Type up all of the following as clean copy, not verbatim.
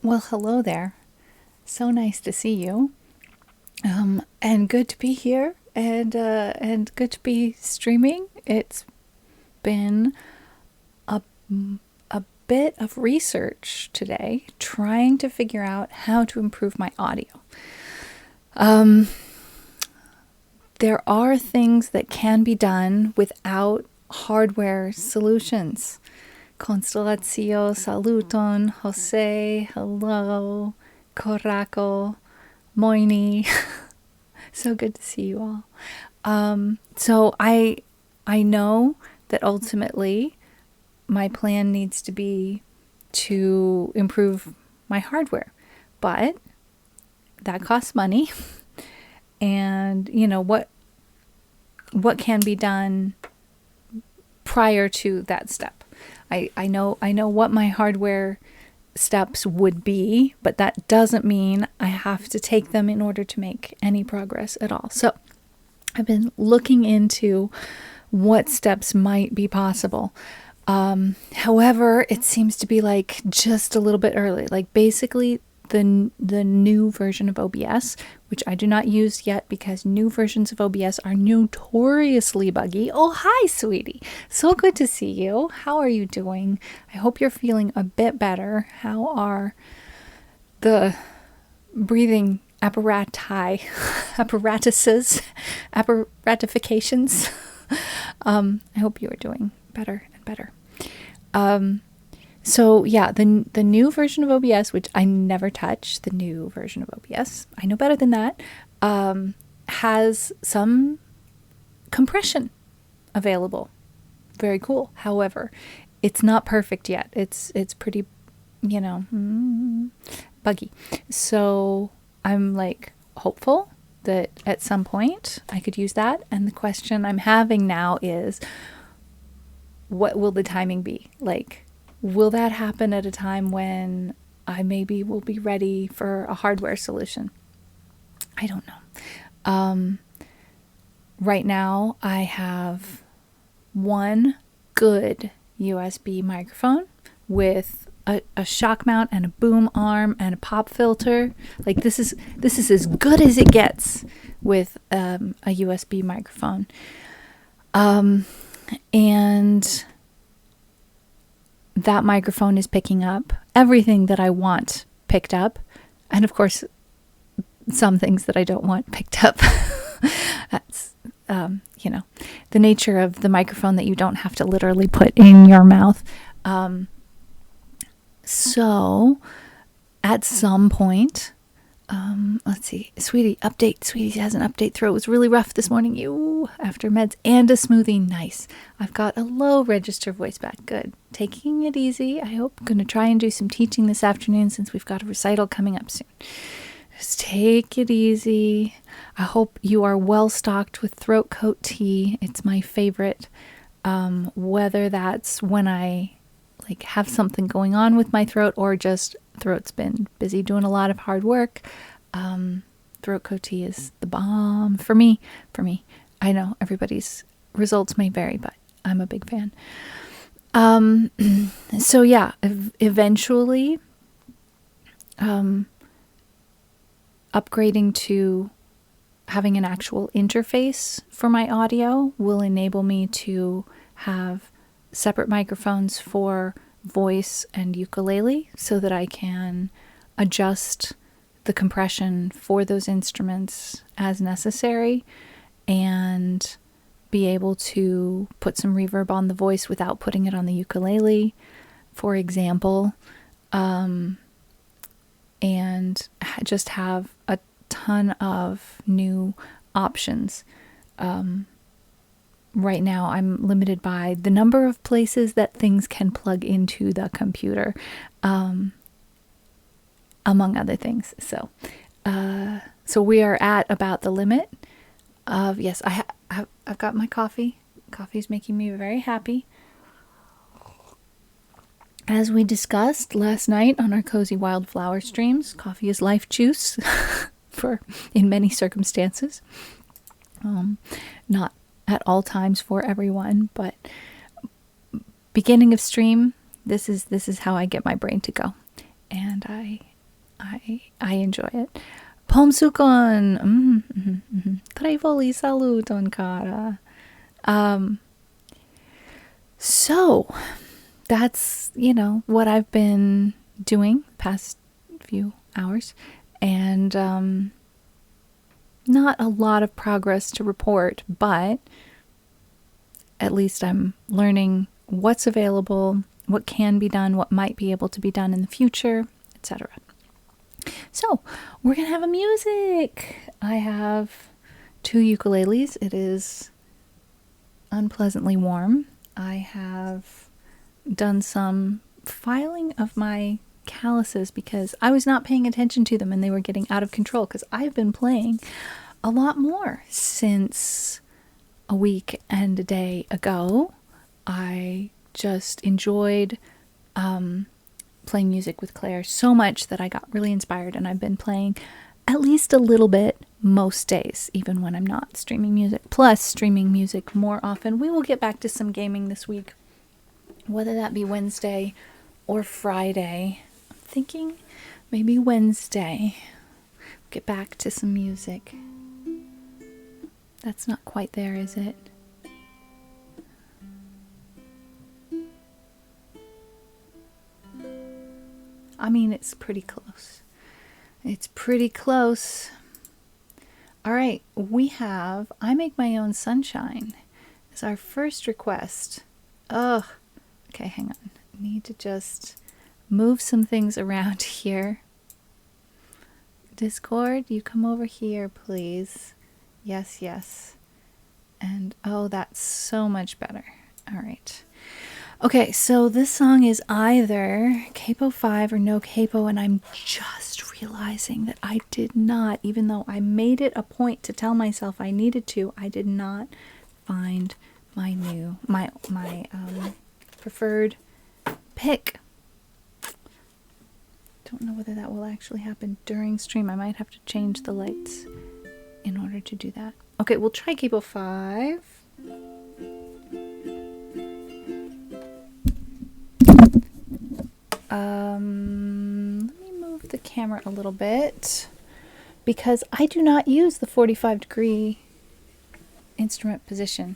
Well, hello there. So nice to see you. And good to be here and good to be streaming. It's been a, a bit of research today trying to figure out how to improve my audio. There are things that can be done without hardware solutions. Constellatio, saluton, Jose, hello, Coraco, Moini. So good to see you all. So I know that ultimately my plan needs to be to improve my hardware, but that costs money. And what can be done prior to that step. I know what my hardware steps would be, but that doesn't mean I have to take them in order to make any progress at all. So I've been looking into what steps might be possible. However, it seems to be like just a little bit early. Like basically the new version of OBS, which I do not use yet because new versions of OBS are notoriously buggy. Oh, hi, sweetie. So good to see you. How are you doing? I hope you're feeling a bit better. How are the breathing apparatuses, apparatifications? I hope you are doing better and better. So yeah, the new version of OBS, which I never touch, the new version of OBS, I know better than that, has some compression available. Very cool. However, it's not perfect yet. It's pretty, buggy. So I'm like hopeful that at some point I could use that. And the question I'm having now is, what will the timing be? Like, will that happen at a time when I maybe will be ready for a hardware solution? I don't know. Right now, I have one good USB microphone with a shock mount and a boom arm and a pop filter. Like this is as good as it gets with a USB microphone. And that microphone is picking up everything that I want picked up. And of course, some things that I don't want picked up. That's, the nature of the microphone that you don't have to literally put in your mouth. So at some point, let's see, Sweetie has an update throat. It was really rough this morning. After meds and a smoothie. Nice. I've got a low register voice back. Good. Taking it easy. I hope. I'm going to try and do some teaching this afternoon since we've got a recital coming up soon. Just take it easy. I hope you are well stocked with throat coat tea. It's my favorite. Whether that's when I have something going on with my throat or just throat's been busy doing a lot of hard work. Throat coat tea is the bomb for me. I know everybody's results may vary, but I'm a big fan. So yeah, eventually, upgrading to having an actual interface for my audio will enable me to have separate microphones for voice and ukulele so that I can adjust the compression for those instruments as necessary and be able to put some reverb on the voice without putting it on the ukulele, for example, and just have a ton of new options. Right now, I'm limited by the number of places that things can plug into the computer, among other things. So we are at about the limit of, yes, I've got my coffee. Coffee's making me very happy. As we discussed last night on our Cozy Wildflower streams, coffee is life juice in many circumstances. Not at all times for everyone, but beginning of stream, this is how I get my brain to go. And I I enjoy it. Pomsukon. Trevoli saluton, cara. So that's, what I've been doing past few hours. And not a lot of progress to report, but at least I'm learning what's available, what can be done, what might be able to be done in the future, etc. So, we're going to have a music. I have 2 ukuleles. It is unpleasantly warm. I have done some filing of my calluses because I was not paying attention to them and they were getting out of control because I've been playing a lot more since a week and a day ago. I just enjoyed playing music with Claire so much that I got really inspired, and I've been playing at least a little bit most days, even when I'm not streaming music, plus streaming music more often. We will get back to some gaming this week, whether that be Wednesday or Friday. I'm thinking maybe Wednesday. Get back to some music. That's not quite there, is it? I mean, it's pretty close. It's pretty close. All right, we have I Make My Own Sunshine as our first request. Ugh. Okay, hang on. I need to just move some things around here. Discord, you come over here, please. Yes, yes. And, oh, that's so much better. All right. Okay, so this song is either Capo 5 or no Capo, and I'm just realizing that I did not, even though I made it a point to tell myself I needed to, I did not find my preferred pick. Don't know whether that will actually happen during stream. I might have to change the lights in order to do that. Okay, we'll try Capo 5. Let me move the camera a little bit because I do not use the 45-degree instrument position.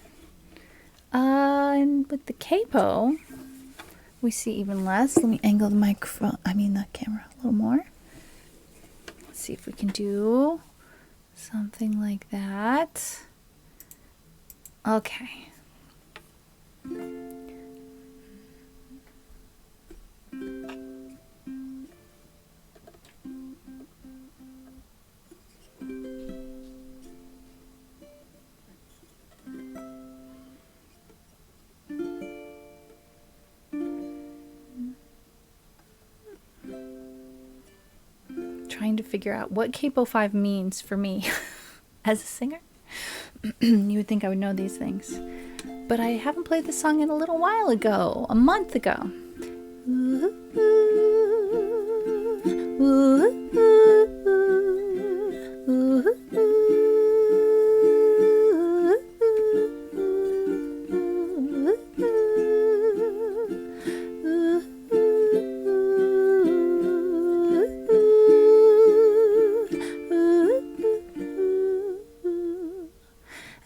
And with the capo, we see even less. Let me angle the the camera a little more. Let's see if we can do something like that. Okay. Trying to figure out what Capo 5 means for me as a singer. You would think I would know these things, but I haven't played this song in a little while ago, a month ago.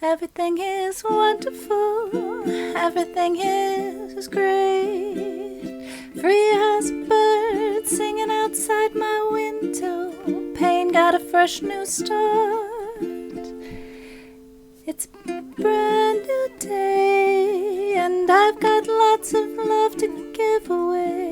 Everything is wonderful, everything is great. Free as a bird singing outside my window. Pain got a fresh new start. It's a brand new day, and I've got lots of love to give away.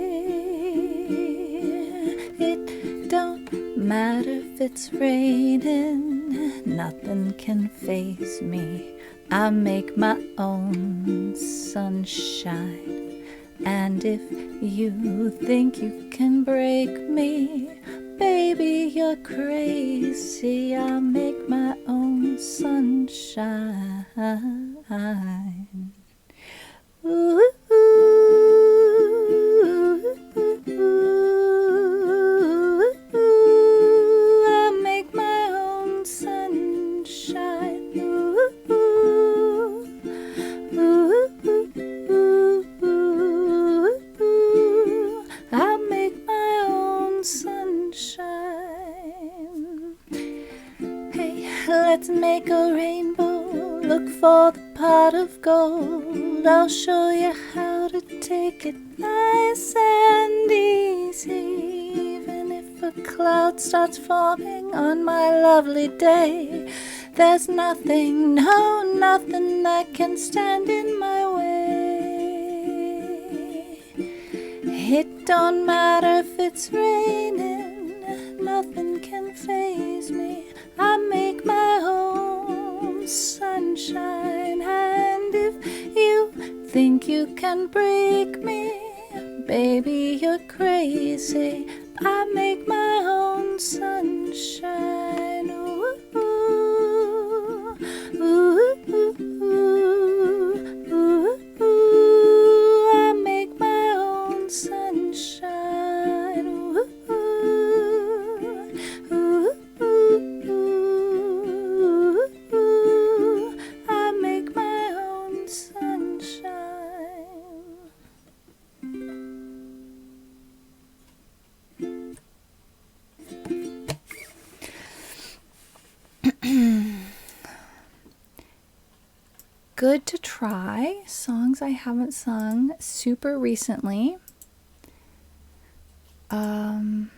It don't matter if it's raining, nothing can faze me. I make my own sunshine, and if you think you can break me, baby, you're crazy. I make my own sunshine. Ooh, I make my own sunshine. I make my own sunshine. make a rainbow, look for the pot of gold. I'll show you how to take it nice and easy. Even if a cloud starts forming on my lovely day, there's nothing, no, nothing that can stand in my way. It don't matter if it's raining, nothing can faze me. I make my home sunshine, and if you think you can break me, baby, you're crazy. I make my own sunshine. Ooh, ooh, ooh, ooh, ooh, ooh. I make my own sunshine. Ooh, ooh, ooh, ooh, ooh. I make my own sunshine. Good to try. Songs I haven't sung super recently. I'm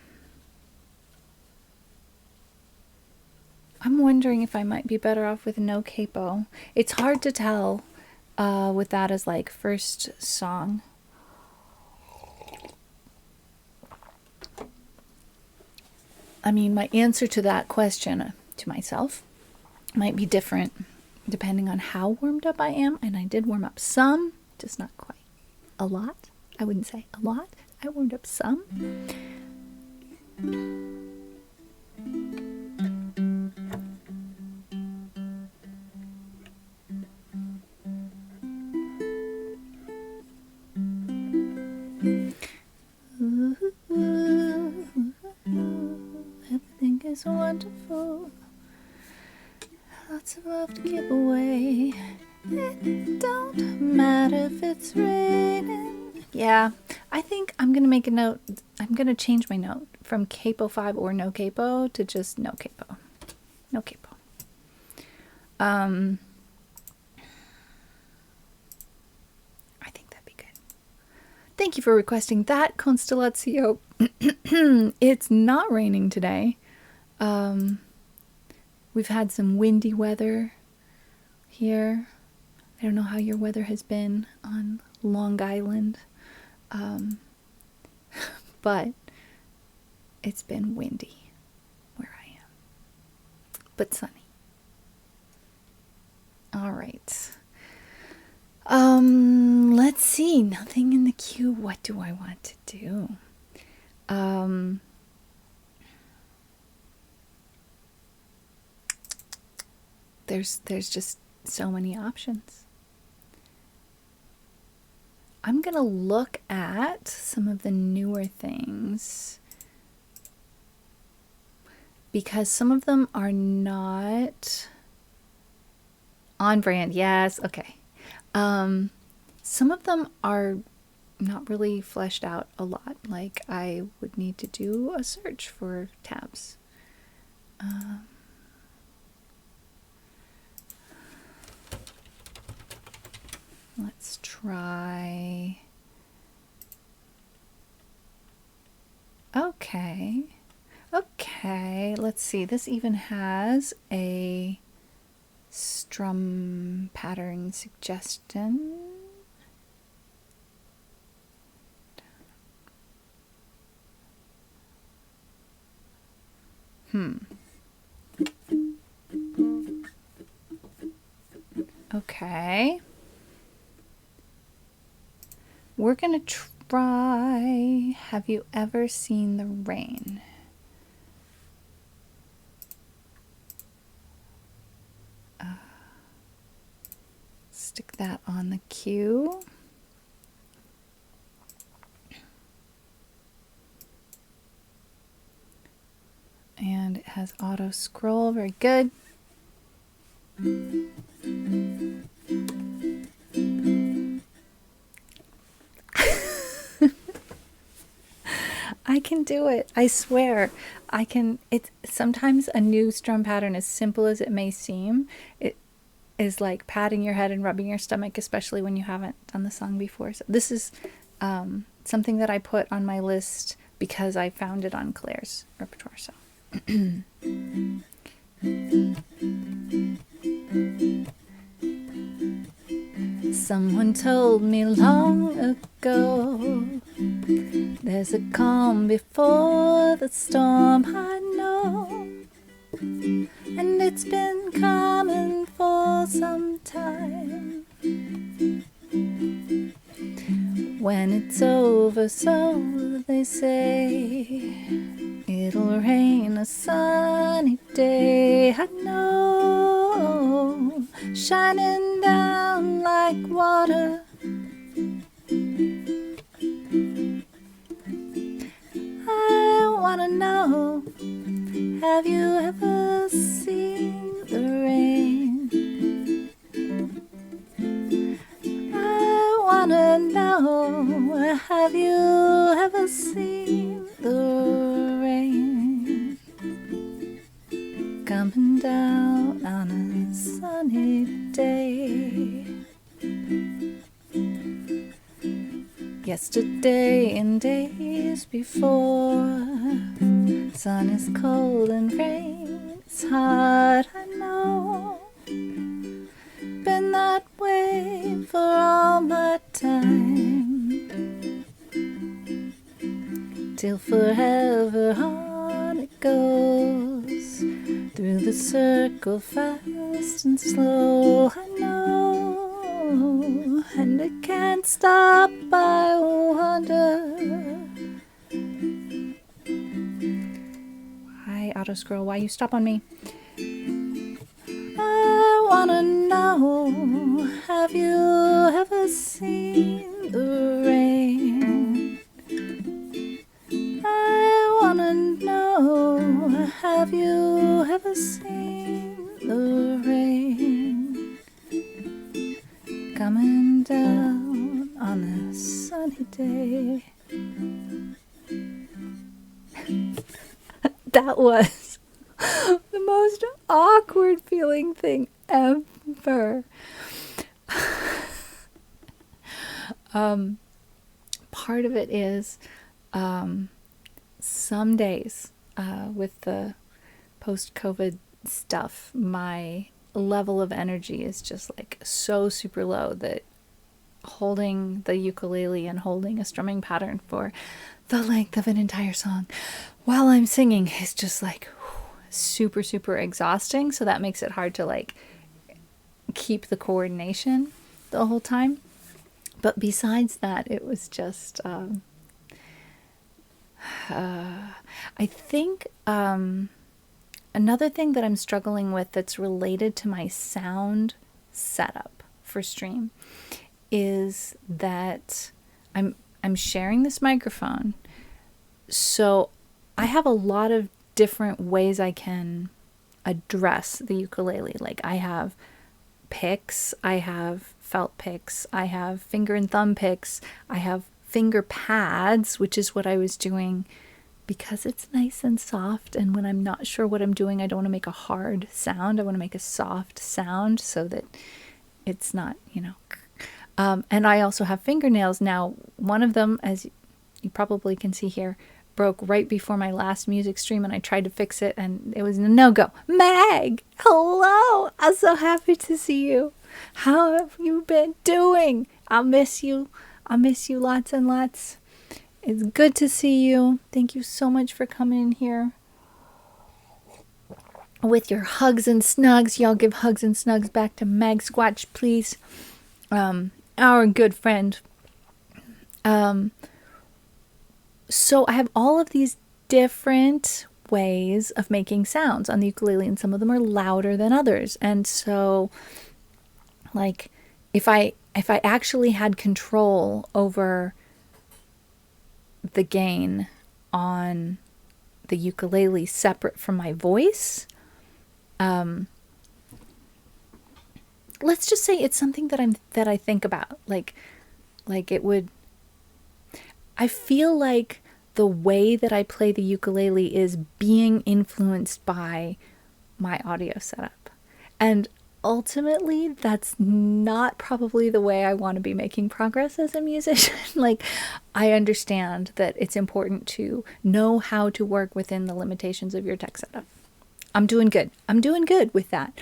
wondering if I might be better off with no capo. It's hard to tell with that as like first song. I mean, my answer to that question to myself might be different depending on how warmed up I am. And I did warm up some, just not quite a lot. I wouldn't say a lot. I warmed up some. Everything is wonderful. Lots of love to give away. It don't matter if it's raining. Yeah, I think I'm going to make a note. I'm going to change my note from capo 5 or no capo to just no capo. No capo. I think that'd be good. Thank you for requesting that, Constellatio. It's not raining today. We've had some windy weather here. I don't know how your weather has been on Long Island, but it's been windy where I am, but sunny. All right. Let's see. Nothing in the queue. What do I want to do? There's just so many options. I'm gonna look at some of the newer things because some of them are not on brand. Yes, okay. Some of them are not really fleshed out a lot. Like I would need to do a search for tabs. Let's try. Okay. Okay, let's see. This even has a strum pattern suggestion. Okay. We're gonna try Have You Ever Seen the Rain? Stick that on the queue. And it has auto scroll, very good. I can do it. I swear. I can. It's sometimes a new strum pattern, as simple as it may seem, it is like patting your head and rubbing your stomach, especially when you haven't done the song before. So this is something that I put on my list because I found it on Claire's repertoire. So. Someone told me long ago, there's a calm before the storm, I know, and it's been coming for some time. When it's over, so they say, it'll rain a sunny day, I know, shining down like water. I wanna know, have you ever seen the rain? I wanna know, have you ever seen the rain coming down on a sunny day? Yesterday and days before, sun is cold and rain is hard, I know. Been that way for all my time, till forever on it goes, through the circle fast and slow, I know, and it can't stop, I wonder. Why, auto scroll, why you stop on me? I wanna know, have you ever seen the rain? I wanna know, have you ever seen the rain coming down on a sunny day? That was the most awkward feeling thing ever. Part of it is some days with the post-COVID stuff, my level of energy is just like so super low that holding the ukulele and holding a strumming pattern for the length of an entire song while I'm singing is just like super, super exhausting. So that makes it hard to like keep the coordination the whole time. But besides that, it was just, I think another thing that I'm struggling with that's related to my sound setup for stream is that I'm sharing this microphone. So I have a lot of different ways I can address the ukulele. Like I have picks, I have felt picks, I have finger and thumb picks, I have finger pads, which is what I was doing because it's nice and soft, and when I'm not sure what I'm doing, I don't want to make a hard sound. I want to make a soft sound so that it's not, and I also have fingernails. Now, one of them, as you probably can see here, broke right before my last music stream, and I tried to fix it, and it was a no-go. Meg, hello! I'm so happy to see you. How have you been doing? I'll miss you. I'll miss you lots and lots. It's good to see you. Thank you so much for coming in here with your hugs and snugs. Y'all give hugs and snugs back to Mag Squatch, please. Our good friend. So I have all of these different ways of making sounds on the ukulele, and some of them are louder than others. And so, like, if I actually had control over the gain on the ukulele separate from my voice, let's just say it's something that I think about. Like it would, I feel like the way that I play the ukulele is being influenced by my audio setup. And ultimately, that's not probably the way I want to be making progress as a musician. Like, I understand that it's important to know how to work within the limitations of your tech setup. I'm doing good. I'm doing good with that.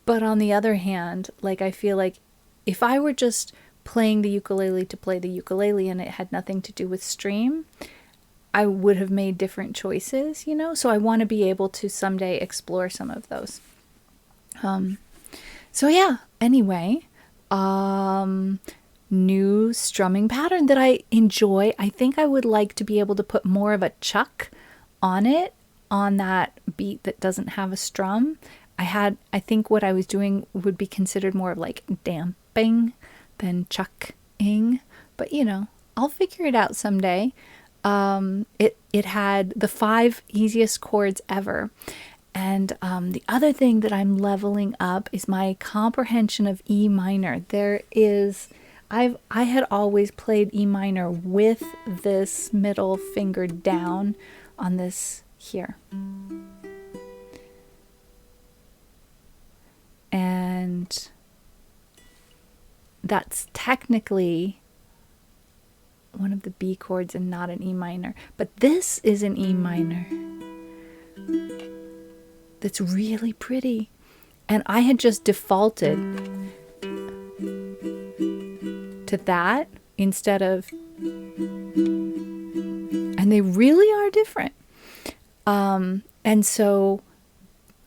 But on the other hand, like, I feel like if I were just playing the ukulele to play the ukulele and it had nothing to do with stream, I would have made different choices, you know? So I want to be able to someday explore some of those. So yeah, anyway, new strumming pattern that I enjoy. I think I would like to be able to put more of a chuck on it, on that beat that doesn't have a strum. I think what I was doing would be considered more of like damping than chucking, but you know, I'll figure it out someday. It had the 5 easiest chords ever. And the other thing that I'm leveling up is my comprehension of E minor. I had always played E minor with this middle finger down on this here. And that's technically one of the B chords and not an E minor. But this is an E minor. That's really pretty. And I had just defaulted to that instead of, and they really are different. And so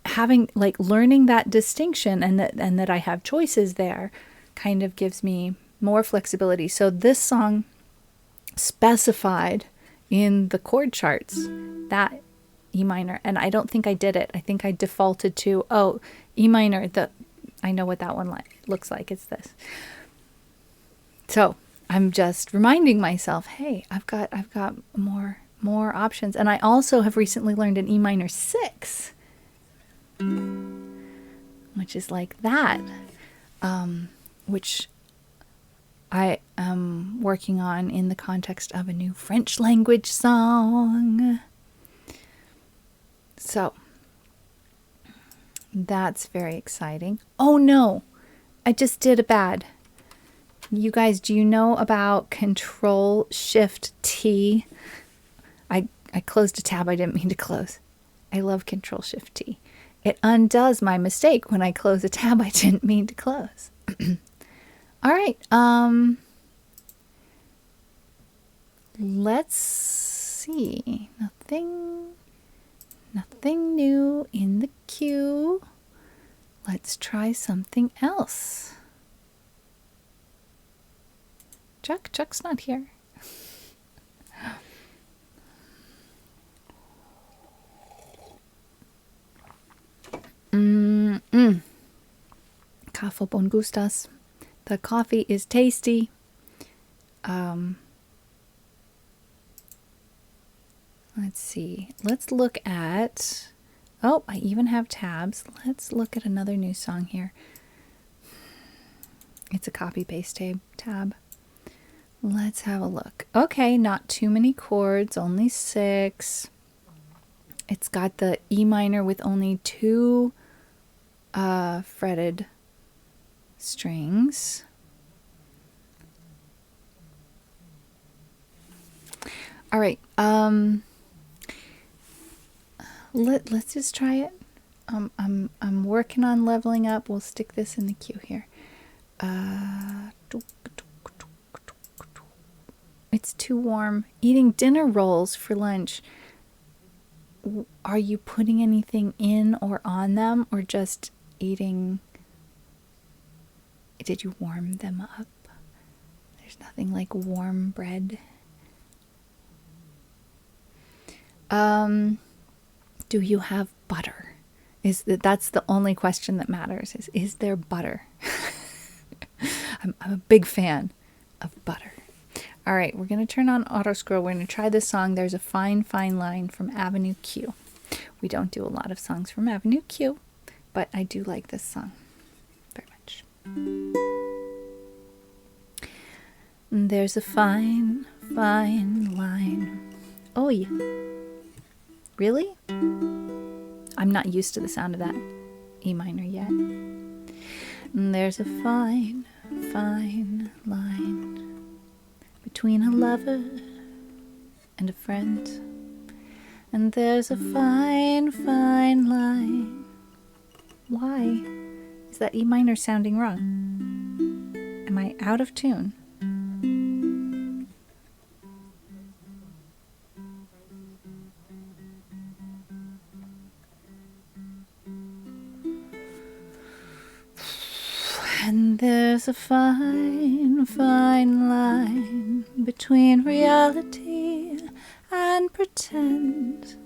having, like, learning that distinction and that I have choices there kind of gives me more flexibility. So this song specified in the chord charts that E minor, and I don't think I did it. I think I defaulted to, oh, E minor, I know what that one looks like. It's this. So I'm just reminding myself, hey, I've got more options. And I also have recently learned an E minor 6, which is like that, which I am working on in the context of a new French language song. So that's very exciting. Oh no, I just did a bad. You guys, do you know about Control-Shift-T? I closed a tab I didn't mean to close. I love Control-Shift-T. It undoes my mistake when I close a tab I didn't mean to close. All right. Let's see. Nothing new in the queue. Let's try something else. Chuck's not here. Café bon gustas. The coffee is tasty. Let's see. Let's look at... Oh, I even have tabs. Let's look at another new song here. It's a copy-paste tab. Let's have a look. Okay, not too many chords, only 6. It's got the E minor with only 2 fretted strings. All right. Let's just try it. I'm working on leveling up. We'll stick this in the queue here. It's too warm. Eating dinner rolls for lunch. Are you putting anything in or on them, or just eating? Did you warm them up? There's nothing like warm bread. Do you have butter? That's the only question that matters. Is there butter? I'm a big fan of butter. All right, we're going to turn on auto scroll. We're going to try this song. There's a fine, fine line from Avenue Q. We don't do a lot of songs from Avenue Q, but I do like this song very much. There's a fine, fine line Oi. Really? I'm not used to the sound of that E minor yet. And there's a fine, fine line between a lover and a friend. And there's a fine, fine line. Why is that E minor sounding wrong? Am I out of tune? And there's a fine, fine line between reality and pretend.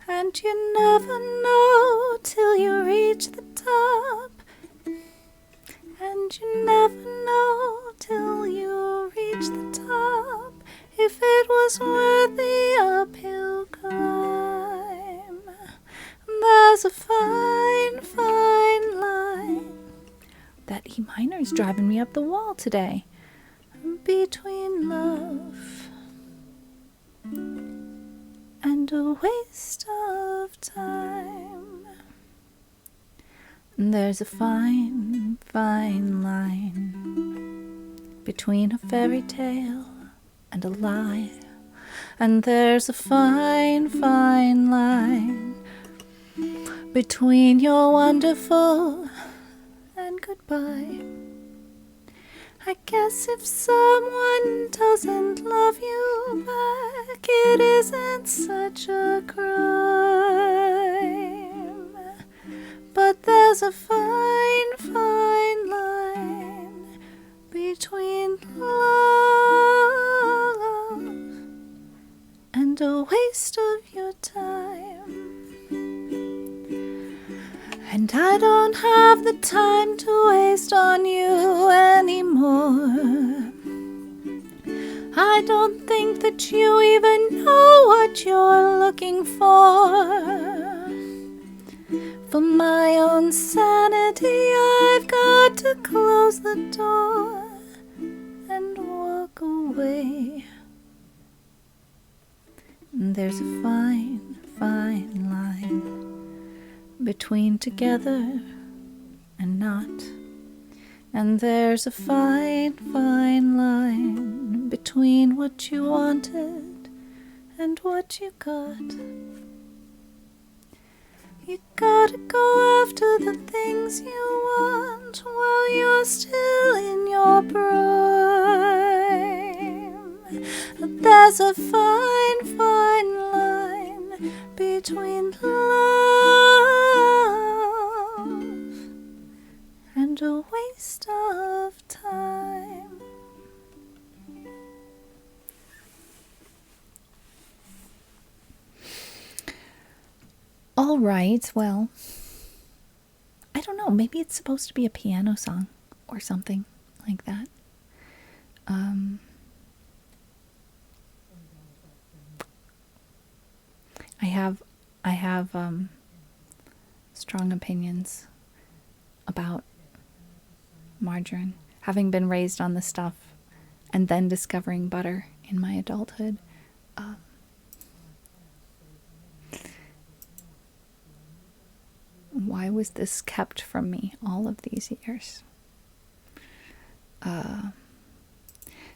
And you never know till you reach the top. And you never know till you reach the top if it was worth the uphill climb. There's a fine, fine line. That E minor is driving me up the wall today. Between love and a waste of time. There's a fine, fine line between a fairy tale and a lie. And there's a fine, fine line between your wonderful and goodbye. I guess if someone doesn't love you back, it isn't such a crime. But there's a fine, fine line between love and a waste of your time. And I don't have the time to waste on you anymore. I don't think that you even know what you're looking for. For my own sanity, I've got to close the door and walk away. And there's a fine, fine line between together and not. And there's a fine, fine line between what you wanted and what you got. You gotta go after the things you want while you're still in your prime. There's a fine, fine line between love and a waste of time. All right, well, I don't know, maybe it's supposed to be a piano song or something like that. I have strong opinions about margarine, having been raised on the stuff and then discovering butter in my adulthood. Why was this kept from me all of these years?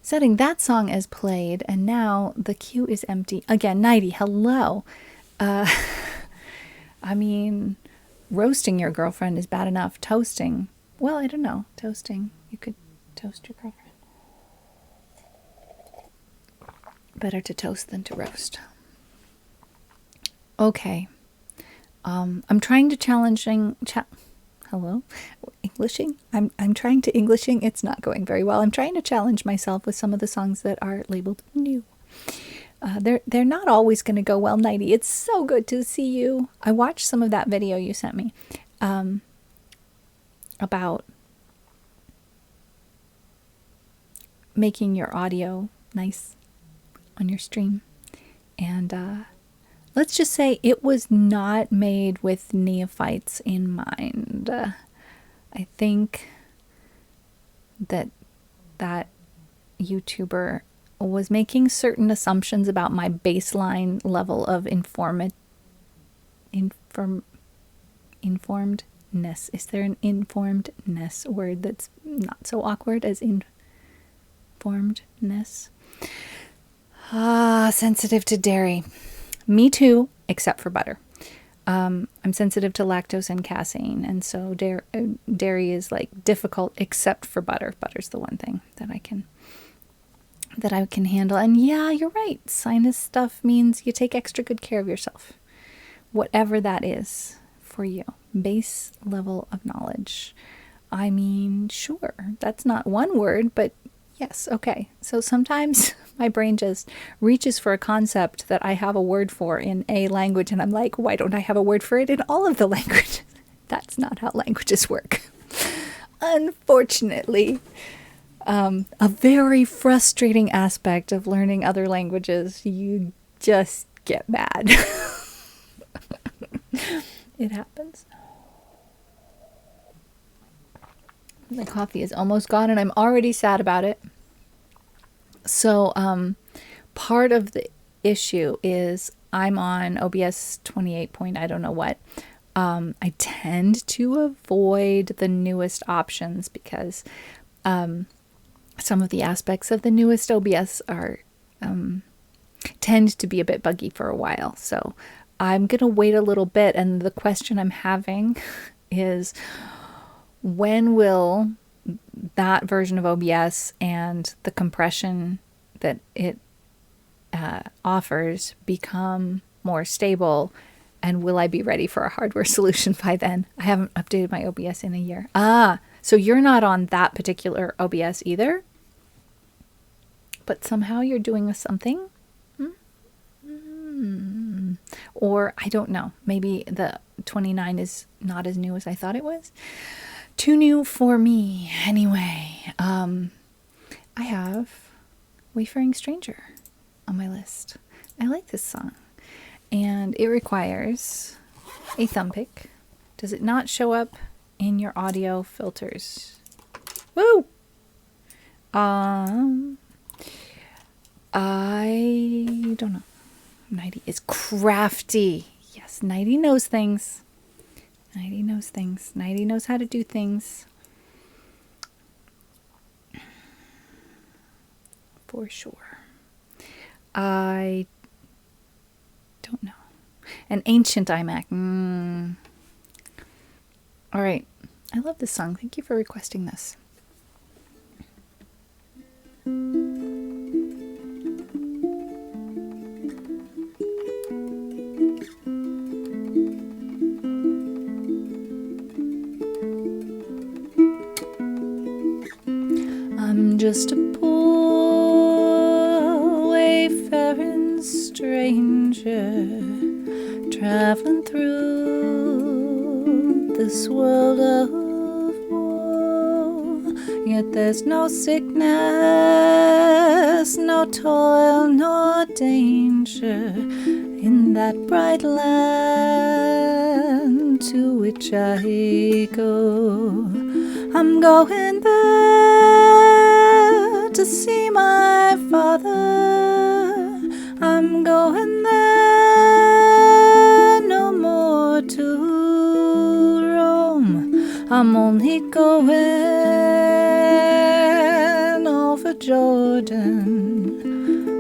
Setting that song as played, and now the queue is empty. Again, Nighty, hello. I mean, roasting your girlfriend is bad enough. Toasting, well, I don't know. Toasting, you could toast your girlfriend. Better to toast than to roast. Okay. I'm trying to hello? Englishing? I'm trying to Englishing. It's not going very well. I'm trying to challenge myself with some of the songs that are labeled new. They're not always going to go well, Nighty. It's so good to see you. I watched some of that video you sent me about making your audio nice on your stream. And let's just say it was not made with neophytes in mind. I think that YouTuber was making certain assumptions about my baseline level of informedness. Is there an informedness word that's not so awkward as informedness? Sensitive to dairy. Me too, except for butter. I'm sensitive to lactose and casein, and so dairy is like difficult except for butter. Butter's the one thing that I can handle. And yeah, you're right. Sinus stuff means you take extra good care of yourself. Whatever that is for you. Base level of knowledge. I mean, sure, that's not one word, but yes, okay. So sometimes my brain just reaches for a concept that I have a word for in a language, and I'm like, why don't I have a word for it in all of the languages? That's not how languages work. Unfortunately, a very frustrating aspect of learning other languages, you just get mad. It happens. The coffee is almost gone and I'm already sad about it. So part of the issue is I'm on OBS 28 point I don't know what. I tend to avoid the newest options because some of the aspects of the newest OBS are tend to be a bit buggy for a while. So I'm going to wait a little bit, and the question I'm having is, when will that version of OBS and the compression that it offers become more stable, and will I be ready for a hardware solution by then? I haven't updated my OBS in a year. So you're not on that particular OBS either, but somehow you're doing something? Or I don't know. Maybe the 29 is not as new as I thought it was. Too new for me. Anyway, I have Wayfaring Stranger on my list. I like this song. And it requires a thumb pick. Does it not show up in your audio filters? Woo! I don't know. Nighty is crafty. Yes, Nighty knows things. Nighty knows things. Nighty knows how to do things. For sure. I don't know. An ancient iMac. All right. I love this song. Thank you for requesting this. I'm just a poor wayfaring stranger traveling through this world of woe. Yet there's no sickness, no toil, nor danger in that bright land to which I go. I'm going there to see my father. I'm going there no more to roam. I'm only going over Jordan.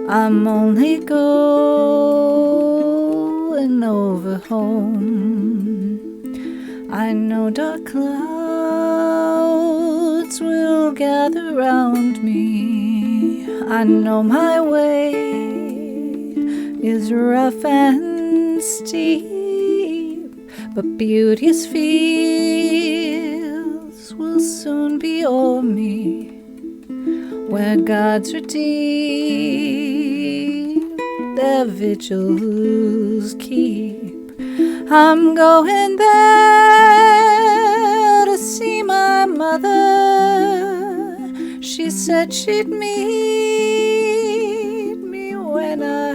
I'm only going over home. I know dark clouds will gather round me. I know my way is rough and steep, but beauty's fields will soon be o'er me, where gods redeem their vigils keep. I'm going there to see my mother. She said she'd meet me when I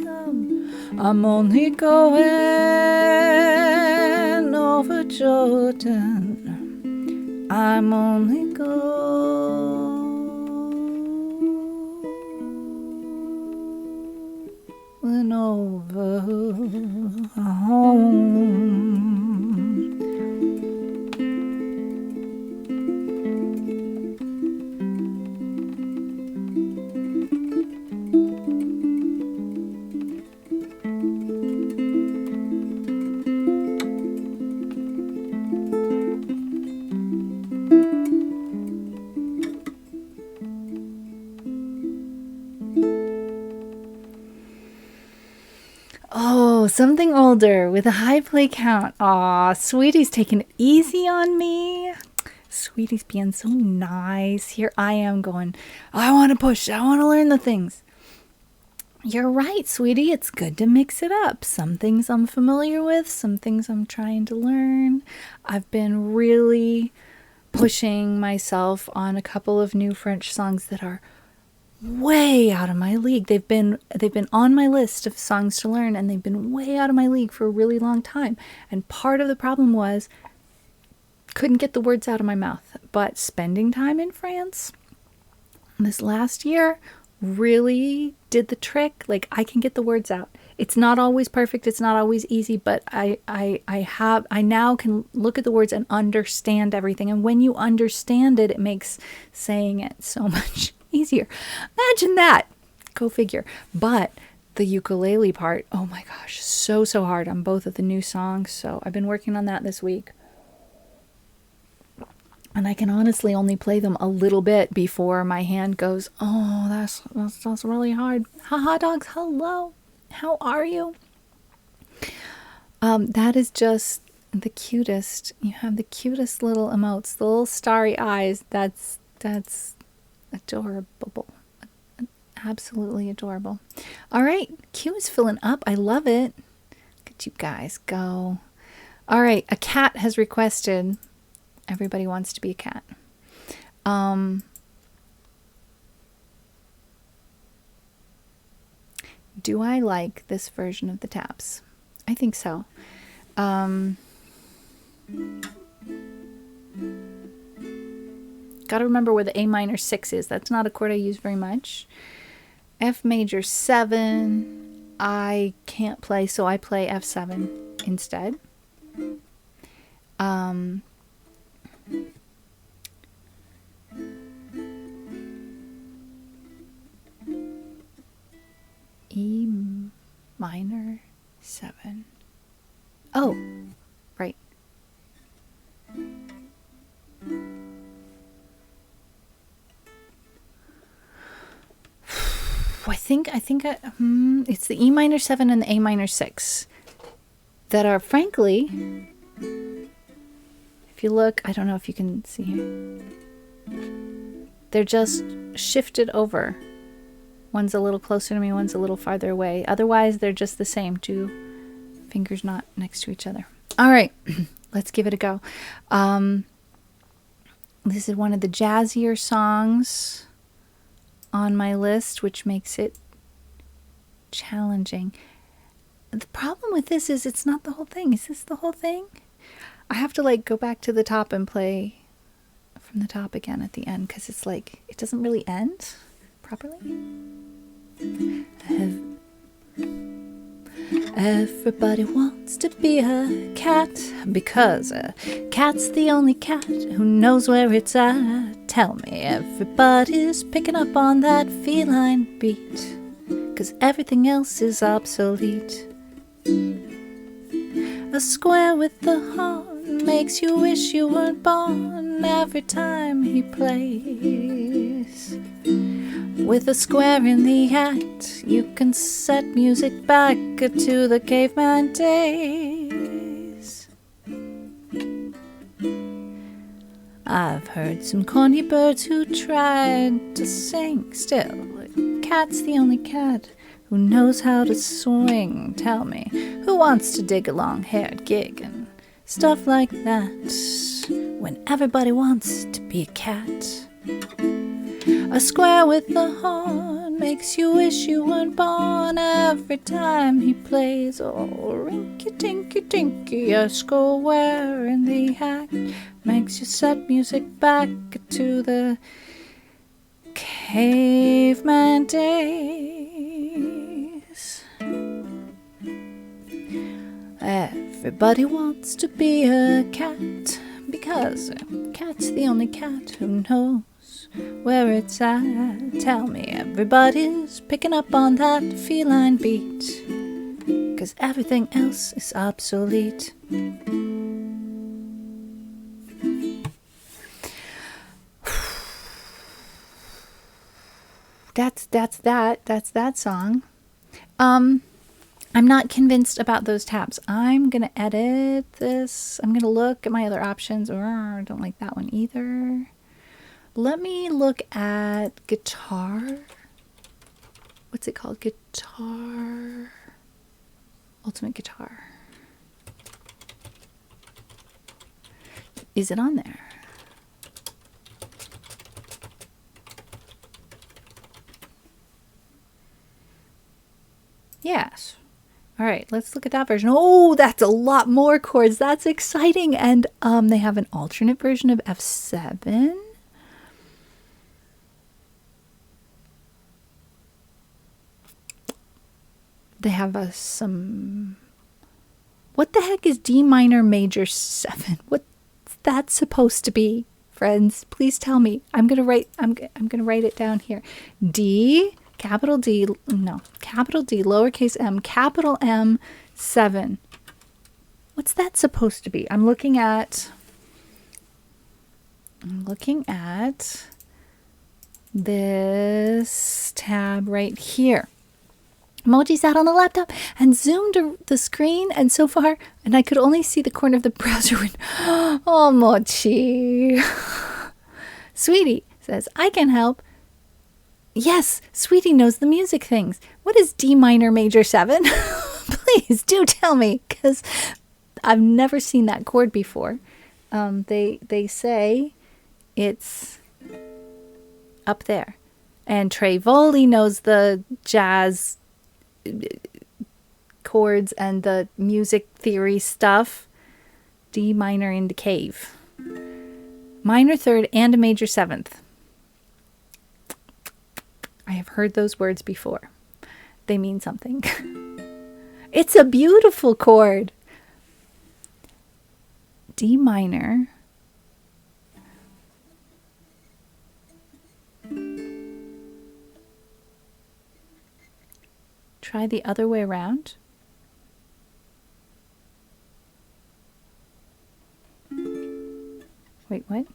come. I'm only going over Jordan. I'm only going and over home. Oh, something older with a high play count. Aw, Sweetie's taking it easy on me. Sweetie's being so nice. Here I am going, I want to push. I want to learn the things. You're right, Sweetie. It's good to mix it up. Some things I'm familiar with, some things I'm trying to learn. I've been really pushing myself on a couple of new French songs that are way out of my league. They've been on my list of songs to learn, and they've been way out of my league for a really long time. And part of the problem was couldn't get the words out of my mouth. But spending time in France this last year really did the trick. Like, I can get the words out. It's not always perfect, it's not always easy, but I now can look at the words and understand everything. And when you understand it, it makes saying it so much easier. Imagine that. Go figure. But the ukulele part, oh my gosh, so hard on both of the new songs. So I've been working on that this week. And I can honestly only play them a little bit before my hand goes, oh, that's really hard. Haha dogs, hello. How are you? That is just the cutest. You have the cutest little emotes, the little starry eyes. That's adorable. Absolutely adorable. All right, Q is filling up. I love it. Look at you guys go. All right, a cat has requested. Everybody wants to be a cat. Do I like this version of the taps? I think so. Gotta remember where the A minor 6 is. That's not a chord I use very much. F major 7. I can't play, so I play F7 instead. E minor 7. Oh, right. I think it's the E minor 7 and the A minor 6 that are, frankly, if you look, I don't know if you can see here, they're just shifted over. One's a little closer to me, one's a little farther away. Otherwise, they're just the same, 2 fingers not next to each other. All right, let's give it a go. This is one of the jazzier songs on my list, which makes it challenging. The problem with this is it's not the whole thing. Is this the whole thing? I have to go back to the top and play from the top again at the end, because it's it doesn't really end properly. Everybody wants to be a cat, because a cat's the only cat who knows where it's at. Tell me, everybody's picking up on that feline beat, 'cause everything else is obsolete. A square with the horn makes you wish you weren't born every time he plays. With a square in the act, you can set music back to the caveman days. I've heard some corny birds who tried to sing. Still, a cat's the only cat who knows how to swing. Tell me, who wants to dig a long-haired gig and stuff like that, when everybody wants to be a cat? A square with the horn makes you wish you weren't born every time he plays. Oh, rinky-tinky-tinky, a square in the act makes you set music back to the caveman days. Everybody wants to be a cat because a cat's the only cat who knows where it's at. Tell me everybody's picking up on that feline beat, 'cause everything else is obsolete. That's that song. I'm not convinced about those tabs. I'm going to edit this. I'm going to look at my other options. I don't like that one either. Let me look at guitar. What's it called? Guitar. Ultimate Guitar. Is it on there? Yes. All right, let's look at that version. Oh, that's a lot more chords. That's exciting. And they have an alternate version of F7. They have some... What the heck is D minor major 7? What's that supposed to be, friends? Please tell me. I'm gonna write it down here. D, capital D, no, capital D, lowercase m, capital M, 7. What's that supposed to be? I'm looking at this tab right here. Emoji sat on the laptop and zoomed the screen, and so far, and I could only see the corner of the browser window. Oh, Mochi. Sweetie says, I can help. Yes, Sweetie knows the music things. What is D minor major 7? Please do tell me, because I've never seen that chord before. They say it's up there. And Trevoli knows the jazz chords and the music theory stuff. D minor into cave. Minor third and a major 7th. I have heard those words before. They mean something. It's a beautiful chord. D minor. Try the other way around. Wait, what?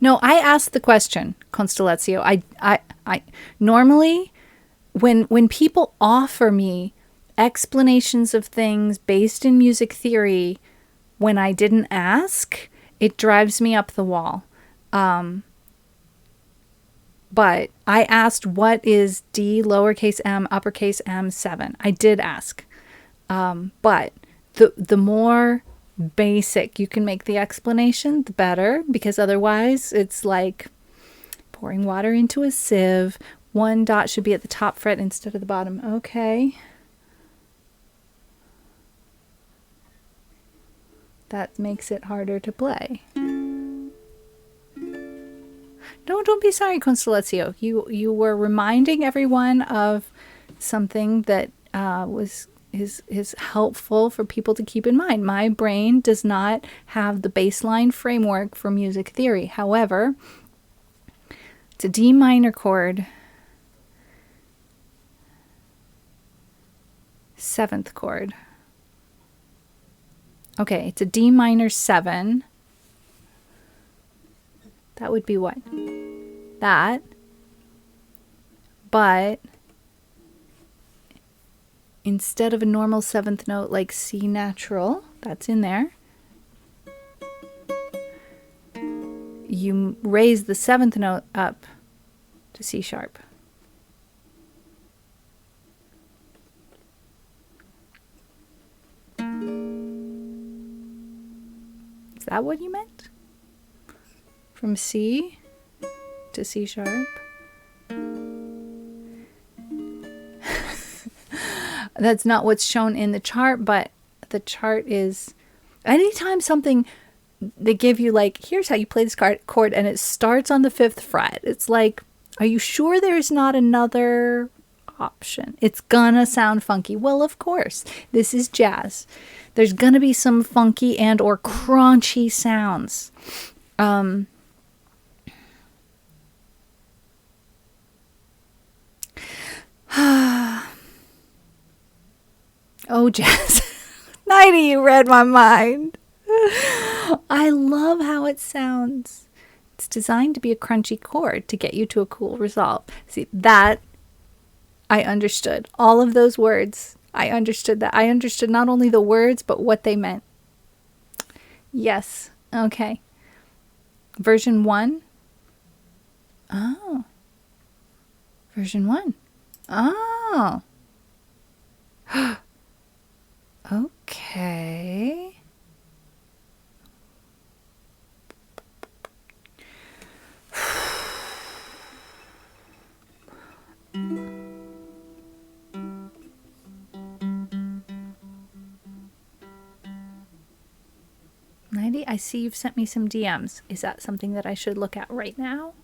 No, I asked the question, Constellatio. I normally when people offer me explanations of things based in music theory, when I didn't ask, it drives me up the wall. But I asked, what is D lowercase m uppercase m 7? I did ask. But the more basic you can make the explanation, the better, because otherwise it's like pouring water into a sieve. One dot should be at the top fret instead of the bottom. Okay. That makes it harder to play. No, don't be sorry, Constellatio. You were reminding everyone of something that is helpful for people to keep in mind. My brain does not have the baseline framework for music theory. However, it's a D minor chord, 7th chord. Okay, it's a D minor 7. That would be what? That. But instead of a normal 7th note like C natural, that's in there, you raise the 7th note up to C sharp. Is that what you meant? From C to C sharp. That's not what's shown in the chart, but the chart is anytime something they give you, like, here's how you play this chord, and it starts on the 5th fret. It's like, are you sure there's not another option. It's gonna sound funky. Well, of course, this is jazz. There's gonna be some funky and or crunchy sounds. Oh, jazz. Nighty, you read my mind. I love how it sounds. It's designed to be a crunchy chord to get you to a cool resolve. See, that I understood. All of those words, I understood that. I understood not only the words, but what they meant. Yes. Okay. Version 1. Oh. Version 1. Oh. Okay. Nighty, I see you've sent me some DMs. Is that something that I should look at right now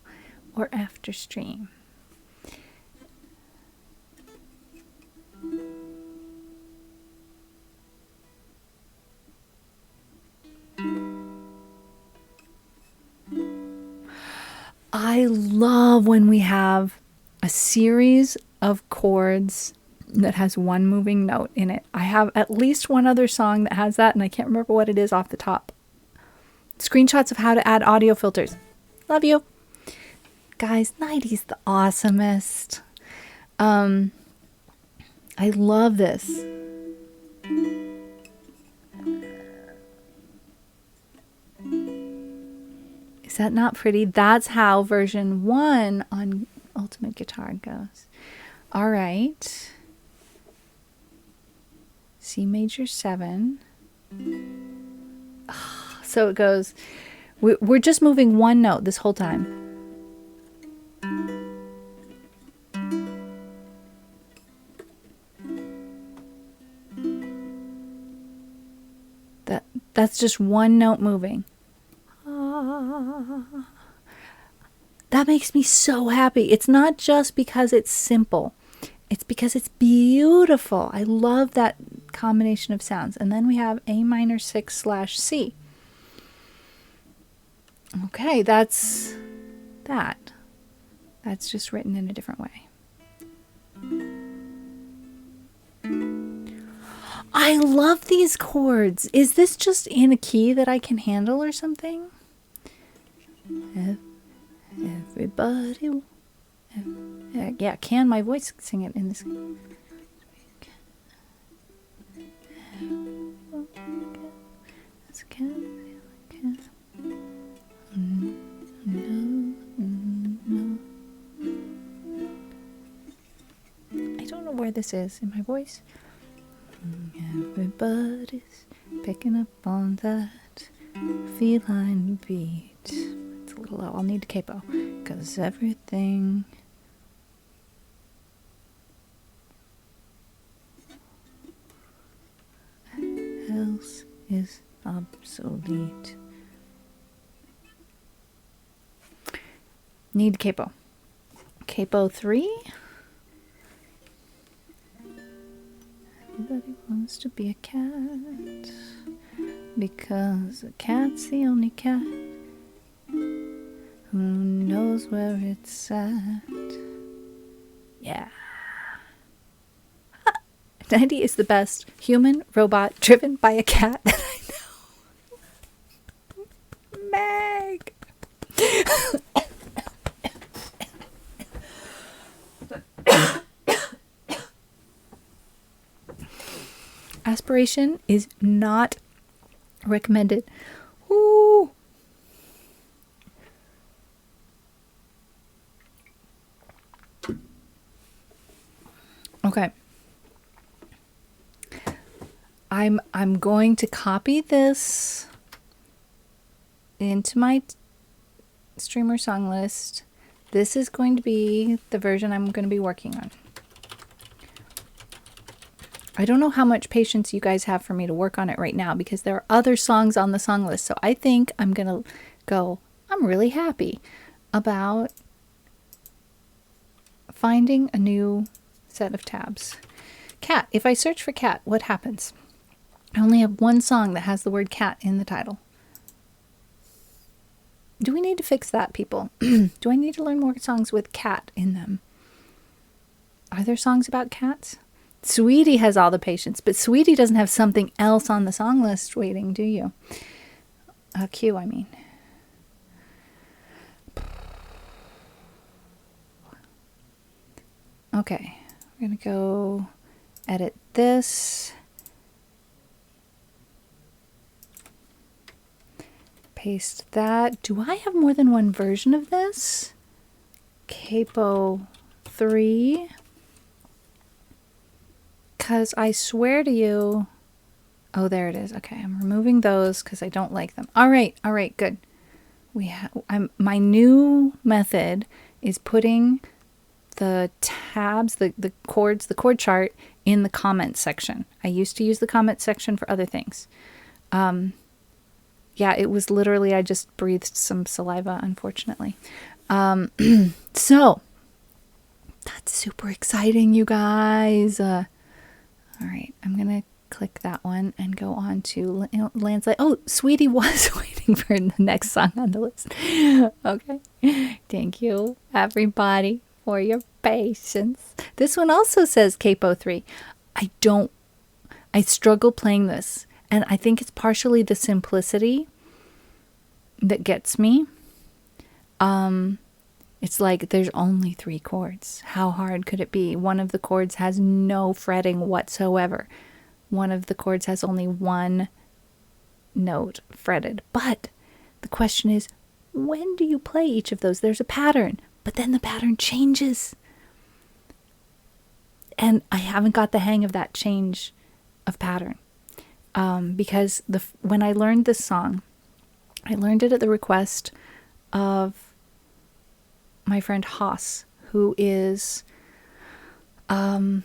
or after stream? I love when we have a series of chords that has one moving note in it. I have at least one other song that has that, and I can't remember what it is off the top. Screenshots of how to add audio filters. Love you. Guys, Nighty's the awesomest. I love this. Is that not pretty? That's how version 1 on Ultimate Guitar goes. All right. C major 7. So it goes, we're just moving one note this whole time. That's just one note moving. That makes me so happy. It's not just because it's simple. It's because it's beautiful. I love that combination of sounds. And then we have A minor 6/C. Okay, that's that. That's just written in a different way. I love these chords. Is this just in a key that I can handle or something? Everybody. Yeah, can my voice sing it in this? I don't know where this is in my voice. Everybody's picking up on that feline beat. It's a little low. I'll need a capo. 'Cause everything else is obsolete. Need capo. Capo 3. Everybody wants to be a cat because a cat's the only cat who knows where it's at. Yeah. 90 is the best human robot driven by a cat that I know. Meg. Aspiration is not recommended. Ooh. Okay. I'm going to copy this into my streamer song list. This is going to be the version I'm going to be working on. I don't know how much patience you guys have for me to work on it right now because there are other songs on the song list. So I think I'm going to go, I'm really happy about finding a new set of tabs. Cat. If I search for cat, what happens? I only have one song that has the word cat in the title. Do we need to fix that, people? Do I need to learn more songs with cat in them? Are there songs about cats? Sweetie has all the patience, but Sweetie doesn't have something else on the song list waiting, do you? Q, I mean. Okay, we're going to go edit this. Paste that. Do I have more than one version of this? Capo 3. Because I swear to you... Oh, there it is. Okay, I'm removing those because I don't like them. All right, good. My new method is putting the tabs, the chords, the chord chart in the comments section. I used to use the comment section for other things. Yeah, it was literally, I just breathed some saliva, unfortunately. So, that's super exciting, you guys. All right, I'm going to click that one and go on to Landslide. Oh, Sweetie was waiting for the next song on the list. Okay. Thank you, everybody, for your patience. This one also says Capo 3. I struggle playing this. And I think it's partially the simplicity that gets me. It's like there's only 3 chords. How hard could it be? One of the chords has no fretting whatsoever. One of the chords has only one note fretted. But the question is, when do you play each of those? There's a pattern, but then the pattern changes. And I haven't got the hang of that change of pattern. Because when I learned this song, I learned it at the request of my friend Haas, who is an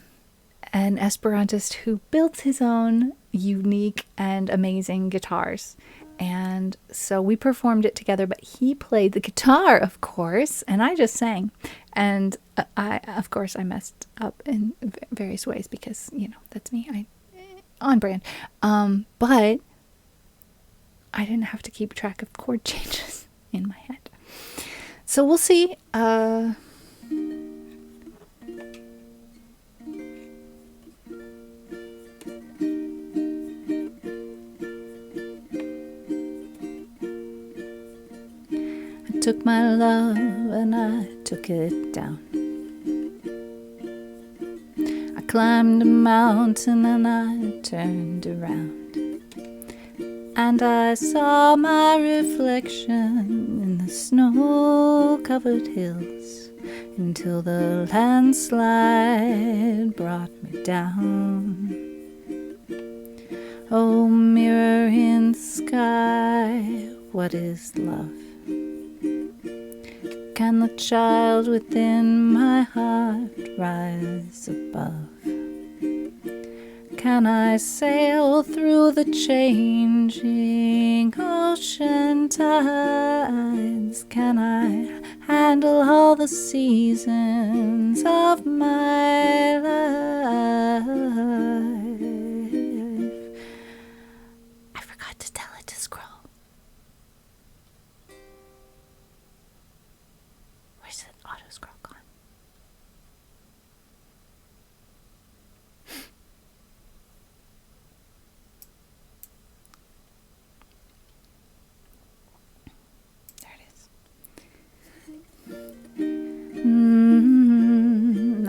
Esperantist who built his own unique and amazing guitars. And so we performed it together, but he played the guitar, of course, and I just sang. And of course, I messed up in various ways because, that's me. On brand. But I didn't have to keep track of chord changes in my head. So we'll see. I took my love and I took it down. I climbed a mountain and I turned around. And I saw my reflection in the snow-covered hills until the landslide brought me down. Oh, mirror in the sky, what is love? Can the child within my heart rise above? Can I sail through the changing ocean tides? Can I handle all the seasons of my life? I forgot to tell it to scroll. Where's the auto scroll gone?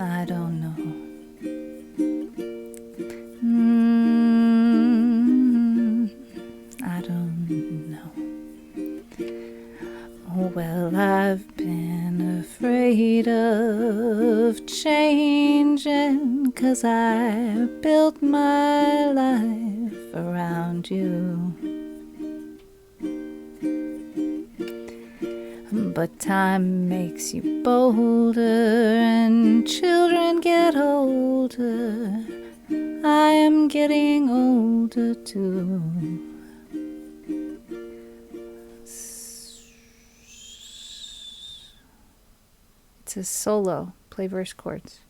I don't know. I don't know. Oh, well, I've been afraid of changing 'cause I built my life around you. But time makes you bolder and children get older. I am getting older too. It's a solo, play verse chords.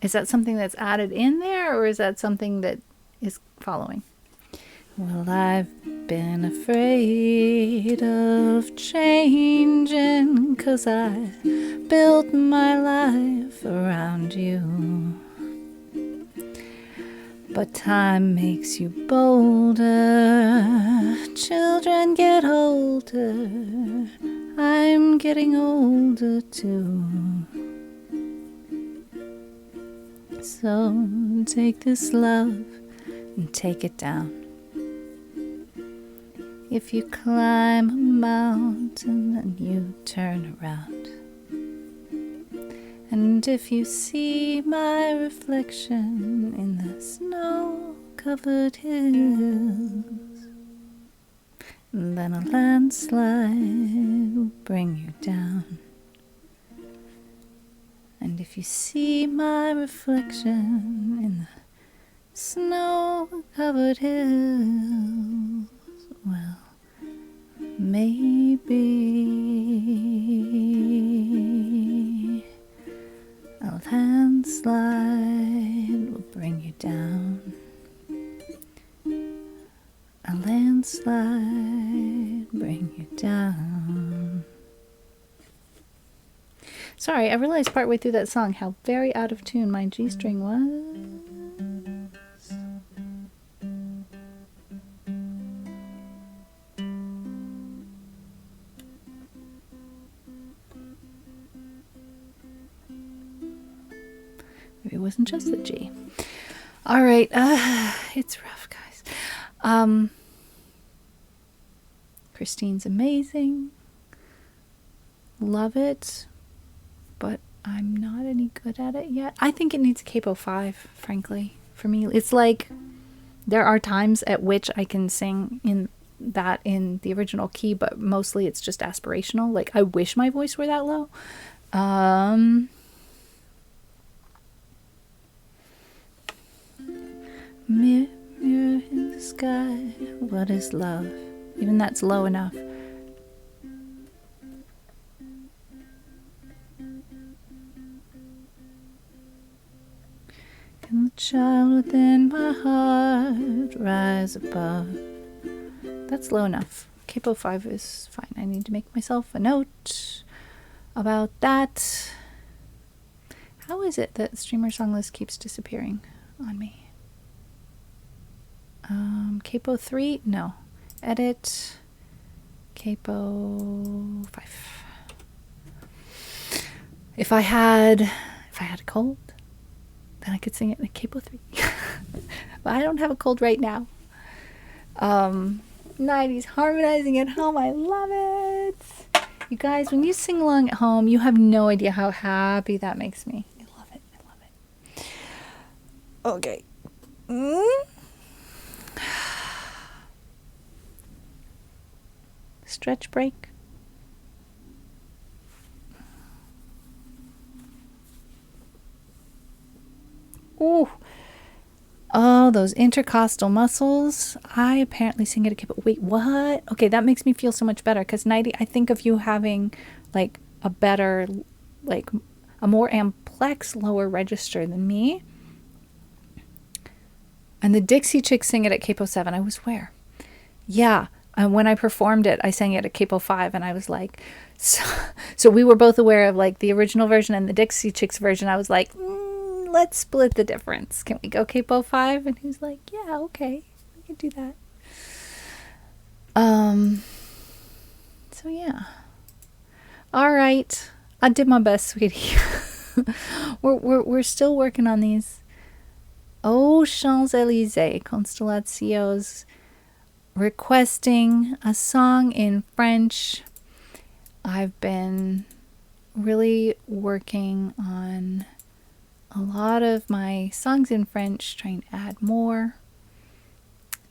Is that something that's added in there, or is that something that is following? Well, I've been afraid of changing, 'cause I built my life around you. But time makes you bolder. Children get older. I'm getting older too. So take this love and take it down. If you climb a mountain and you turn around, and if you see my reflection in the snow-covered hills, then a landslide will bring you down. And if you see my reflection in the snow-covered hills, well, maybe a landslide will bring you down. A landslide bring you down. Sorry, I realized partway through that song how very out of tune my G string was. Maybe it wasn't just the G. All right, it's rough, guys. Christine's amazing. Love it. But I'm not any good at it yet. I think it needs a capo 5, frankly. For me, it's like there are times at which I can sing in the original key, but mostly it's just aspirational. Like, I wish my voice were that low. Mirror, mirror in the sky, what is love? Even that's low enough. Can the child within my heart rise above? That's low enough. Capo 5 is fine. I need to make myself a note about that. How is it that Streamer Song List keeps disappearing on me? Capo 3? No. Edit. Capo 5. If I had a cold, then I could sing it in a capo 3. But I don't have a cold right now. 90s harmonizing at home. I love it. You guys, when you sing along at home, you have no idea how happy that makes me. I love it. I love it. Okay. Stretch break. Ooh. Oh, those intercostal muscles. I apparently sing at a capo. Wait, what? Okay, that makes me feel so much better, because 90, I think of you having like a better, like a more amplex lower register than me. And the Dixie Chicks sing it at capo 7. I was where? Yeah. When I performed it, I sang it at capo 5, and I was like, so we were both aware of like the original version and the Dixie Chicks version. I was like, let's split the difference. Can we go capo 5? And he was like, yeah, okay, we can do that. So yeah. All right, I did my best, sweetie. we're still working on these. Oh, Champs-Élysées, Constellations, requesting a song in French. I've been really working on a lot of my songs in French, trying to add more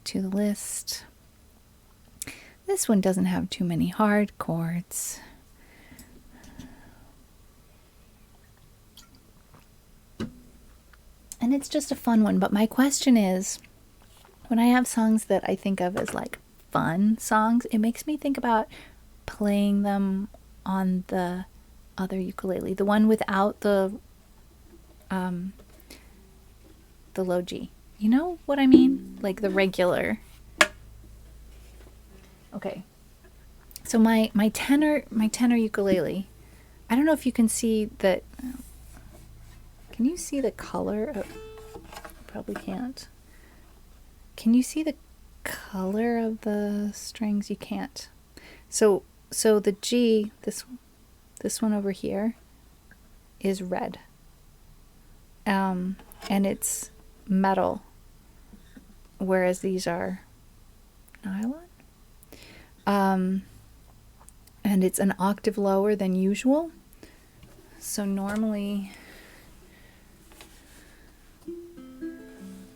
to the list. This one doesn't have too many hard chords. And it's just a fun one. But my question is, when I have songs that I think of as like fun songs, it makes me think about playing them on the other ukulele, the one without the the low G. You know what I mean? Like the regular. Okay. So my tenor ukulele. I don't know if you can see that. Can you see the color? Oh, probably can't. Can you see the color of the strings? You can't. So the G, this one over here, is red. And it's metal, whereas these are nylon. And it's an octave lower than usual. So normally,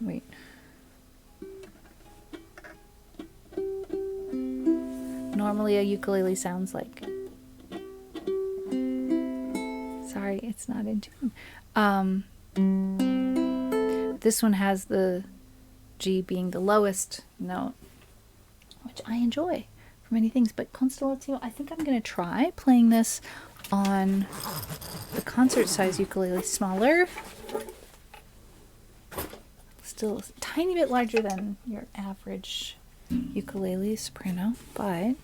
wait. Normally a ukulele sounds like, sorry, it's not in tune. This one has the G being the lowest note, which I enjoy for many things. But Constellatio, I think I'm going to try playing this on the concert size ukulele, smaller. Still a tiny bit larger than your average ukulele soprano, but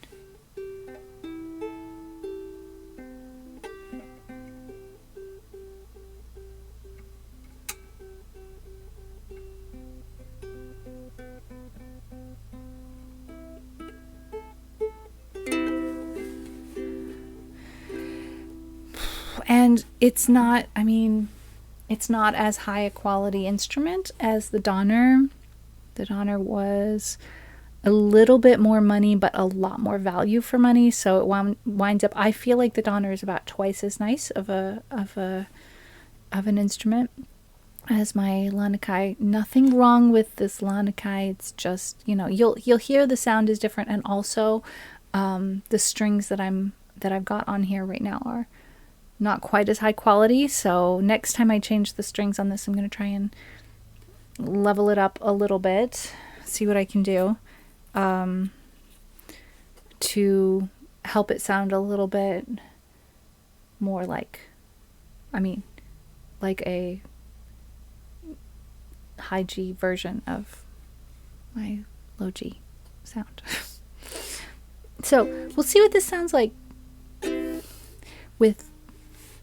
and it's not, I mean, it's not as high a quality instrument as the Donner. The Donner was a little bit more money, but a lot more value for money. So it winds up, I feel like the Donner is about twice as nice of an instrument as my Lanakai. Nothing wrong with this Lanakai. It's just, you know, you'll hear the sound is different, and also the strings that I've got on here right now are not quite as high quality. So next time I change the strings on this, I'm going to try and level it up a little bit, see what I can do to help it sound a little bit more like, I mean, like a high G version of my low G sound. So we'll see what this sounds like with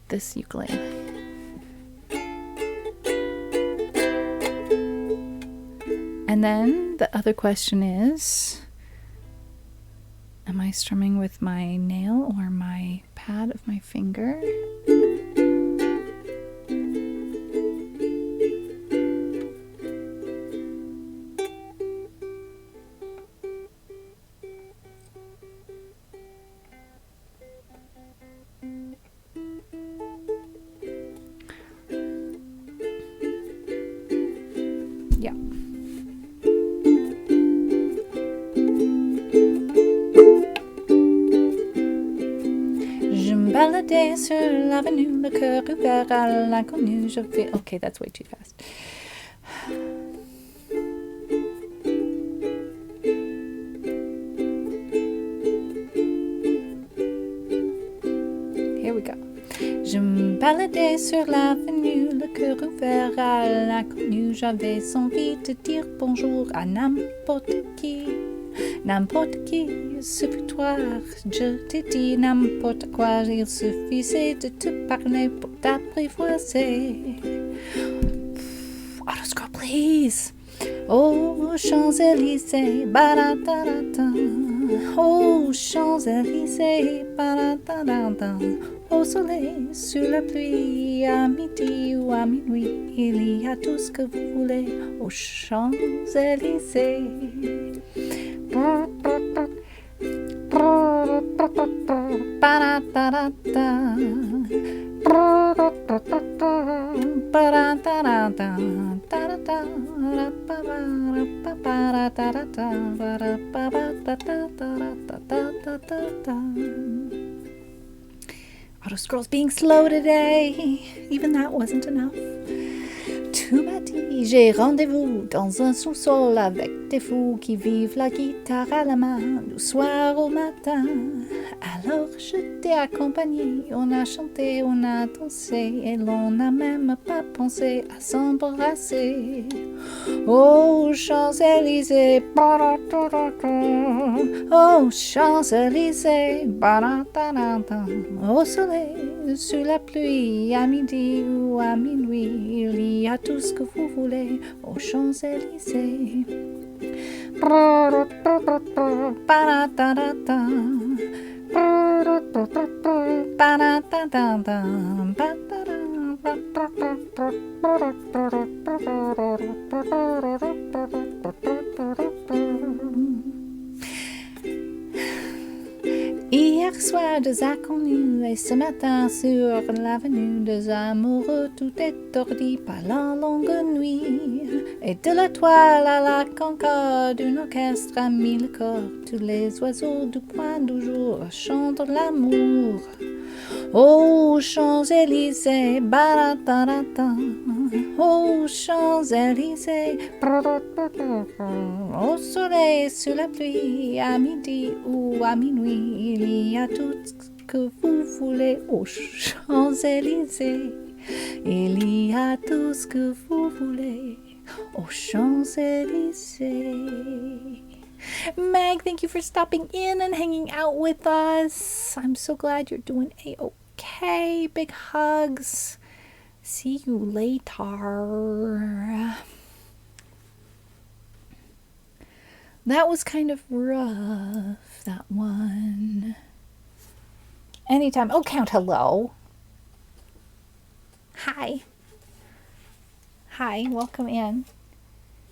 this ukulele. And then the other question is, am I strumming with my nail or my pad of my finger? Yeah. Je me baladais sur l'avenue, le cœur ouvert à l'inconnu. Je fais... Okay, that's way too fast. Here we go. Je me baladais sur l'avenue, le cœur ouvert à l'inconnu. J'avais envie de dire bonjour à n'importe qui, ce fut toi. Je t'ai dit n'importe quoi, il suffisait de te parler pour t'apprivoiser. Autoscroll, please. Oh, Champs-Élysées, ba-da-da-da-da. Oh, Champs-Élysées, ba-da-da-da-da. Au soleil, sur la pluie, à midi ou à minuit, il y a tout ce que vous voulez aux Champs-Élysées. Autoscroll's being slow today. Even that wasn't enough. Tout m'a dit, j'ai rendez-vous dans un sous-sol avec des fous qui vivent la guitare à la main du soir au matin. Alors je t'ai accompagné, on a chanté, on a dansé et l'on n'a même pas pensé à s'embrasser. Aux Champs-Élysées, aux Champs-Élysées, au soleil, sous la pluie, à midi ou à minuit, il y a tout ce que vous voulez aux Champs-Élysées. Hier soir, deux inconnus, et ce matin sur l'avenue, deux amoureux, tout étourdis par la longue nuit. Et de la toile à la concorde, un orchestre a mis le corps. Tous les oiseaux du point du jour chantent l'amour. Aux Champs-Élysées, baratarata. Aux Champs-Élysées, au soleil, sous la pluie, à midi ou à minuit, il y a tout ce que vous voulez aux Champs-Élysées. Il y a tout ce que vous voulez aux Champs-Élysées. Meg, thank you for stopping in and hanging out with us. I'm so glad you're doing a-okay. Big hugs. See you later. That was kind of rough, that one. Anytime. Oh, count hello. Hi. Hi, welcome in.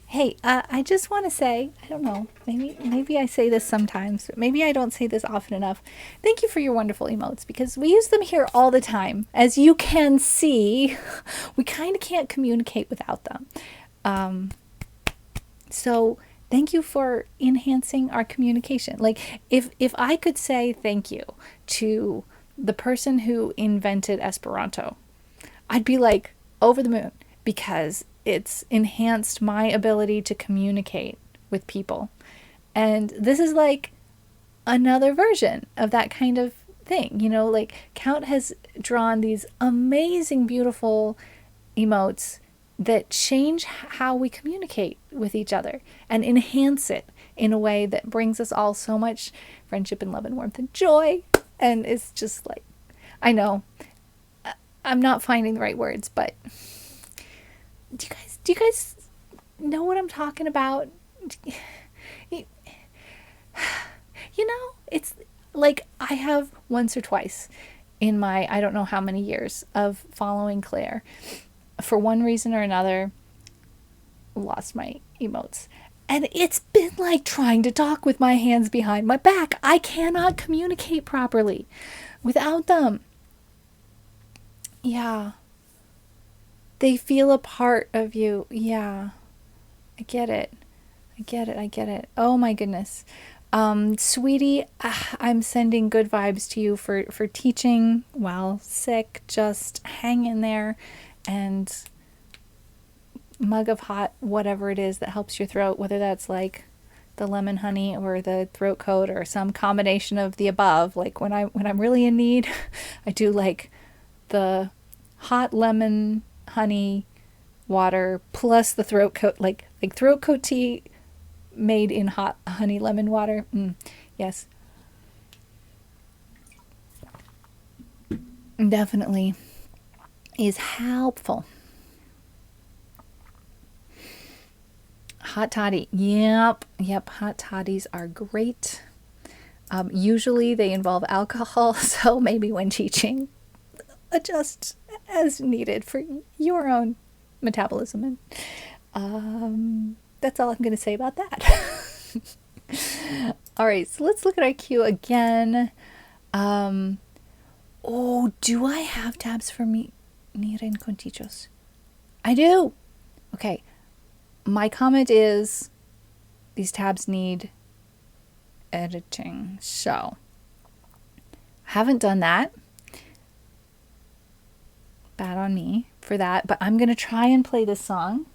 Hey, I just want to say, I don't know, maybe I say this sometimes, but maybe I don't say this often enough. Thank you for your wonderful emotes, because we use them here all the time. As you can see, we kind of can't communicate without them. So thank you for enhancing our communication. Like, if I could say thank you to the person who invented Esperanto, I'd be like over the moon, because it's enhanced my ability to communicate with people. And this is like another version of that kind of thing. You know, like Count has drawn these amazing, beautiful emotes that change how we communicate with each other and enhance it in a way that brings us all so much friendship and love and warmth and joy. And it's just like, I know, I'm not finding the right words, but do you guys know what I'm talking about? You know, it's like I have once or twice in my I don't know how many years of following Claire, for one reason or another, lost my emotes. And it's been like trying to talk with my hands behind my back. I cannot communicate properly without them. Yeah. They feel a part of you. Yeah. I get it. Oh my goodness. Sweetie, I'm sending good vibes to you for teaching while sick. Just hang in there, and mug of hot whatever it is that helps your throat, whether that's like the lemon honey or the throat coat or some combination of the above. Like when I'm really in need, I do like the hot lemon honey water plus the throat coat, like throat coat tea made in hot honey lemon water. Yes, definitely is helpful. Hot toddy. Yep, hot toddies are great. Usually they involve alcohol, so maybe when teaching, adjust as needed for your own metabolism. And that's all I'm going to say about that. All right, so let's look at our queue again. Do I have tabs for me? Miren contichos. I do. Okay. My comment is these tabs need editing. So, haven't done that. Bad on me for that, but I'm going to try and play this song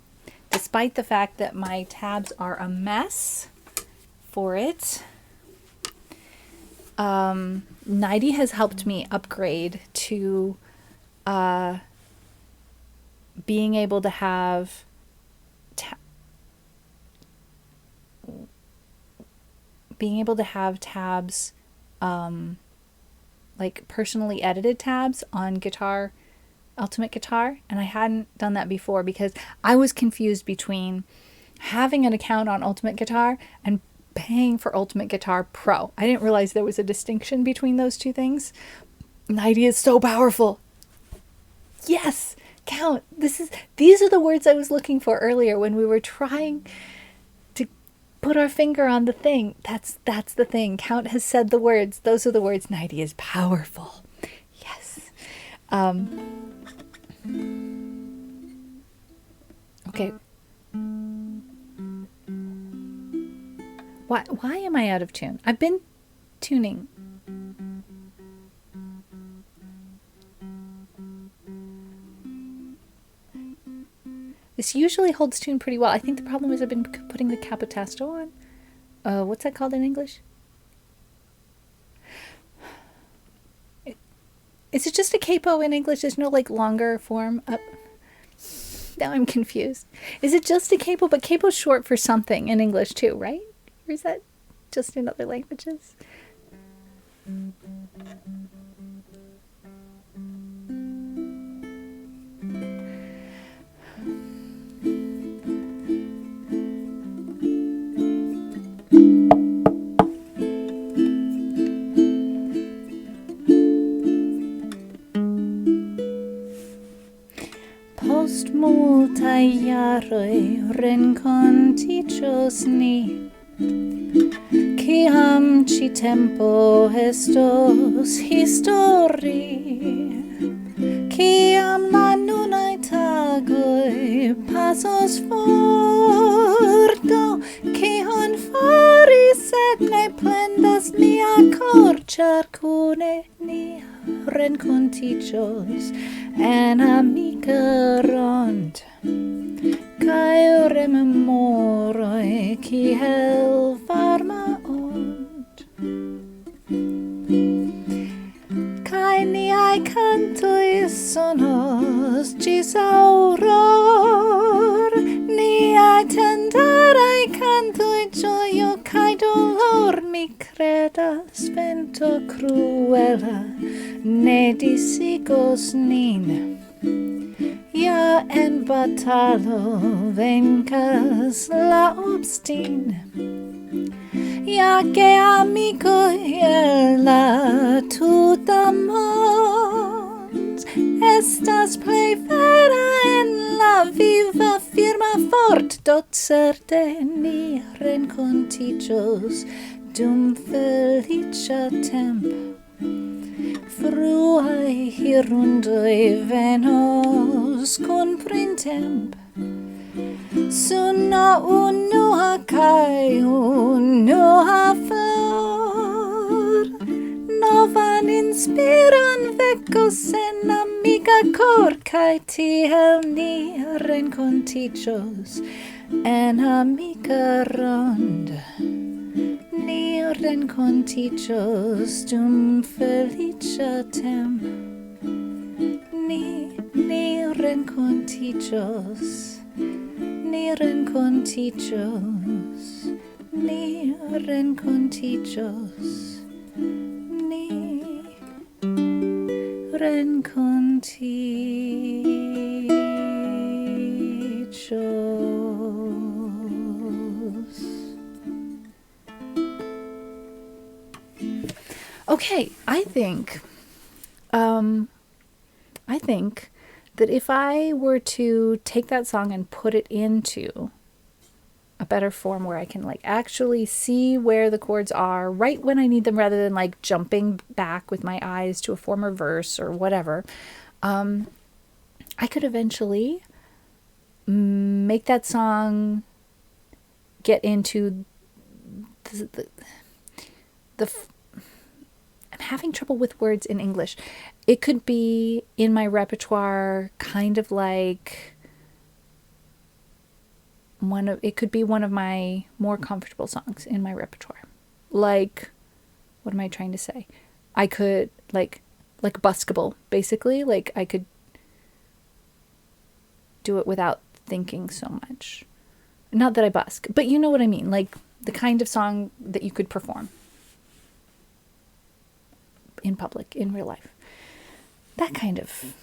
despite the fact that my tabs are a mess for it. Nighty has helped me upgrade to being able to have tabs, like personally edited tabs on Ultimate Guitar, and I hadn't done that before because I was confused between having an account on Ultimate Guitar and paying for Ultimate Guitar Pro. I didn't realize there was a distinction between those two things. Nighty is so powerful. Yes, count. These are the words I was looking for earlier when we were trying to put our finger on the thing. That's the thing. Count has said the words. Those are the words. Nighty is powerful. Yes. Okay. Why am I out of tune? I've been tuning. This usually holds tune pretty well. I think the problem is I've been putting the capitasto on. What's that called in English? Is it just a capo in English? There's no like longer form up. Now I'm confused. Is it just a capo? But capo's short for something in English too, right? Or is that just in other languages? Post multae jaroj renkontiĝos ni, kiam ĉi tempo estos histori, kiam la nunaj tagoj pasos for, do kion fari, sed ne plendas mia kor, ĉar kune ni renkontiĝos en amika rond, kaj rememoroj kiel varma ond. Kaj niaj kantoj sonos ĝis auror, niaj tendaraj kantoj ĝojo kaj dolor, mi kredas vento kruela ne disigos nin. Ja en batalo venkas la obstin. Ja geamikoj el la tuta mond estas plej vera en la viva firma fort, do certe ni renkontiĝos dum feliĉa temp. Fruaj hirundoj venos kun printemp. Suno unua kaj unua flor novan inspiron vekos en amika kor, kaj tiel ni renkontiĝos en amika rond. Ni renkontiĝos dum feliĉa temp. Ni renkontiĝos. Ni renkontiĝos. Ni renkontiĝos. Ni renkontiĝos. Okay, I think that if I were to take that song and put it into a better form where I can like actually see where the chords are right when I need them rather than like jumping back with my eyes to a former verse or whatever, I could eventually make that song get into the I'm having trouble with words in English. It could be in my repertoire, kind of like it could be one of my more comfortable songs in my repertoire. Like, what am I trying to say? I could like buskable, basically. Like I could do it without thinking so much. Not that I busk, but you know what I mean. Like the kind of song that you could perform in public, in real life. That kind of.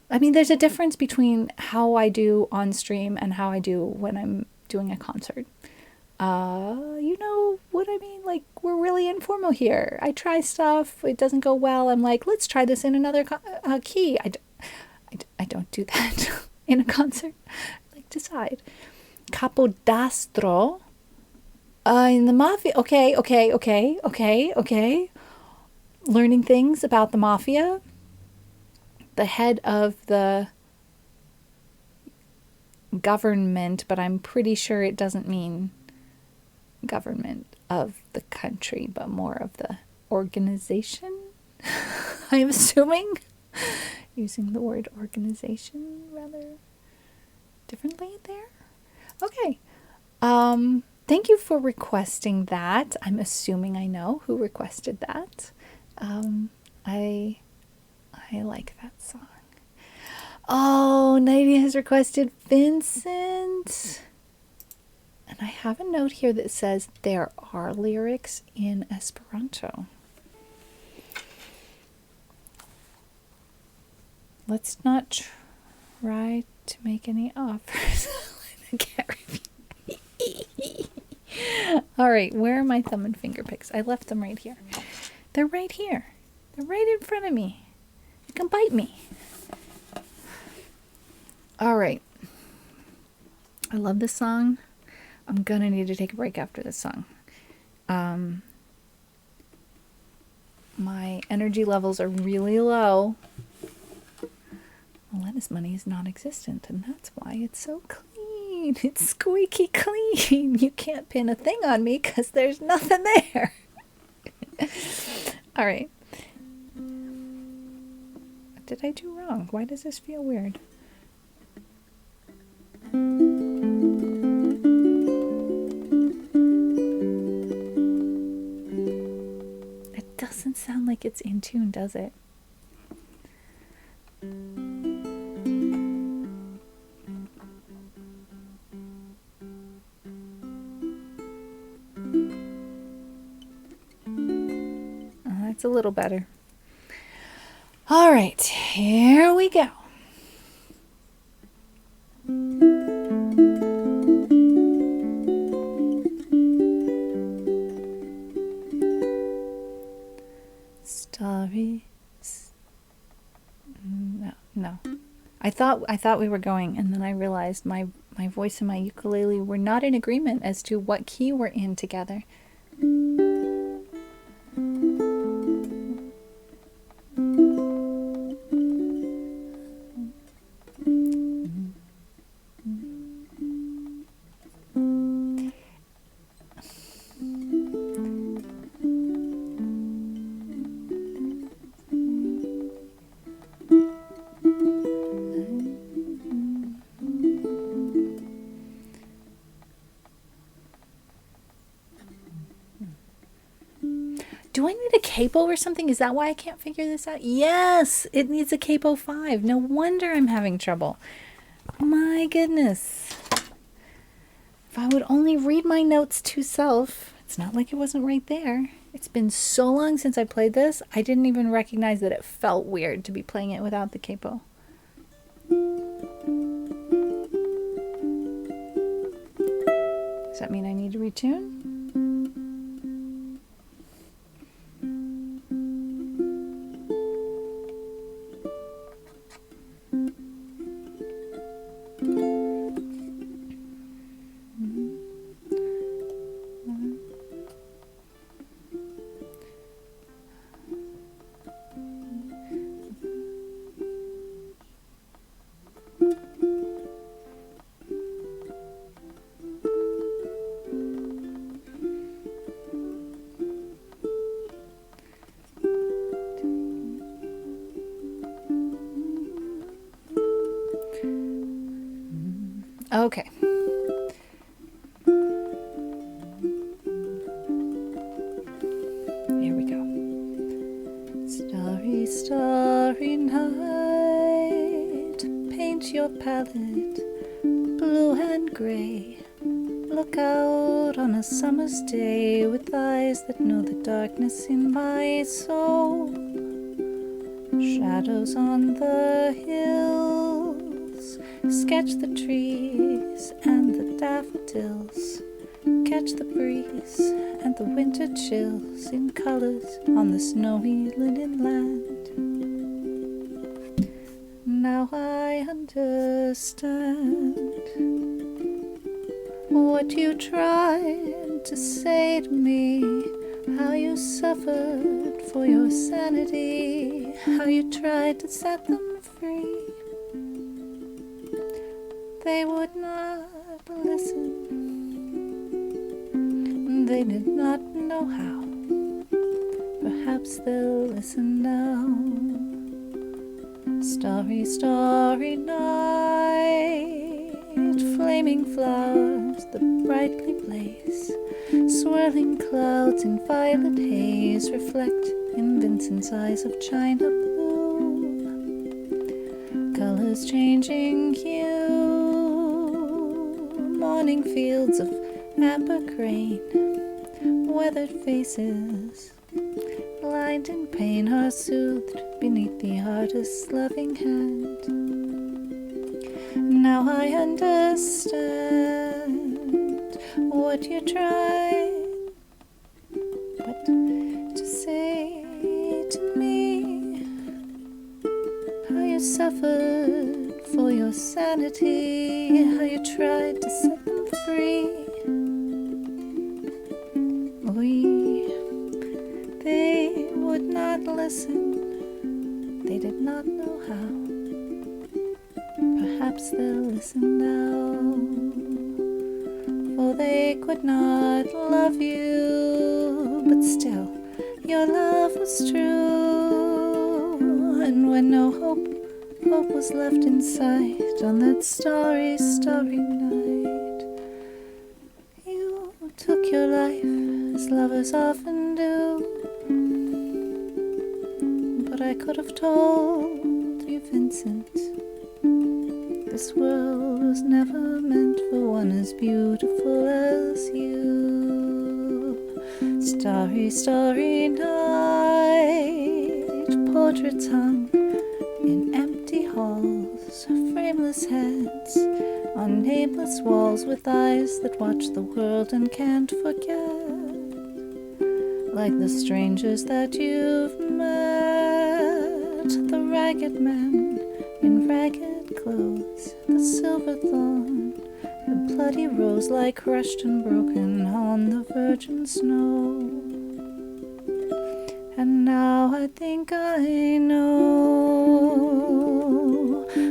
I mean, there's a difference between how I do on stream and how I do when I'm doing a concert. You know what I mean? Like, we're really informal here. I try stuff. It doesn't go well. I'm like, let's try this in another key. I don't do that in a concert. I like decide. Capodastro. In the mafia. Okay. Learning things about the mafia. The head of the government, but I'm pretty sure it doesn't mean government of the country, but more of the organization. I'm assuming using the word organization rather differently there. Okay. Thank you for requesting that. I'm assuming I know who requested that. I like that song. Oh, Nadia has requested Vincent. And I have a note here that says there are lyrics in Esperanto. Let's not try to make any offers. All right, where are my thumb and finger picks? I left them right here. They're right here. They're right in front of me. You can bite me. All right. I love this song. I'm gonna need to take a break after this song. My energy levels are really low. Alena's money is non-existent, and that's why it's so clean. It's squeaky clean. You can't pin a thing on me because there's nothing there. All right. What did I do wrong? Why does this feel weird? It doesn't sound like it's in tune, does it? That's a little better. All right, here we go. Stories. No. I thought we were going, and then I realized my voice and my ukulele were not in agreement as to what key we're in together. Do I need a capo or something? Is that why I can't figure this out? Yes, it needs a capo 5. No wonder I'm having trouble. My goodness. If I would only read my notes to self. It's not like it wasn't right there. It's been so long since I played this, I didn't even recognize that it felt weird to be playing it without the capo. Does that mean I need to retune? Okay. Here we go. Starry, starry night, paint your palette blue and gray. Look out on a summer's day with eyes that know the darkness in my soul. Shadows on the hills, sketch the trees and the daffodils. Catch the breeze and the winter chills in colors on the snowy linen land. Now I understand what you tried to say to me, how you suffered for your sanity, how you tried to set them free. They would not listen. They did not know how. Perhaps they'll listen now. Starry, starry night, flaming flowers that brightly blaze, swirling clouds in violet haze reflect in Vincent's eyes of china blue. Colors changing hue, morning fields of amber grain, weathered faces, lined in pain, are soothed beneath the artist's loving hand. Now I understand what you tried to say to me, how you suffered for your sanity, how you tried to set them free. They would not listen, they did not know how. Perhaps they'll listen now, for they could not love you, but still your love was true. And when no hope was left in sight on that starry, starry night, you took your life as lovers often do. But I could have told you, Vincent, this world was never meant for one as beautiful as you. Starry, starry night, portraits hung in empty halls, frameless heads on nameless walls, with eyes that watch the world and can't forget. Like the strangers that you've met, the ragged men in ragged clothes, the silver thorn, the bloody rose lie crushed and broken on the virgin snow. And now I think I know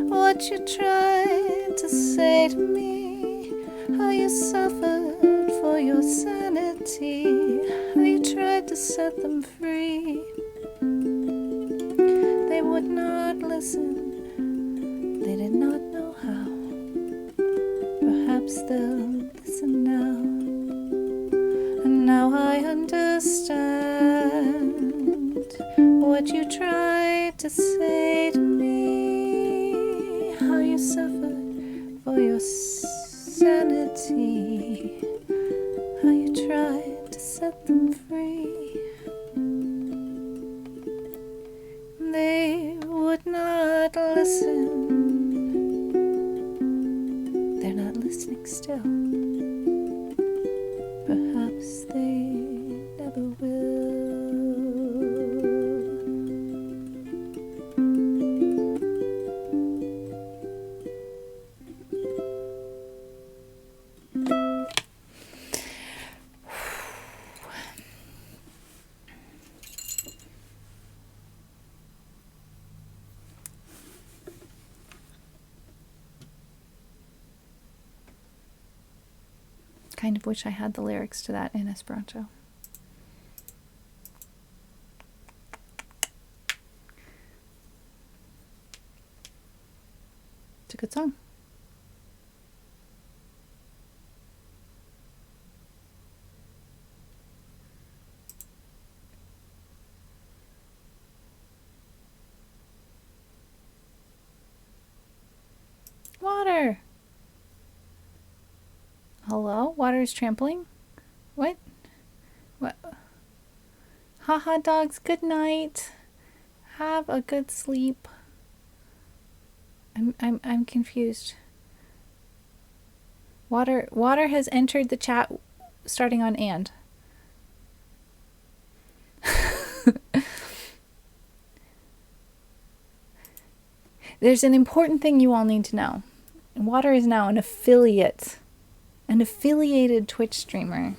what you tried to say to me, how you suffered for your sanity, how you tried to set them free. They would not listen, they did not know how. Perhaps they'll listen now. And now I understand what you tried to say to me, how you suffered for your sanity, how you tried to set them free. They would not listen. They're not listening still. Perhaps they never will. Kind of wish I had the lyrics to that in Esperanto. It's a good song. Hello? Water is trampling? What? What? Haha dogs, good night. Have a good sleep. I'm confused. Water has entered the chat starting on and. There's an important thing you all need to know. Water is now an affiliated Twitch streamer.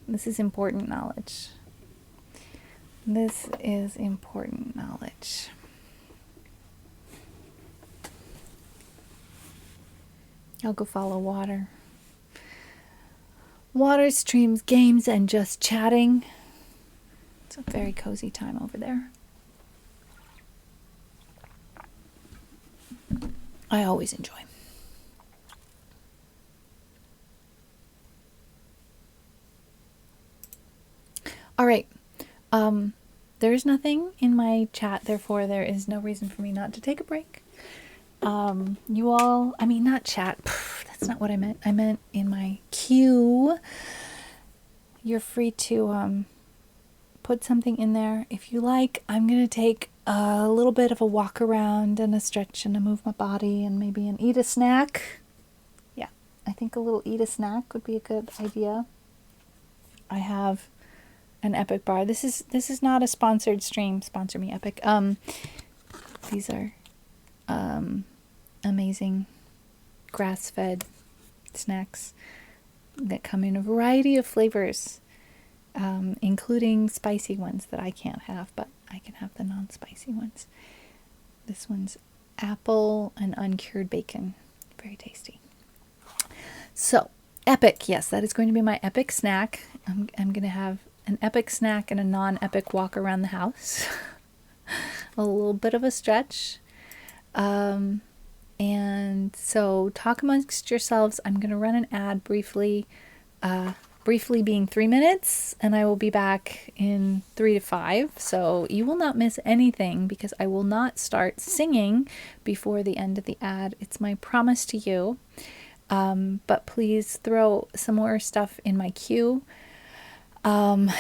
This is important knowledge. This is important knowledge. I'll go follow Water. Water streams games and just chatting. It's a very cozy time over there. I always enjoy. All right. There's nothing in my chat, therefore there is no reason for me not to take a break. You all, I mean, not chat. That's not what I meant. I meant in my queue. You're free to put something in there if you like. I'm going to take a little bit of a walk around and a stretch and a move my body and maybe an eat a snack. Yeah, I think a little eat a snack would be a good idea. I have an Epic bar. This is not a sponsored stream. Sponsor me, Epic. These are amazing grass-fed snacks that come in a variety of flavors, including spicy ones that I can't have, but I can have the non-spicy ones. This one's apple and uncured bacon. Very tasty. So, Epic. Yes, that is going to be my Epic snack. I'm going to have an Epic snack and a non-Epic walk around the house. A little bit of a stretch. And so talk amongst yourselves. I'm going to run an ad briefly, briefly being 3 minutes, and I will be back in 3 to 5. So you will not miss anything because I will not start singing before the end of the ad. It's my promise to you. But please throw some more stuff in my queue. My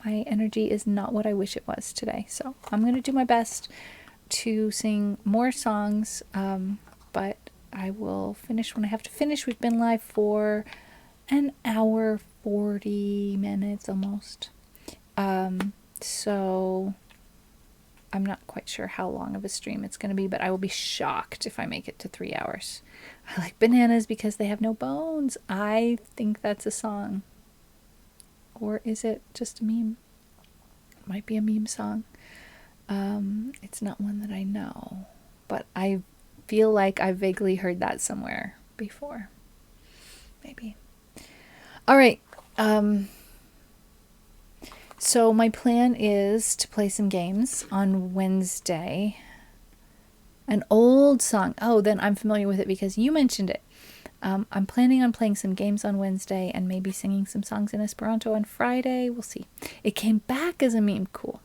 energy is not what I wish it was today. So I'm going to do my best to sing more songs, but I will finish when I have to finish. We've been live for an hour, 40 minutes almost. So I'm not quite sure how long of a stream it's going to be, but I will be shocked if I make it to 3 hours. I like bananas because they have no bones. I think that's a song. Or is it just a meme? It might be a meme song. It's not one that I know, but I feel like I vaguely heard that somewhere before. Maybe. All right. So my plan is to play some games on Wednesday. An old song. Oh, then I'm familiar with it because you mentioned it. I'm planning on playing some games on Wednesday and maybe singing some songs in Esperanto on Friday. We'll see. It came back as a meme. Cool.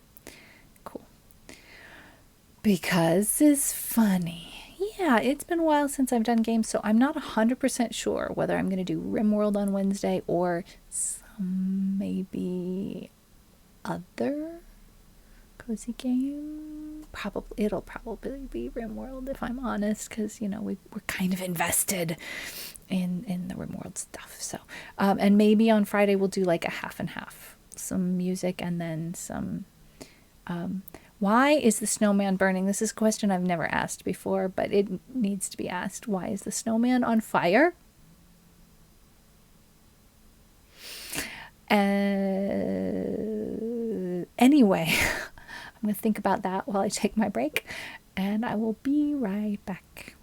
Because it's funny. Yeah, it's been a while since I've done games, so I'm not 100% sure whether I'm going to do RimWorld on Wednesday or some maybe other cozy game. It'll probably be RimWorld if I'm honest, because we're kind of invested in the RimWorld stuff. So, and maybe on Friday we'll do like a half and half, some music and then some. Why is the snowman burning? This is a question I've never asked before, but it needs to be asked. Why is the snowman on fire? Anyway, I'm going to think about that while I take my break, and I will be right back.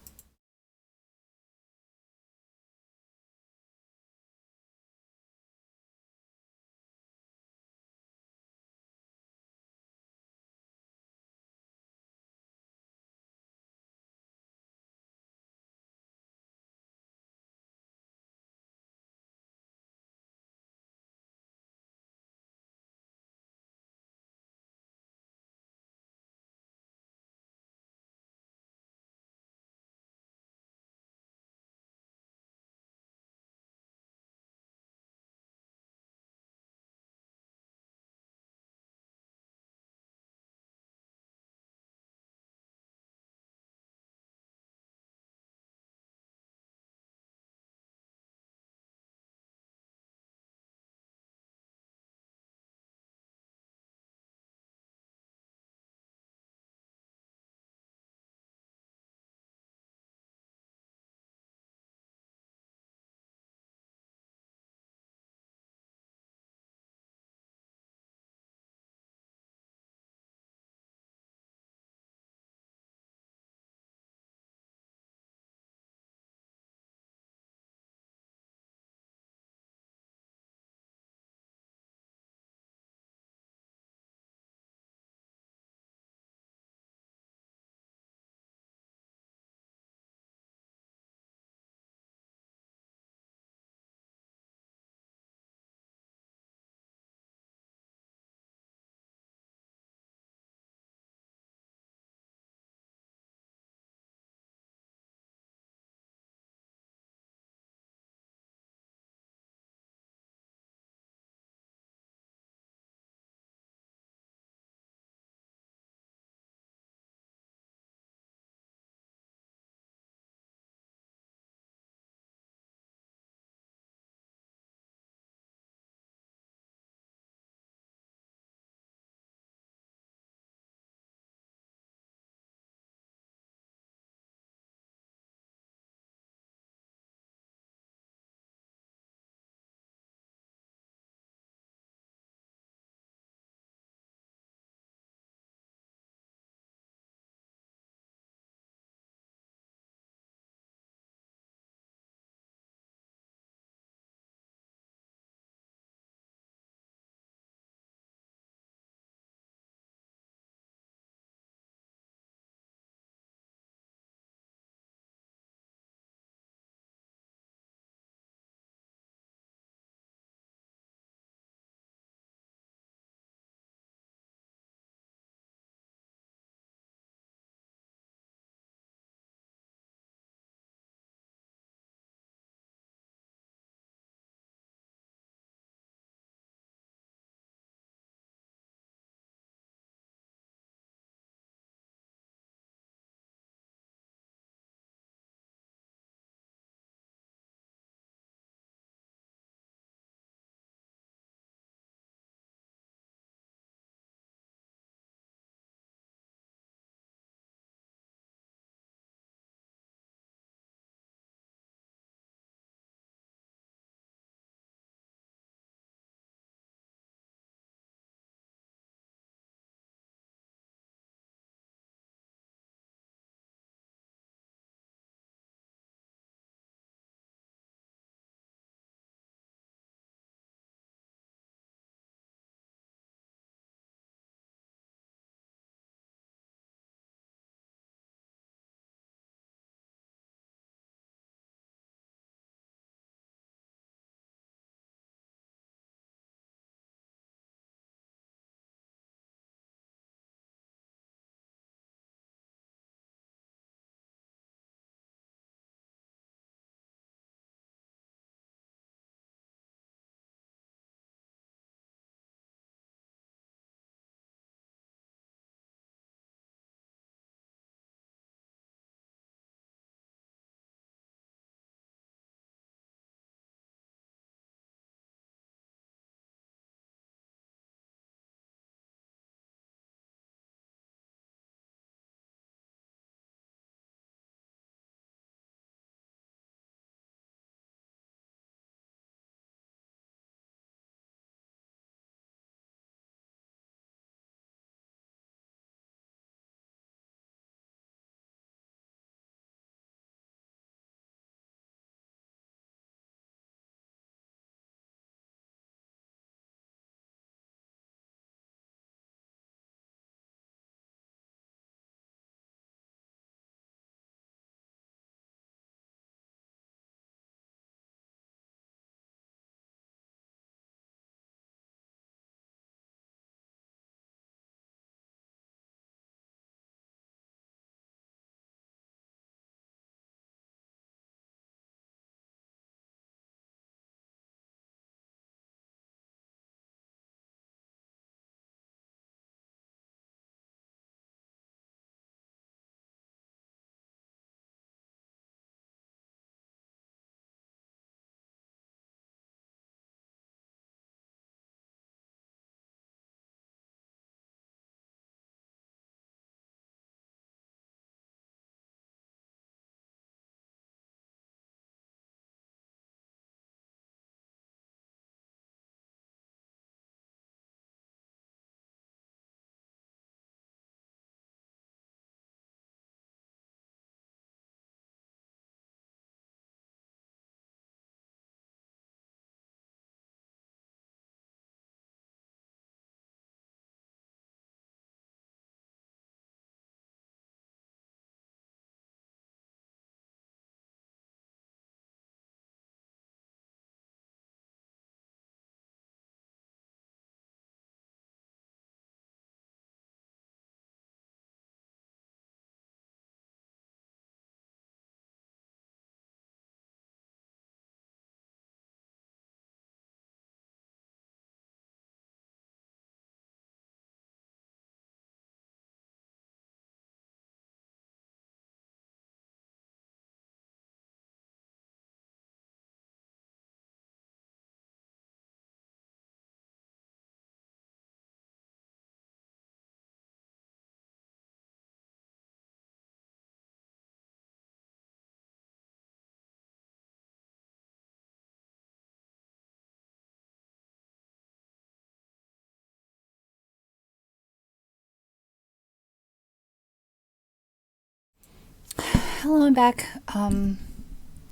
Hello, I'm back.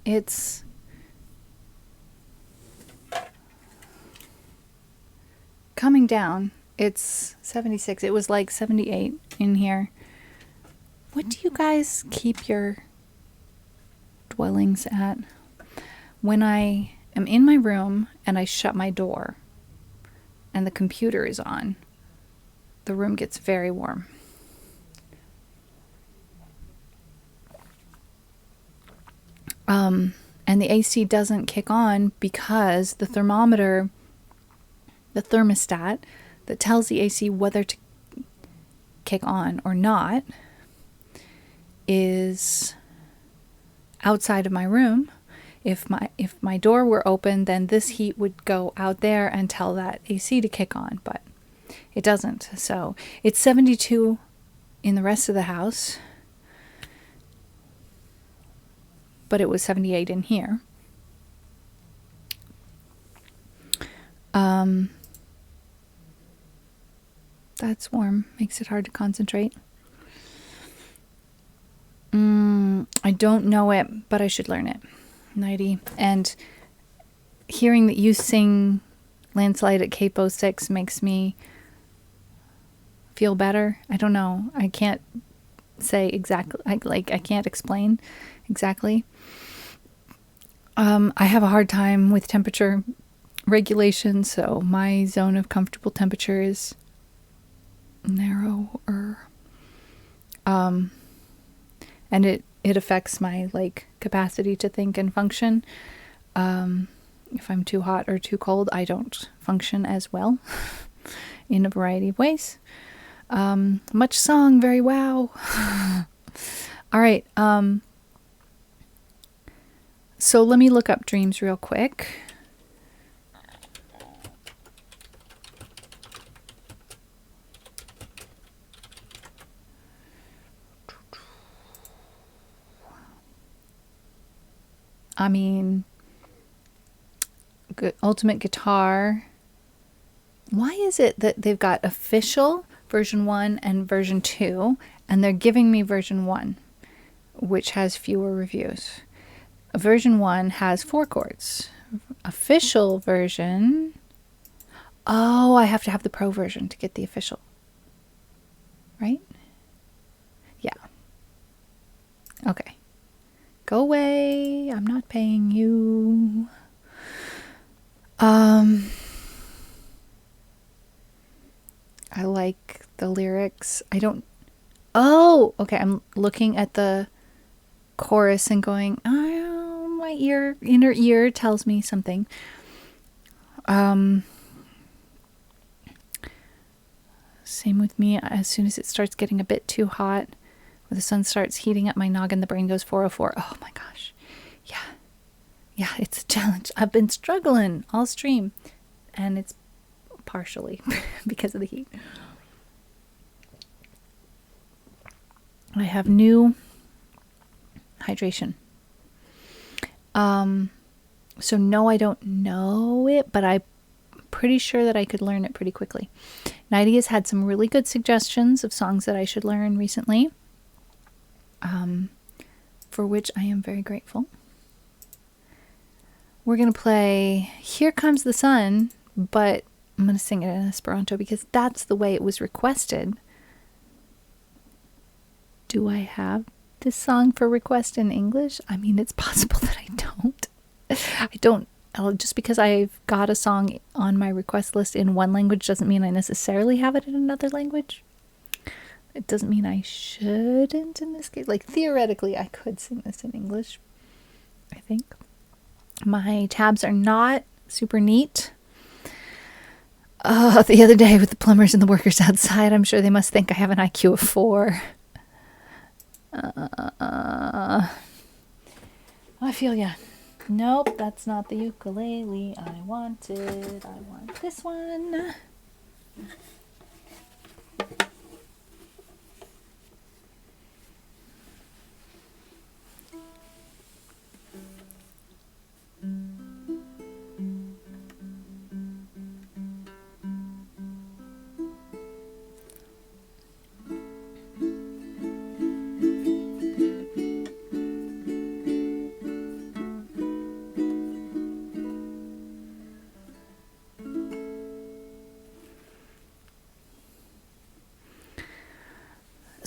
It's coming down. It's 76. It was like 78 in here. What do you guys keep your dwellings at? When I am in my room and I shut my door and the computer is on, the room gets very warm. And the AC doesn't kick on because the thermostat that tells the AC whether to kick on or not is outside of my room. If my door were open, then this heat would go out there and tell that AC to kick on, but it doesn't. So it's 72 in the rest of the house, but it was 78 in here. That's warm. Makes it hard to concentrate. I don't know it, but I should learn it. Nighty. And hearing that you sing Landslide at Capo 6 makes me feel better. I don't know. I can't say exactly. I can't explain exactly. I have a hard time with temperature regulation, so my zone of comfortable temperature is narrower. And it affects my capacity to think and function. If I'm too hot or too cold, I don't function as well in a variety of ways. Much song, very wow. All right. So let me look up dreams real quick. I mean, Ultimate Guitar. Why is it that they've got official version 1 and version 2, and they're giving me version 1, which has fewer reviews? Version 1 has 4 chords. Official version... Oh, I have to have the pro version to get the official. Right? Yeah. Okay. Go away. I'm not paying you. I like the lyrics. I don't... Oh, okay. I'm looking at the chorus and going, oh, my inner ear tells me something. Same with me. As soon as it starts getting a bit too hot, or the sun starts heating up my noggin, the brain goes 404. Oh my gosh. Yeah, it's a challenge. I've been struggling all stream, and it's partially because of the heat. I have new hydration. So no, I don't know it, but I'm pretty sure that I could learn it pretty quickly. Nighty has had some really good suggestions of songs that I should learn recently, for which I am very grateful. We're going to play Here Comes the Sun, but I'm going to sing it in Esperanto because that's the way it was requested. Do I have this song for request in English? I mean, it's possible that I don't. Just because I've got a song on my request list in one language doesn't mean I necessarily have it in another language. It doesn't mean I shouldn't in this case. Theoretically, I could sing this in English, I think. My tabs are not super neat. The other day with the plumbers and the workers outside, I'm sure they must think I have an IQ of 4. I feel ya. Nope, that's not the ukulele I wanted. I want this one.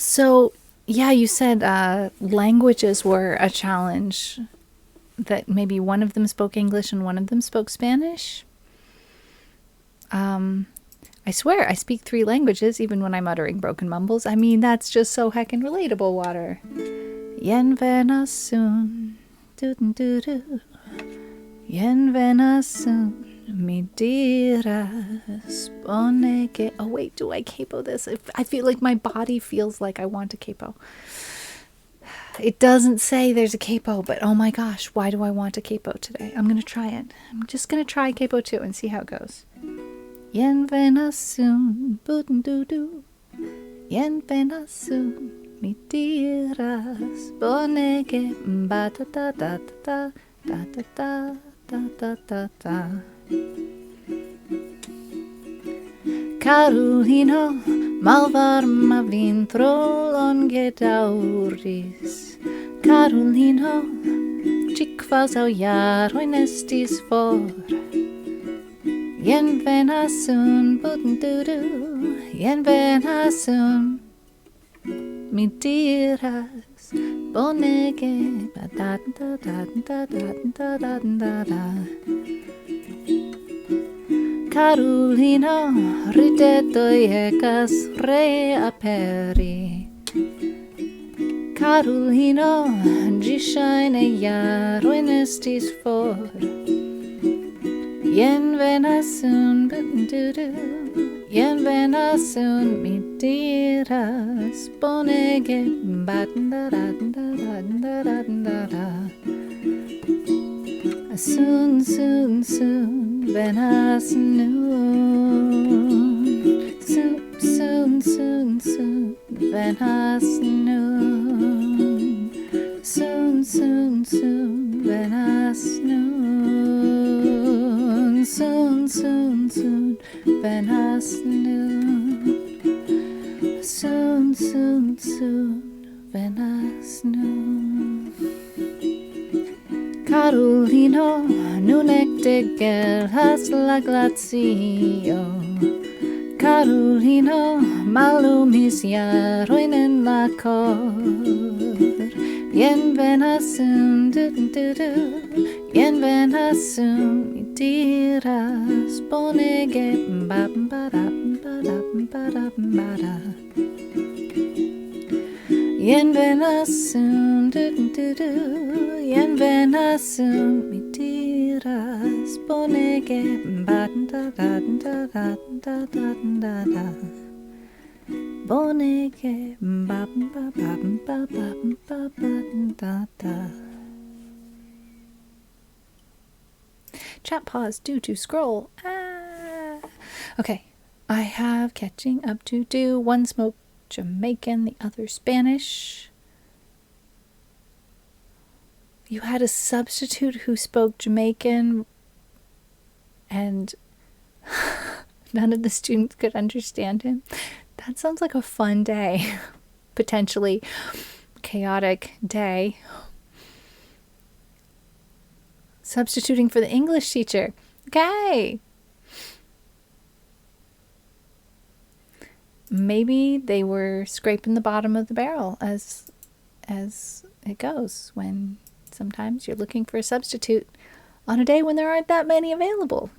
So, yeah, you said languages were a challenge, that maybe one of them spoke English and one of them spoke Spanish. I swear I speak 3 languages even when I'm uttering broken mumbles. I mean, that's just so heckin' relatable, Water. Yen venasun, doo-doo-doo-doo. Yen venasun, mi diras, boneke. Oh wait, do I capo this? I feel like my body feels like I want a capo. It doesn't say there's a capo, but oh my gosh, why do I want a capo today? I'm gonna try it. I'm just gonna try capo 2 and see how it goes. Yen venasun, bootin doo doo. Yen venasun, mi diras, bonege, ba da da da da da da da da da da da. Carolino, malvarma vintro longe dauris. Carolino, cikvas au jaroin estis for. Yen venasun, buten dudu, yen venasun, mi diras, bonege, ba da da da da da da da da. Carolino, rideto ecas reaperi. Carolino, gishaine jaroin estis for. Yen venasun, butdudu, yen venasun, mi diras, bonege, ba-da-da-da-da-da-da-da-da. Soon, soon, soon, venasun. Soon, soon, soon, soon, venasun. Soon, soon, soon, venasun. Soon, soon, soon, venasun. Soon, soon, soon, venasun. Carolino, nunec de gelhas la glacio. Carolino, malumis jaroin en la cor. Yen venasun, du-du-du, yen venasun, mi diras, bonege, ba-ba-da-ba-da-ba-da-ba-da. Yen venasun, du-du-du, yen venasun, mi diras, bonege, ba-da-da-da-da-da-da-da-da. Bonege, ba-ba-ba-ba-ba-ba-ba-da-da. Chat pause due to scroll. Okay, I have catching up to do. One spoke Jamaican, the other Spanish. You had a substitute who spoke Jamaican and none of the students could understand him. That sounds like a fun day. Potentially chaotic day. Substituting for the English teacher. Okay. Maybe they were scraping the bottom of the barrel as it goes when sometimes you're looking for a substitute on a day when there aren't that many available.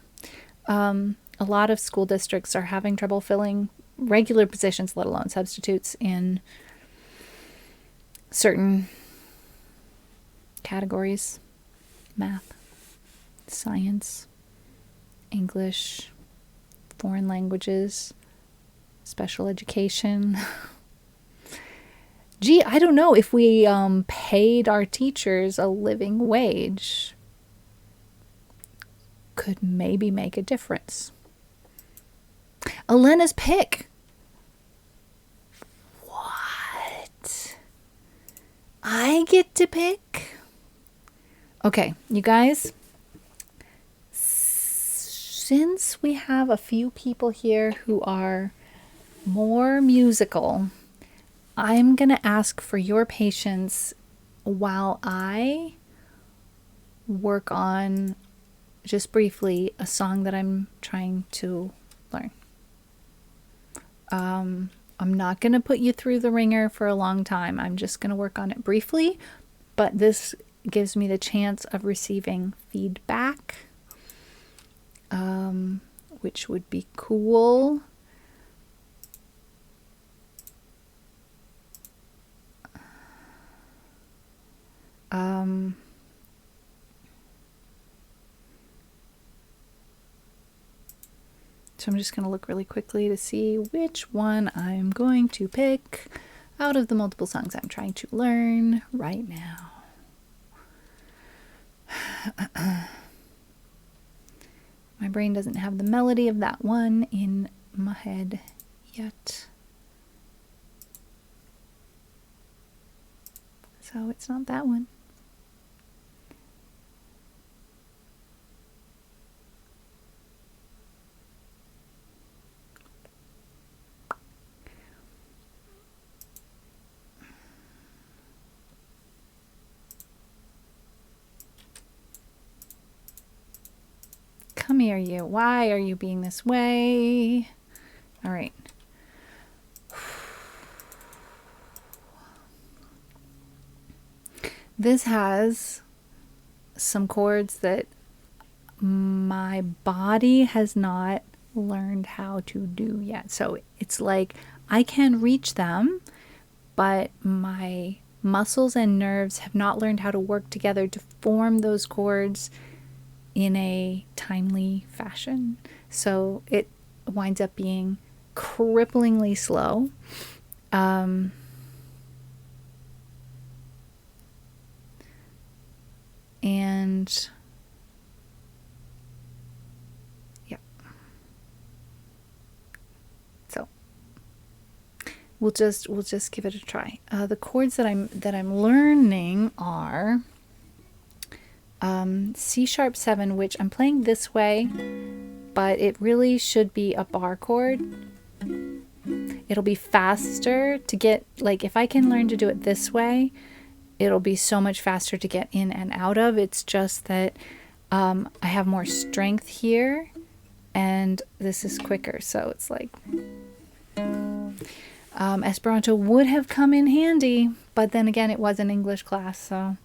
A lot of school districts are having trouble filling regular positions, let alone substitutes, in certain categories: math, science, English, foreign languages, special education. Gee, I don't know if we paid our teachers a living wage. Could maybe make a difference. Alena's pick. What? I get to pick? Okay, you guys. Since we have a few people here who are more musical, I'm going to ask for your patience while I work on, just briefly, a song that I'm trying to learn. I'm not going to put you through the ringer for a long time. I'm just going to work on it briefly, but this gives me the chance of receiving feedback, which would be cool. So I'm just going to look really quickly to see which one I'm going to pick out of the multiple songs I'm trying to learn right now. My brain doesn't have the melody of that one in my head yet. So it's not that one. Come here, you. Why are you being this way? All right. This has some chords that my body has not learned how to do yet. So it's like I can reach them, but my muscles and nerves have not learned how to work together to form those chords in a timely fashion. So it winds up being cripplingly slow. And yeah. So we'll just give it a try. The chords that I'm learning are C sharp 7, which I'm playing this way, but it really should be a bar chord. It'll be faster to get, like, if I can learn to do it this way, it'll be so much faster to get in and out of. It's just that I have more strength here, and this is quicker. So it's like Esperanto would have come in handy, but then again, it was an English class, so.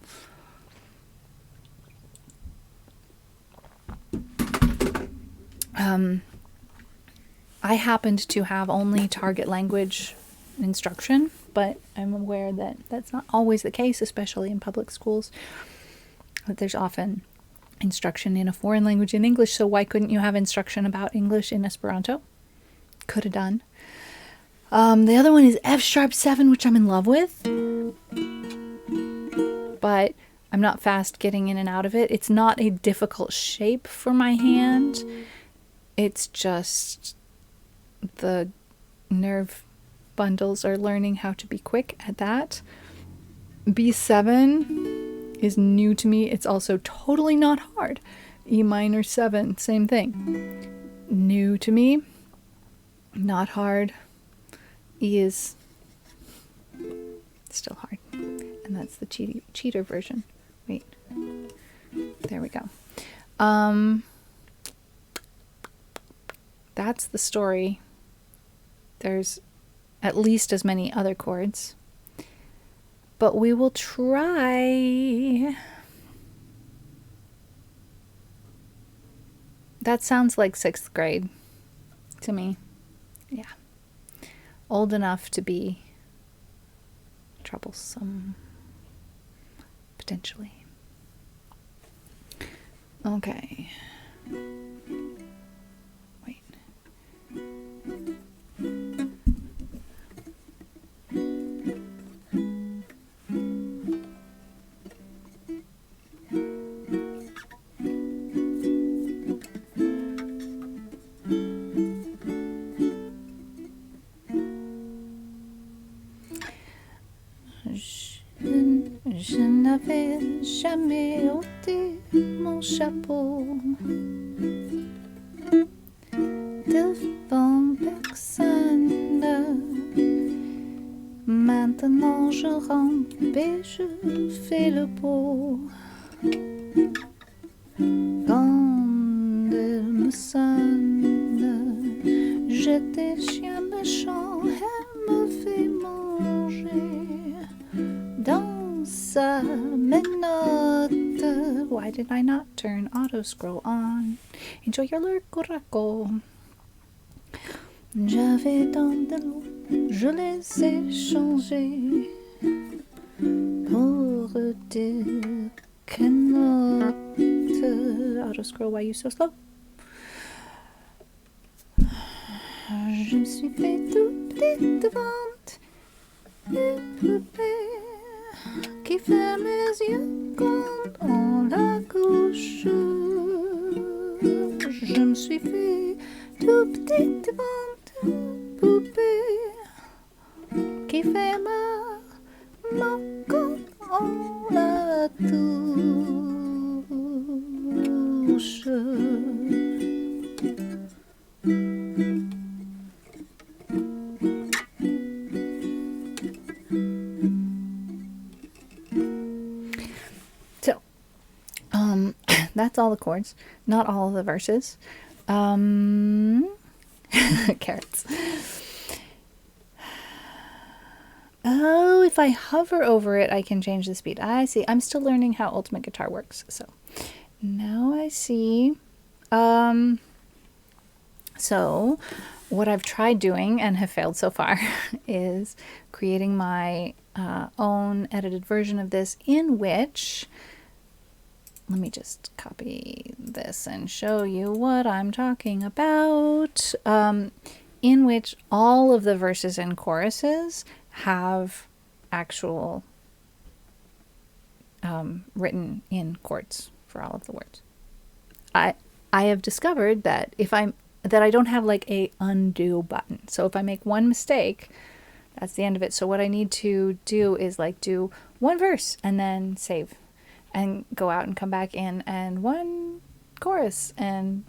I happened to have only target language instruction, but I'm aware that that's not always the case, especially in public schools. But there's often instruction in a foreign language in English, so why couldn't you have instruction about English in Esperanto? Could have done. The other one is F sharp 7, which I'm in love with, but I'm not fast getting in and out of it. It's not a difficult shape for my hand. It's just the nerve bundles are learning how to be quick at that. B7 is new to me. It's also totally not hard. E minor 7, same thing. New to me, not hard. E is still hard. And that's the cheater version. Wait. There we go. That's the story. There's at least as many other chords. But we will try. That sounds like 6th grade to me. Yeah. Old enough to be troublesome. Potentially. Okay. Wait. Je n'avais jamais ôté mon chapeau devant personne. Maintenant je rampe et je fais le beau. Quand elle me sonne, j'étais chien méchant, elle me fait manger dans sa menotte. Why did I not turn auto scroll on? Enjoy your lurkuraco. J'avais dans de l'eau, je les ai changés pour des canottes. Auto scroll, why are you so slow? Je me suis fait toute petite vente, une poupée qui ferme les yeux quand on la couche. Je me suis fait toute petite vente, une poupée qui fait maman quand on la touche. So, that's all the chords, not all of the verses. Carrots. Oh, if I hover over it, I can change the speed. I see. I'm still learning how Ultimate Guitar works. So now I see. So what I've tried doing and have failed so far is creating my own edited version of this, in which, let me just copy this and show you what I'm talking about, in which all of the verses and choruses have actual written in chords for all of the words. I have discovered that I don't have like a undo button. So if I make one mistake, that's the end of it. So what I need to do is like do one verse and then save and go out and come back in, and one chorus and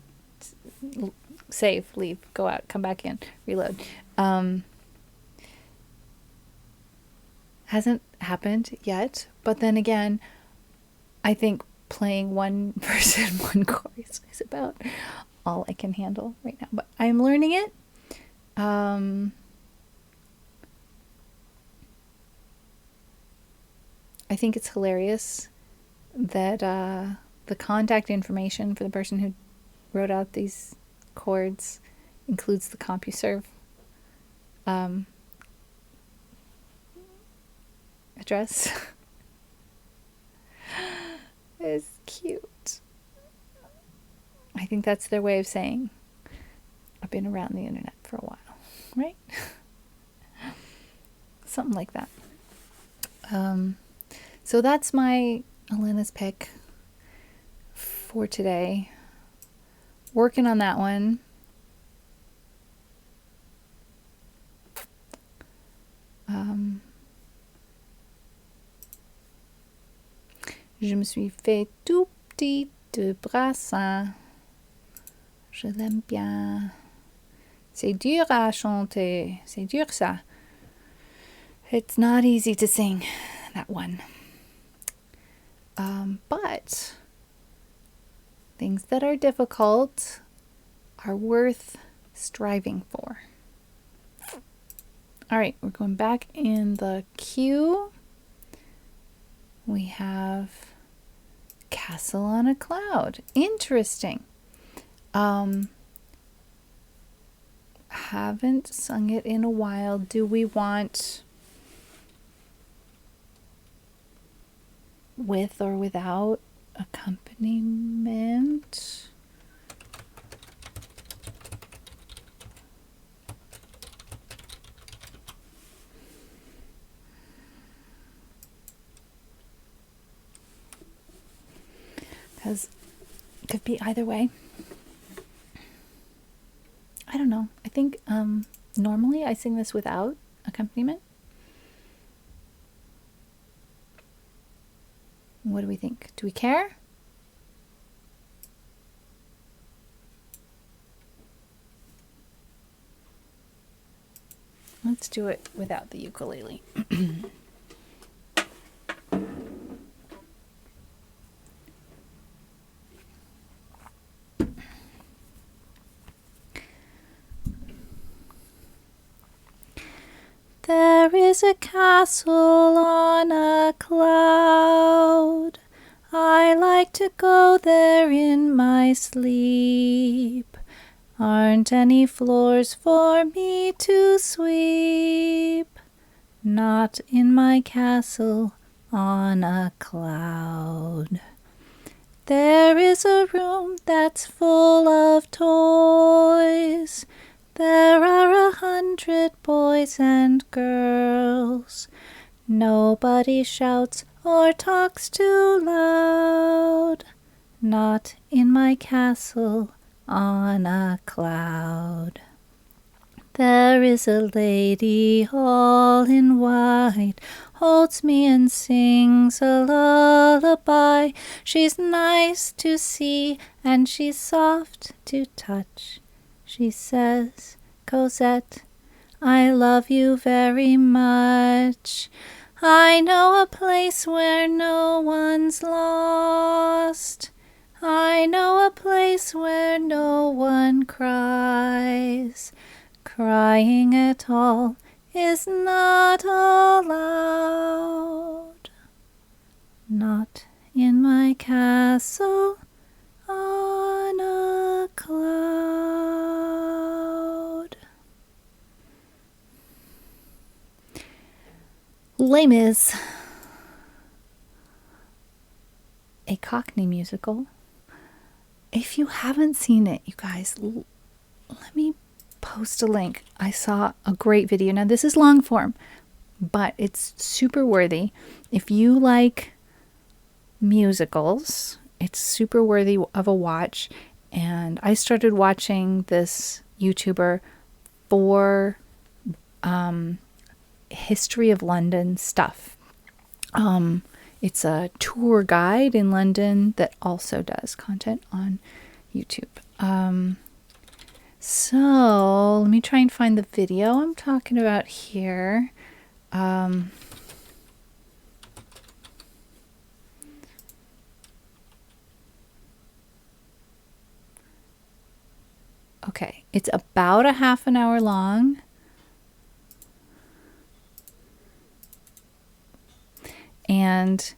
save, leave, go out, come back in, reload. Hasn't happened yet, but then again, I think playing one verse and one chorus is about all I can handle right now, but I'm learning it. I think it's hilarious that the contact information for the person who wrote out these chords includes the CompuServe address. It's cute. I think that's their way of saying I've been around the internet for a while, right? Something like that. So that's my Alena's pick for today. Working on that one. Je me suis fait tout petit de brassin. Je l'aime bien. C'est dur à chanter. C'est dur ça. It's not easy to sing that one. But things that are difficult are worth striving for. All right, we're going back in the queue. We have Castle on a Cloud. Interesting. Haven't sung it in a while. Do we want with or without accompaniment? Because it could be either way. I don't know. I think normally I sing this without accompaniment. What do we think? Do we care? Let's do it without the ukulele. There is a castle on a cloud. I like to go there in my sleep. Aren't any floors for me to sweep? Not in my castle on a cloud. There is a room that's full of toys. There are 100 boys and girls. Nobody shouts or talks too loud. Not in my castle on a cloud. There is a lady all in white, holds me and sings a lullaby. She's nice to see and she's soft to touch. She says, Cosette, I love you very much. I know a place where no one's lost. I know a place where no one cries. Crying at all is not allowed. Not in my castle on a cloud. Les Mis, a Cockney musical. If you haven't seen it, you guys, let me post a link. I saw a great video. Now, this is long form, but it's super worthy. If you like musicals, it's super worthy of a watch. And I started watching this YouTuber for history of London stuff. It's a tour guide in London that also does content on YouTube. So let me try and find the video I'm talking about here. Okay, it's about a half an hour long. And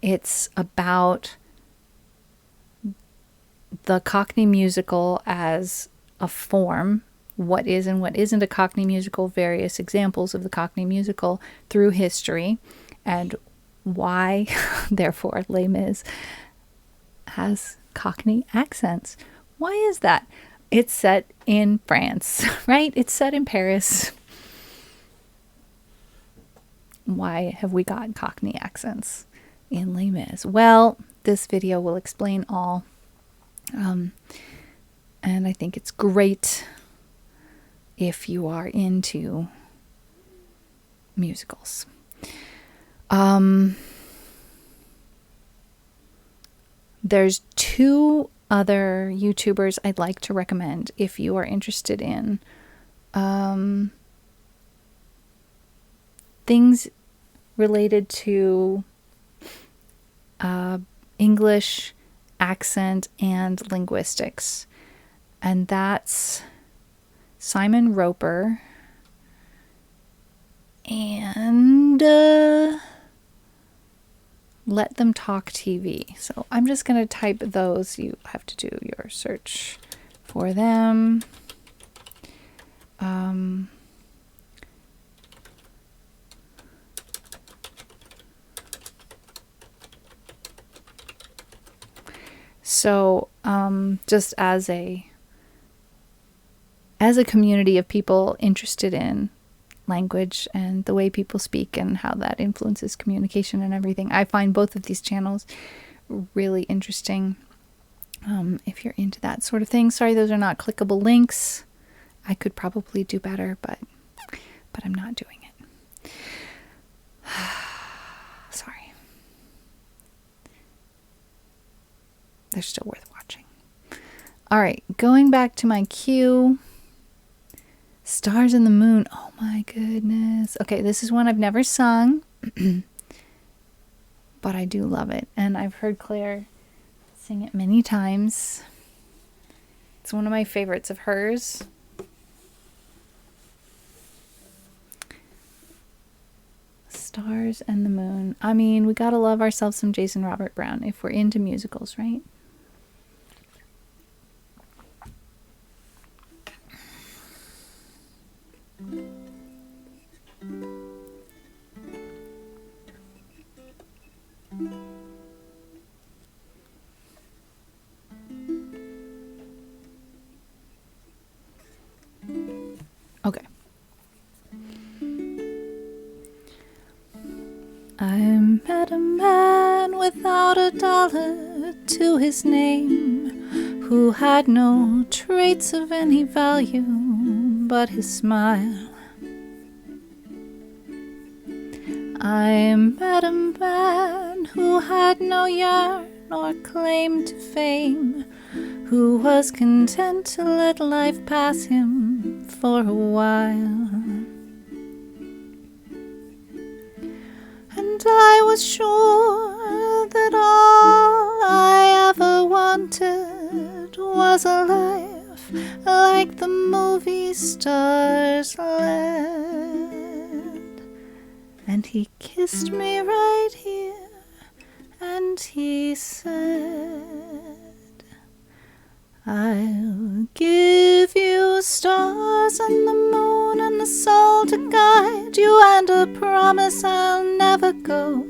it's about the Cockney musical as a form, what is and what isn't a Cockney musical, various examples of the Cockney musical through history, and why, therefore, Les Mis has Cockney accents. Why is that? It's set in France, right? It's set in Paris. Why have we got Cockney accents in Les Mis? Well, this video will explain all. And I think it's great if you are into musicals. There's two other YouTubers I'd like to recommend if you are interested in things related to English accent and linguistics. And that's Simon Roper and Let Them Talk TV. So I'm just going to type those. You have to do your search for them. So just as a community of people interested in language and the way people speak and how that influences communication and everything, I find both of these channels really interesting. If you're into that sort of thing. Sorry, those are not clickable links. I could probably do better, but I'm not doing it. Sorry. They're still worth watching. All right, going back to my queue. Stars in the Moon. Oh my goodness. Okay, this is one I've never sung, but I do love it. And I've heard Claire sing it many times. It's one of my favorites of hers. Stars and the Moon. I mean, we gotta love ourselves some Jason Robert Brown if we're into musicals, right? Okay. I met a man without a dollar to his name, who had no traits of any value but his smile. I met a man who had no yarn or claim to fame, who was content to let life pass him for a while. And I was sure that all I ever wanted was a life like the movie stars led. And he kissed me right here, and he said, I'll give you stars and the moon and the soul to guide you, and a promise I'll never go.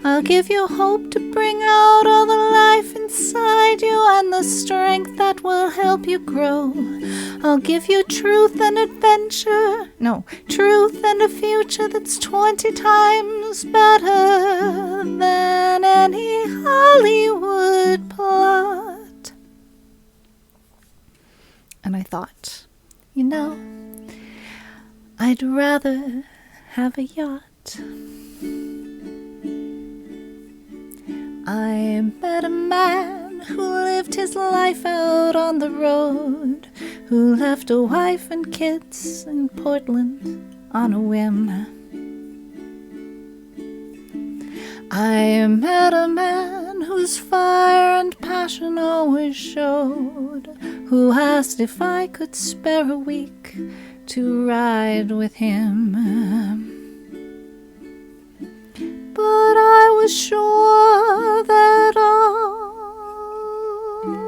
I'll give you hope to bring out all the life inside you, and the strength that will help you grow. I'll give you truth and adventure, truth and a future that's 20 times better than any Hollywood plot. And I thought, I'd rather have a yacht. I met a man who lived his life out on the road, who left a wife and kids in Portland on a whim. I met a man whose fire and passion always showed, who asked if I could spare a week to ride with him. But I was sure that all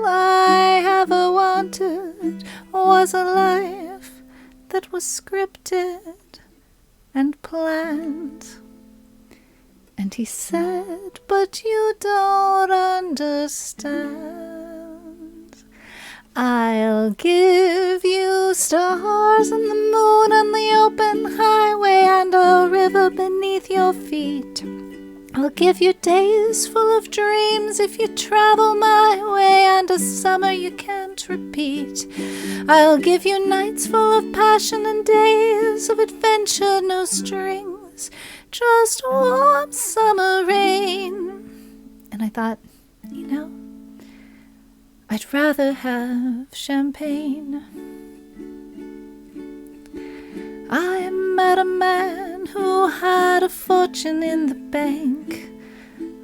I ever wanted was a life that was scripted and planned. And he said, but you don't understand. I'll give you stars and the moon and the open highway and a river beneath your feet. I'll give you days full of dreams if you travel my way, and a summer you can't repeat. I'll give you nights full of passion and days of adventure, no strings, just warm summer rain. And I thought, I'd rather have champagne. I met a man who had a fortune in the bank,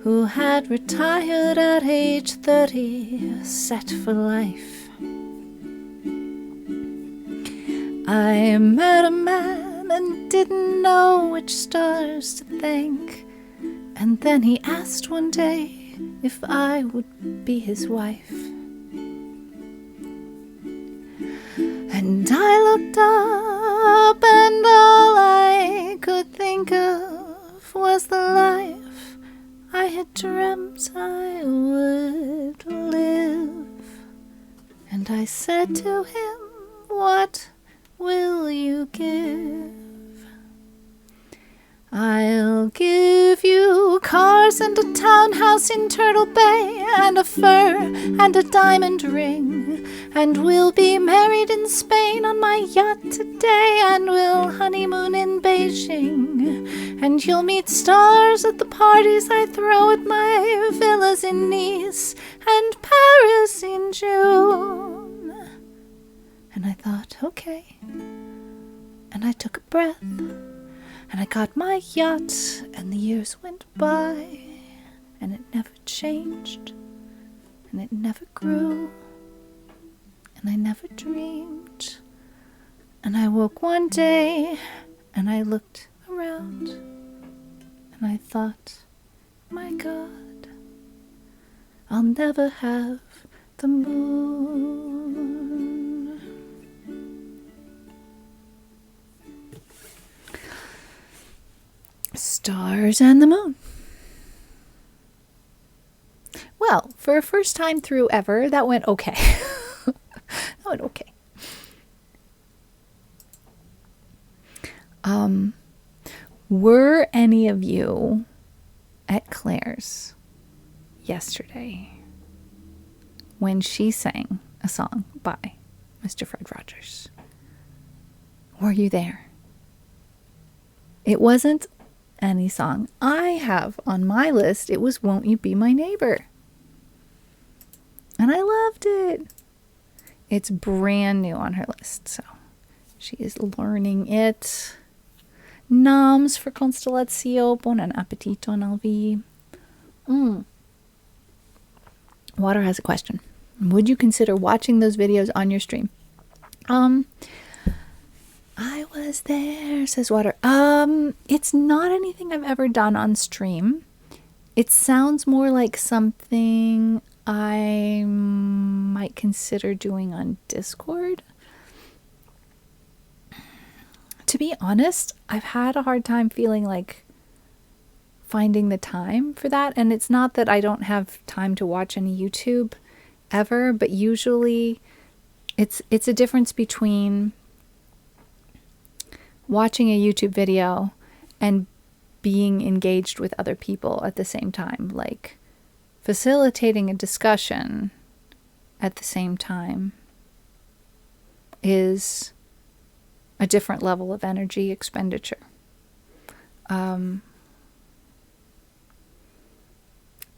who had retired at age 30, set for life. I met a man and didn't know which stars to thank, and then he asked one day if I would be his wife. And I looked up, and all I could think of was the life I had dreamt I would live. And I said to him, what will you give? I'll give you cars and a townhouse in Turtle Bay, and a fur and a diamond ring, and we'll be married in Spain on my yacht today, and we'll honeymoon in Beijing, and you'll meet stars at the parties I throw at my villas in Nice and Paris in June. And I thought, okay. And I took a breath, and I got my yacht, and the years went by, and it never changed, and it never grew, and I never dreamed. And I woke one day, and I looked around, thought, my God, I'll never have the moon. Stars and the moon. Well, for a first time through ever, that went okay. That went okay. Were any of you at Claire's yesterday when she sang a song by Mr. Fred Rogers? Were you there? It wasn't any song I have on my list. It was Won't You Be My Neighbor? And I loved it. It's brand new on her list, so she is learning it. Noms for Constellatio. Buon appetito, Nalvi. Water has a question. Would you consider watching those videos on your stream? I was there, says Water. It's not anything I've ever done on stream. It sounds more like something I might consider doing on Discord. To be honest, I've had a hard time feeling like finding the time for that. And it's not that I don't have time to watch any YouTube ever, but usually it's a difference between watching a YouTube video and being engaged with other people at the same time, like facilitating a discussion at the same time is a different level of energy expenditure. And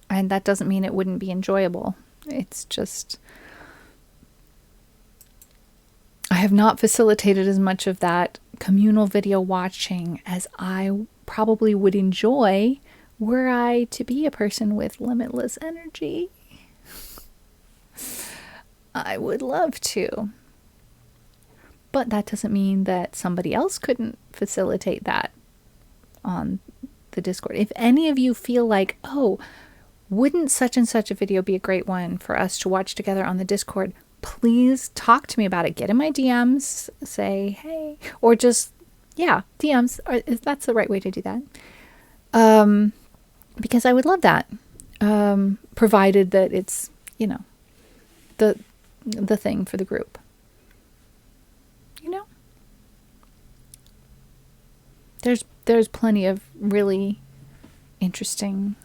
that doesn't mean it wouldn't be enjoyable. It's just, I have not facilitated as much of that communal video watching as I probably would enjoy were I to be a person with limitless energy. I would love to. But that doesn't mean that somebody else couldn't facilitate that on the Discord. If any of you feel like, oh, wouldn't such and such a video be a great one for us to watch together on the Discord, please talk to me about it. Get in my DMs, say, hey, or just, yeah, DMs. That's the right way to do that. Because I would love that. Provided that it's, you know, the thing for the group. You know? There's plenty of really interesting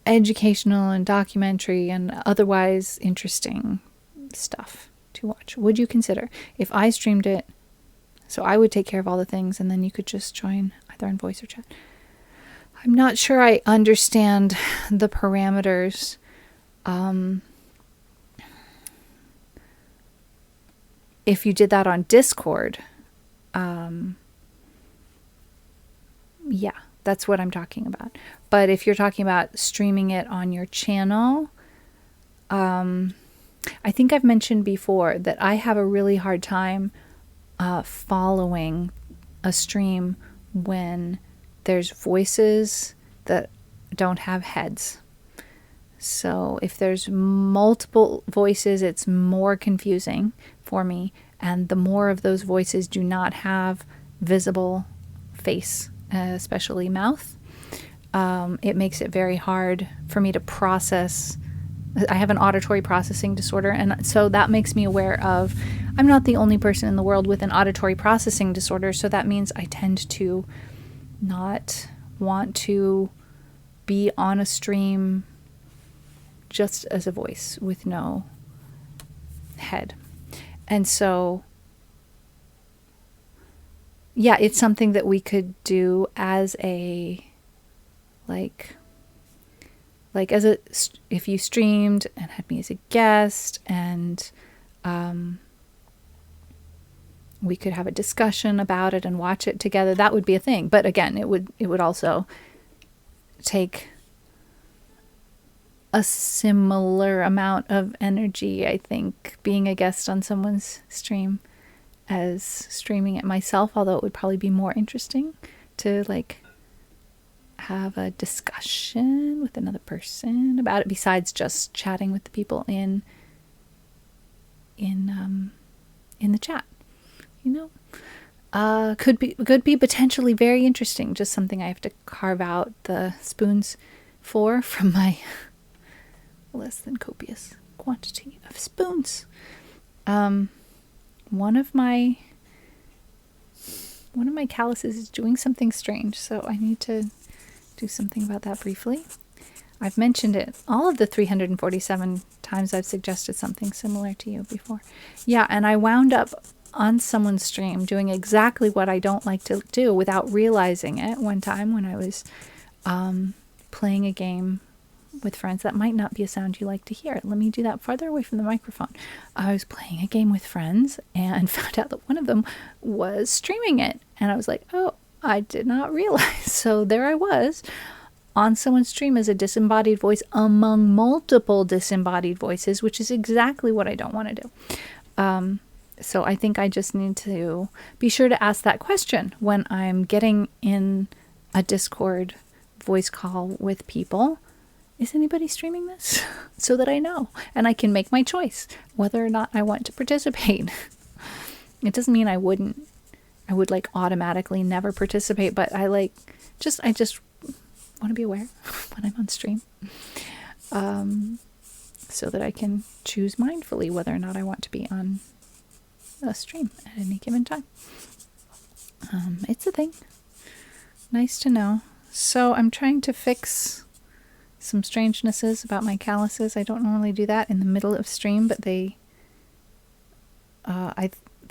educational and documentary and otherwise interesting stuff to watch. Would you consider if I streamed it? So I would take care of all the things and then you could just join either in voice or chat. I'm not sure I understand the parameters. If you did that on Discord, yeah, that's what I'm talking about. But if you're talking about streaming it on your channel, I think I've mentioned before that I have a really hard time following a stream when there's voices that don't have heads. So if there's multiple voices, it's more confusing for me. And the more of those voices do not have visible face, especially mouth, it makes it very hard for me to process. I have an auditory processing disorder, and so that makes me aware of, I'm not the only person in the world with an auditory processing disorder, so that means I tend to not want to be on a stream just as a voice with no head. And so, yeah, it's something that we could do as a, like as a, if you streamed and had me as a guest, and we could have a discussion about it and watch it together. That would be a thing. But again, it would also take a similar amount of energy, I think, being a guest on someone's stream as streaming it myself, although it would probably be more interesting to like have a discussion with another person about it besides just chatting with the people in the chat, you know. Could be potentially very interesting. Just something I have to carve out the spoons for from my less than copious quantity of spoons. One of my calluses is doing something strange, so I need to do something about that briefly. I've mentioned it all of the 347 times I've suggested something similar to you before. Yeah, and I wound up on someone's stream doing exactly what I don't like to do without realizing it one time when I was playing a game with friends. That might not be a sound you like to hear. Let me do that farther away from the microphone. I was playing a game with friends and found out that one of them was streaming it. And I was like, oh, I did not realize. So there I was on someone's stream as a disembodied voice among multiple disembodied voices, which is exactly what I don't want to do. So I think I just need to be sure to ask that question when I'm getting in a Discord voice call with people. Is anybody streaming this? So that I know and I can make my choice whether or not I want to participate. It doesn't mean I would like automatically never participate, but I just want to be aware when I'm on stream, so that I can choose mindfully whether or not I want to be on a stream at any given time. It's a thing. Nice to know. So I'm trying to fix some strangenesses about my calluses. I don't normally do that in the middle of stream, but they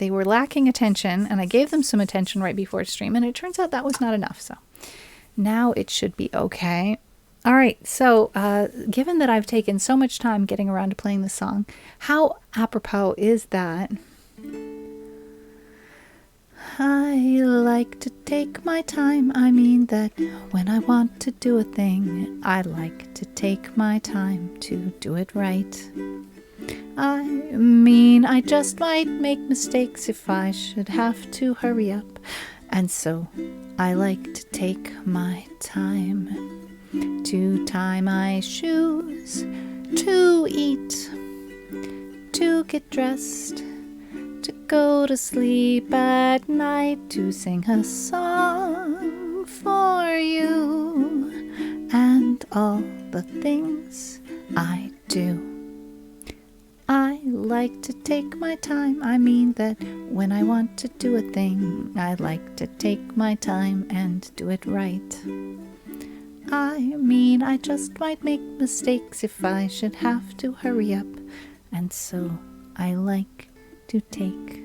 were lacking attention, and I gave them some attention right before stream, and it turns out that was not enough. So now it should be okay. All right, so given that I've taken so much time getting around to playing the song, how apropos is that? I like to take my time. I mean that when I want to do a thing, I like to take my time to do it right. I mean, I just might make mistakes if I should have to hurry up. And so I like to take my time to tie my shoes, to eat, to get dressed, to go to sleep at night, to sing a song for you, and all the things I do. I like to take my time. I mean that when I want to do a thing, I like to take my time and do it right. I mean, I just might make mistakes if I should have to hurry up, and so I like to take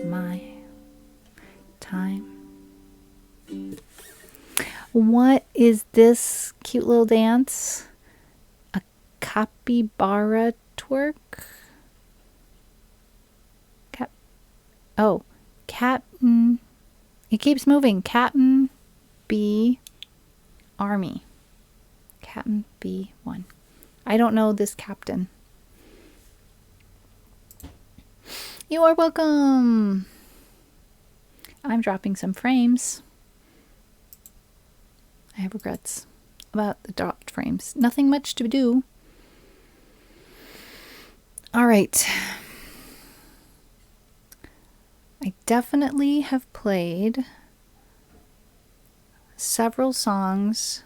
my time. What is this cute little dance? A capybara twerk? Captain. It keeps moving. Captain B Army. Captain B1. I don't know this captain. You are welcome. I'm dropping some frames. I have regrets about the dropped frames. Nothing much to do. All right. I definitely have played several songs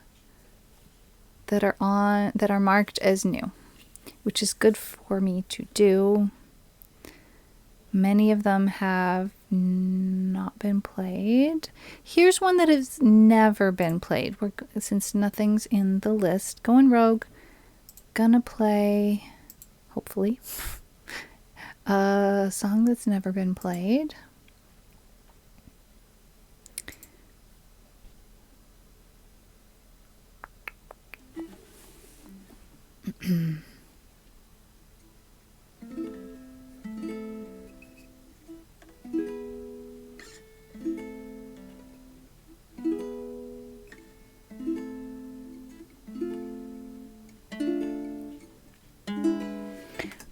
that are marked as new, which is good for me to do. Many of them have not been played. Here's one that has never been played. Since nothing's in the list, going rogue, gonna play, hopefully, a song that's never been played.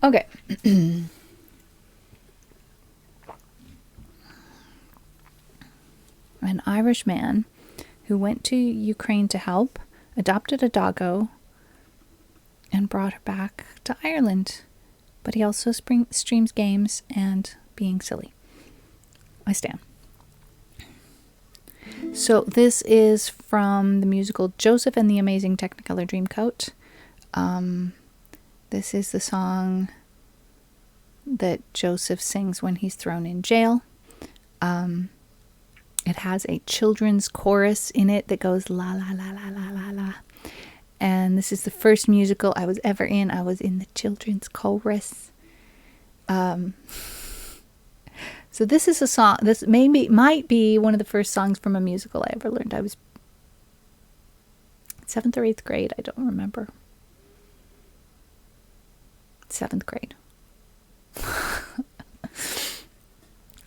Okay. An Irish man who went to Ukraine to help, adopted a doggo, and brought her back to Ireland. But he also streams games and being silly. I stand. So this is from the musical Joseph and the Amazing Technicolor Dreamcoat. This is the song that Joseph sings when he's thrown in jail. It has a children's chorus in it that goes la la la la la la la. And this is the first musical I was ever in. I was in the children's chorus. So this is a song. This might be one of the first songs from a musical I ever learned. I was 7th or 8th grade. I don't remember. 7th grade.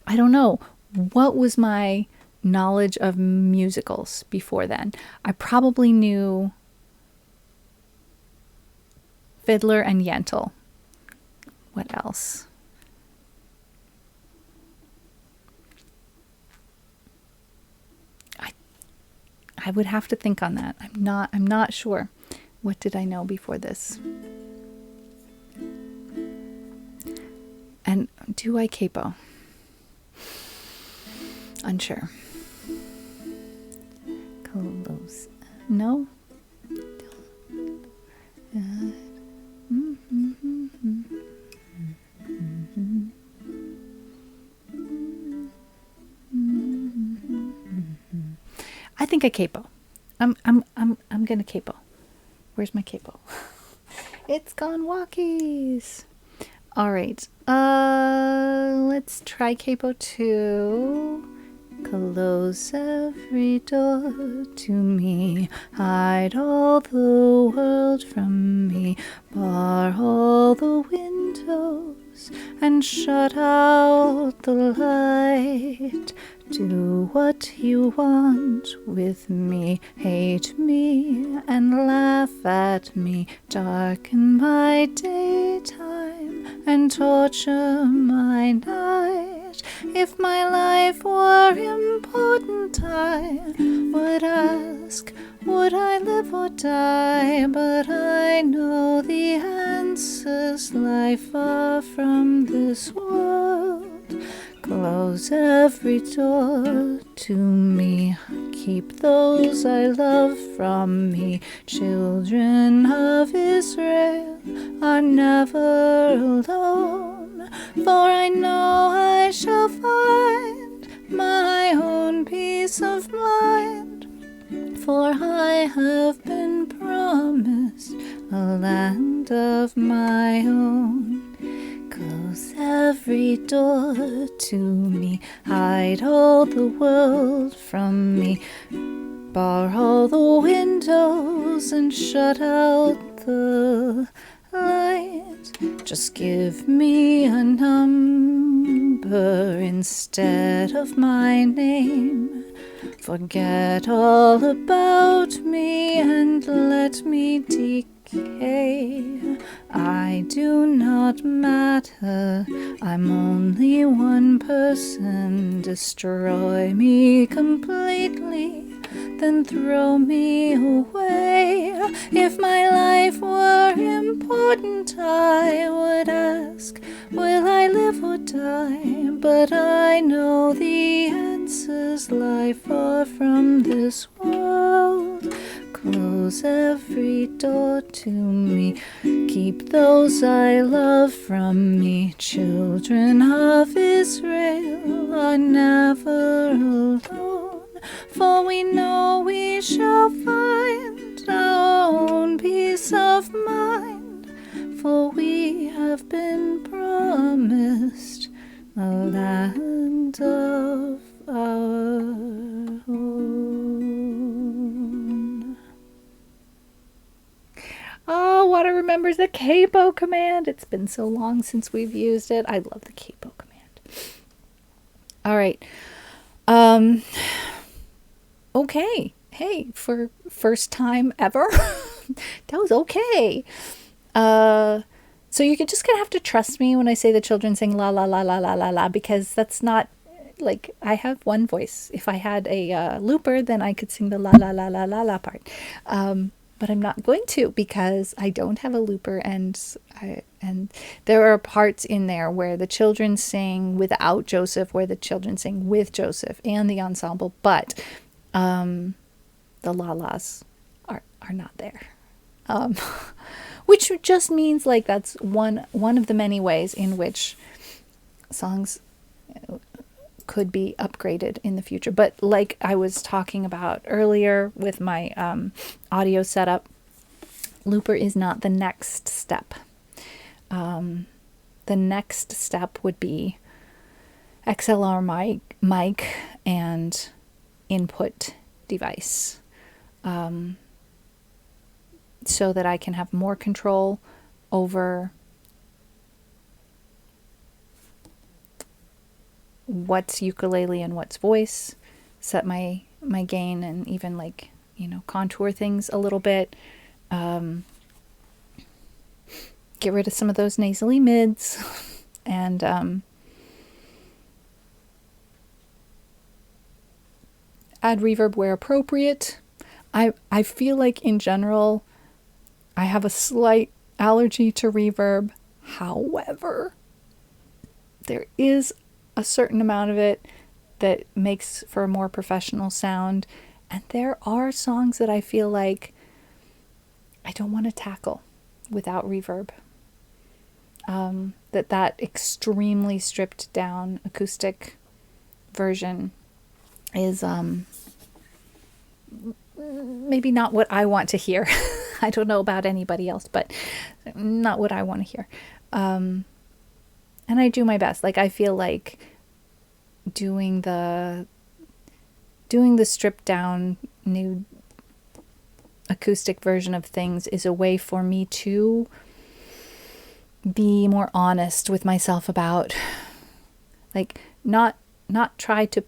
I don't know. What was my knowledge of musicals before then? I probably knew Fiddler and Yentl. What else? I would have to think on that. I'm not sure. What did I know before this? And do I capo? Unsure. Close. No? I think I capo. I'm gonna capo. Where's my capo? It's gone walkies. All right. Let's try capo 2. Close every door to me, hide all the world from me, bar all the windows and shut out the light. Do what you want with me, hate me and laugh at me, darken my daytime and torture my night. If my life were important, I would ask, would I live or die? But I know the answers lie far from this world. Close every door to me, keep those I love from me. Children of Israel are never alone, for I know I shall find my own peace of mind. For I have been promised a land of my own. Close every door to me, hide all the world from me, bar all the windows and shut out the light. Just give me a number instead of my name. Forget all about me and let me decay. I do not matter, I'm only one person. Destroy me completely, then throw me away. If my life were important, I would ask, will I live or die? But I know the answers lie far from this world. Close every door to me, keep those I love from me. Children of Israel are never alone, for we know we shall find our own peace of mind. For we have been promised a land of our own. Oh, what I remember is the capo command. It's been so long since we've used it. I love the capo command. All right. Okay. Hey, for first time ever, that was okay. So you're just gonna have to trust me when I say the children sing la la la la la la la, because that's not, Like, I have one voice. If I had a looper, then I could sing the la la la la la la part. But I'm not going to because I don't have a looper, and there are parts in there where the children sing without Joseph, where the children sing with Joseph and the ensemble, but the la-las are not there. Which just means like that's one of the many ways in which songs could be upgraded in the future. But like I was talking about earlier with my audio setup, looper is not the next step. The next step would be XLR mic and input device, so that I can have more control over what's ukulele and what's voice, set my gain, and even like, contour things a little bit, get rid of some of those nasally mids, and add reverb where appropriate. I feel like in general I have a slight allergy to reverb. However, there is a certain amount of it that makes for a more professional sound. And there are songs that I feel like I don't want to tackle without reverb. That extremely stripped down acoustic version is maybe not what I want to hear. I don't know about anybody else, but not what I want to hear. And I do my best. Like, I feel like doing the stripped down new acoustic version of things is a way for me to be more honest with myself about, like, not try to,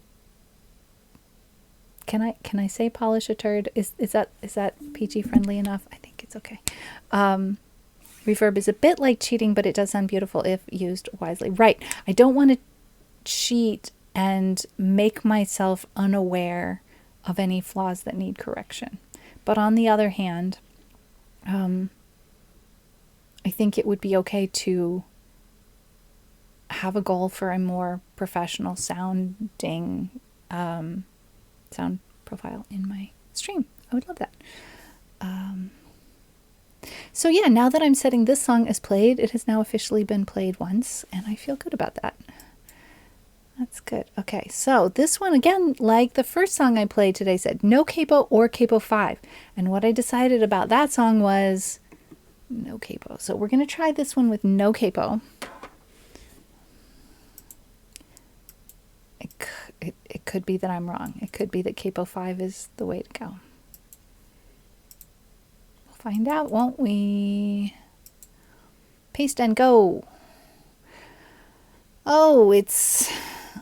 can I say polish a turd? Is that PG friendly enough? I think it's okay. Reverb is a bit like cheating, but it does sound beautiful if used wisely. Right. I don't want to cheat and make myself unaware of any flaws that need correction. But on the other hand, I think it would be okay to have a goal for a more professional sounding sound profile in my stream. I would love that. So yeah, now that I'm setting this song as played, it has now officially been played once, and I feel good about that. That's good. Okay, so this one, again, like the first song I played today, said no capo or capo 5. And what I decided about that song was no capo. So we're going to try this one with no capo. It could be that I'm wrong. It could be that capo 5 is the way to go. We'll find out, won't we? Paste and go. Oh, it's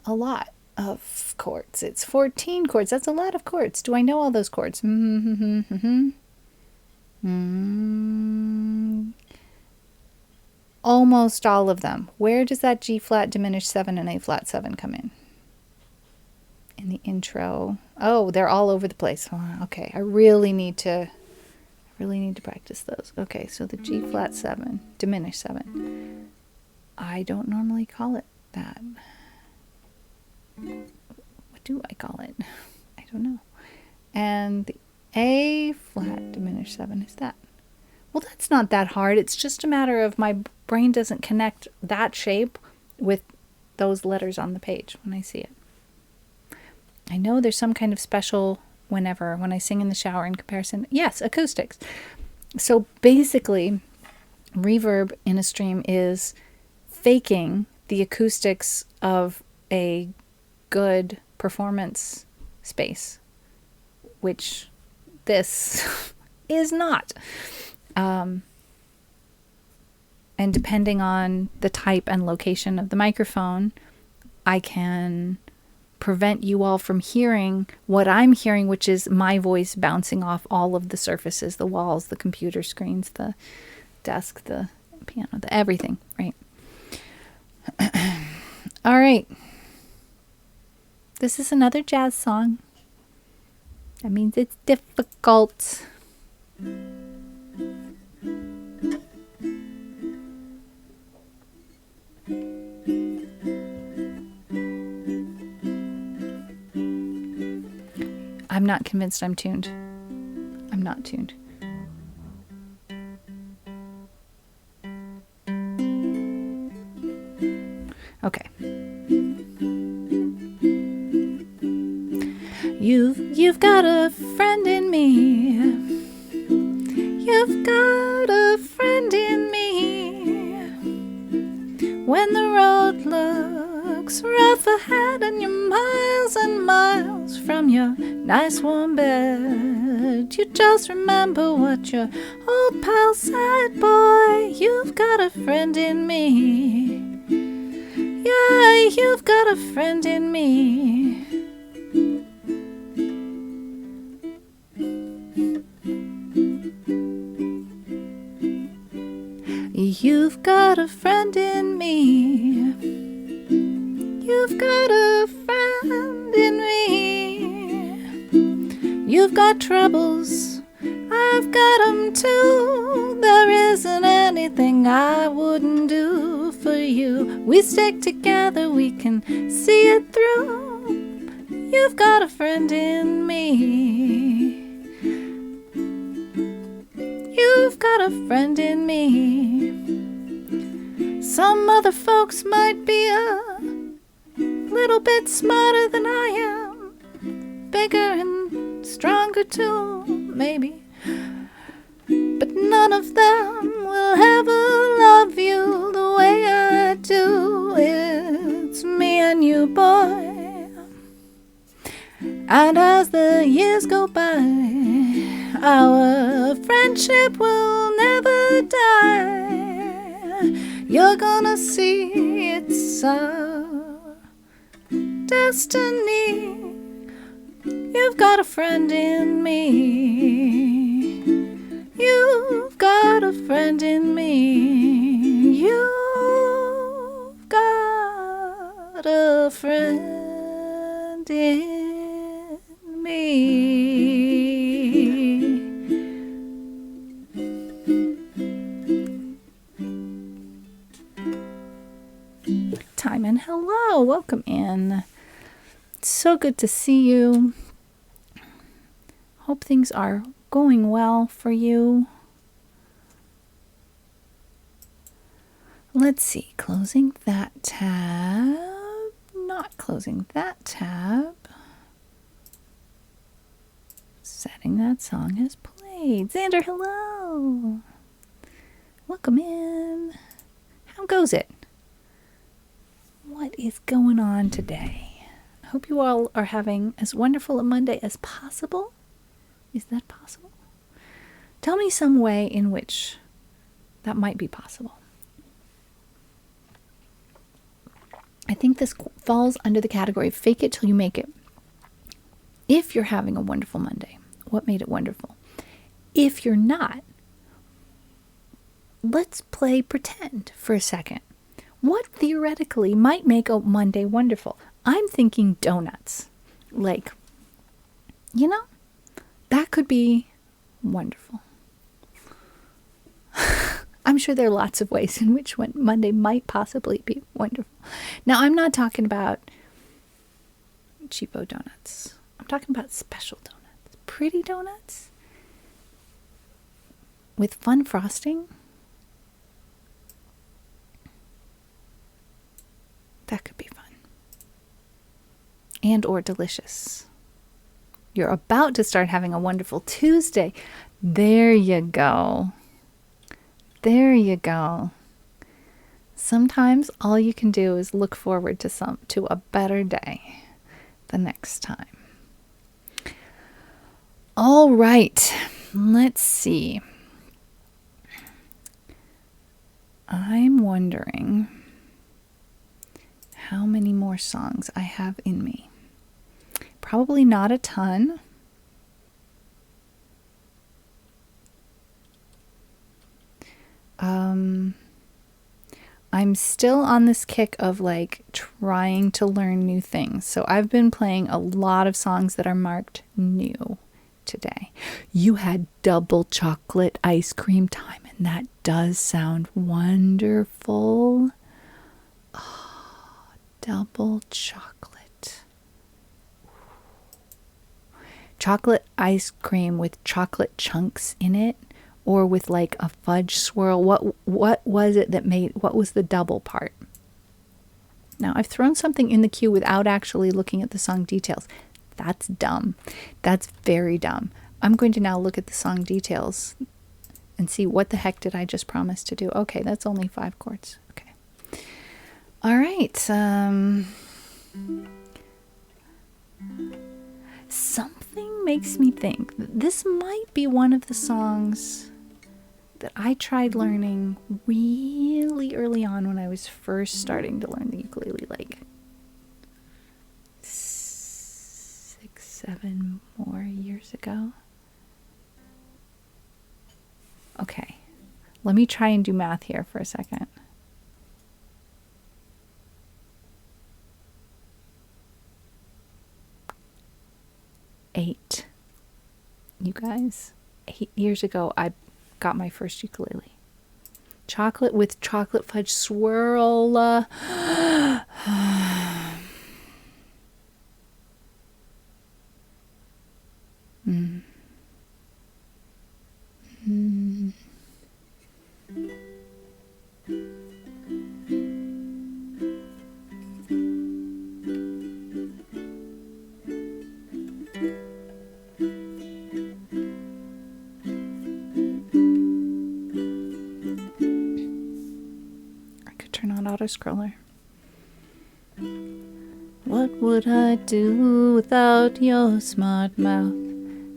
a lot of chords. It's 14 chords. That's a lot of chords. Do I know all those chords? Almost all of them. Where does that G flat diminished 7 and A flat 7 come in? In the intro. Oh, they're all over the place. Okay, I really need to practice those. Okay, so the G flat 7, diminished 7. I don't normally call it that. What do I call it? I don't know. And the A flat diminished 7 is that. Well, that's not that hard. It's just a matter of my brain doesn't connect that shape with those letters on the page when I see it. I know there's some kind of special when I sing in the shower in comparison. Yes, acoustics. So basically, reverb in a stream is faking the acoustics of a good performance space, which this is not. And depending on the type and location of the microphone, I can prevent you all from hearing what I'm hearing, which is my voice bouncing off all of the surfaces, the walls, the computer screens, the desk, the piano, the everything, right? All right. This is another jazz song. That means it's difficult. I'm not convinced I'm tuned. I'm not tuned. Okay. You've got a friend in me. You've got a friend in me. When the road looks rough ahead and you're miles and miles from your nice warm bed, you just remember what your old pal said. Boy, you've got a friend in me. Yeah, you've got a friend in me. You've got a friend in me. You've got a friend in me. You've got troubles, I've got 'em too. There isn't anything I wouldn't do for you. We stick together, we can see it through. You've got a friend in me. You've got a friend in me. Some other folks might be a little bit smarter than I am, bigger and stronger too, maybe, but none of them will ever love you the way I do. It's me and you, boy. And as the years go by, our friendship will never die. You're gonna see it's our destiny. You've got a friend in me. You've got a friend in me. You've got a friend in me. Time and hello, welcome in. So good to see you. Hope things are going well for you. Let's see, closing that tab, not closing that tab. Setting that song as played. Xander, hello. Welcome in. How goes it? What is going on today? I hope you all are having as wonderful a Monday as possible. Is that possible? Tell me some way in which that might be possible. I think this falls under the category of fake it till you make it. If you're having a wonderful Monday, what made it wonderful? If you're not, let's play pretend for a second. What theoretically might make a Monday wonderful? I'm thinking donuts. Like, you know, that could be wonderful. I'm sure there are lots of ways in which Monday might possibly be wonderful. Now, I'm not talking about cheapo donuts. I'm talking about special donuts. Pretty donuts with fun frosting. That could be fun. And or delicious. You're about to start having a wonderful Tuesday. There you go. There you go. Sometimes all you can do is look forward to a better day the next time. All right. Let's see. I'm wondering how many more songs I have in me. Probably not a ton. I'm still on this kick of like trying to learn new things. So I've been playing a lot of songs that are marked new today. You had double chocolate ice cream time, and that does sound wonderful. Oh, double chocolate. Chocolate ice cream with chocolate chunks in it, or with like a fudge swirl. What was it that made, what was the double part? Now, I've thrown something in the queue without actually looking at the song details. That's dumb. That's very dumb. I'm going to now look at the song details and see what the heck did I just promise to do. Okay, that's only 5 chords. Okay. All right. Something makes me think that this might be one of the songs that I tried learning really early on when I was first starting to learn the ukulele, like 6-7 more years ago. Okay, let me try and do math here for a second. Eight. You guys, 8 years ago, I got my first ukulele. Chocolate with chocolate fudge swirl. Auto scroller. What would I do without your smart mouth,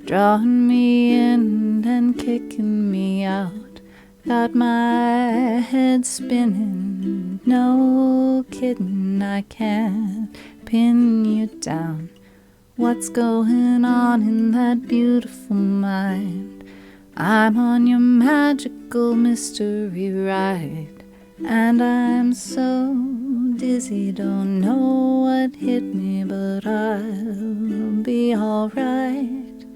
drawing me in and kicking me out? Got my head spinning, no kidding, I can't pin you down. What's going on in that beautiful mind? I'm on your magical mystery ride. And I'm so dizzy, don't know what hit me, but I'll be alright.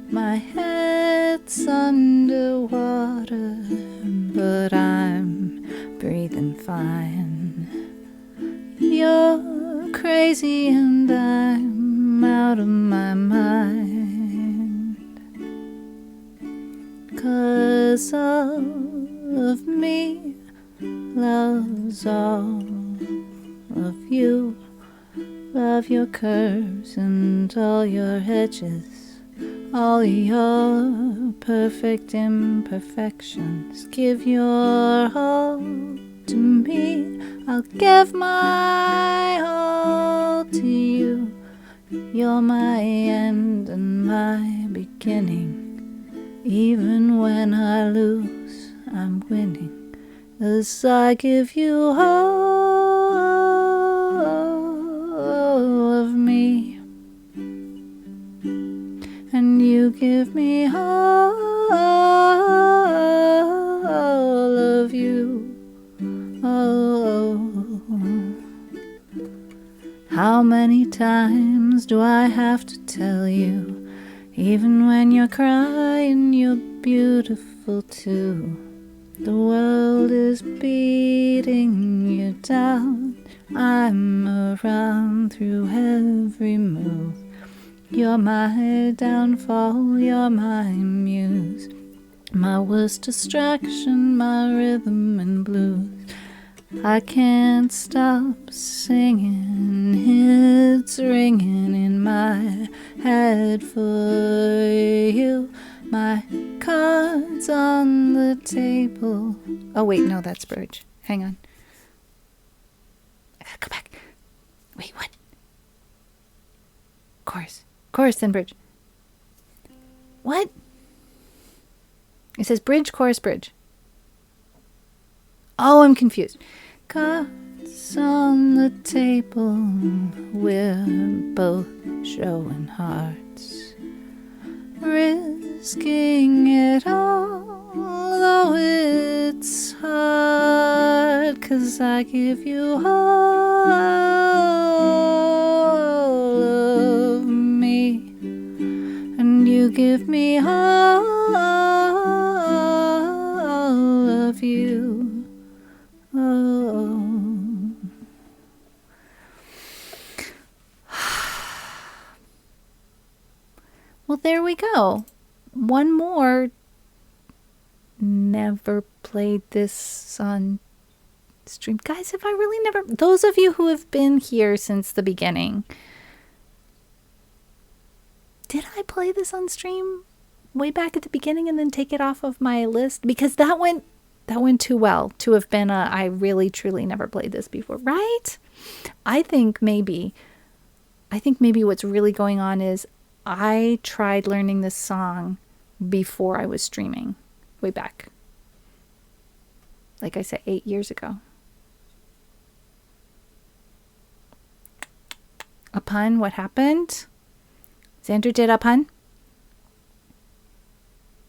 My head's underwater, but I'm breathing fine. You're crazy and I'm out of my mind, 'cause of me loves all of you. Love your curves and all your edges, all your perfect imperfections. Give your all to me, I'll give my all to you. You're my end and my beginning. Even when I lose, I'm winning. As I give you all of me, and you give me all of you. Oh, how many times do I have to tell you, even when you're crying, you're beautiful too. The world is beating you down. I'm around through every move. You're my downfall, you're my muse, my worst distraction, my rhythm and blues. I can't stop singing, it's ringing in my head for you. My cards on the table. Oh wait, no, that's bridge. Hang on. I gotta go back. Wait, what? Chorus, then bridge. What? It says bridge, chorus, bridge. Oh, I'm confused. Cards on the table, we're both showing hearts. risking it all, though it's hard, 'cause I give you all of me, and you give me all of you. Oh. Well, there we go. One more. Never played this on stream. Guys, have I really never... Those of you who have been here since the beginning, did I play this on stream way back at the beginning and then take it off of my list? Because that went too well to have been a I really truly never played this before, right? I think maybe what's really going on is I tried learning this song before I was streaming, way back. Like I said, 8 years ago. A pun? What happened? Xander did a pun?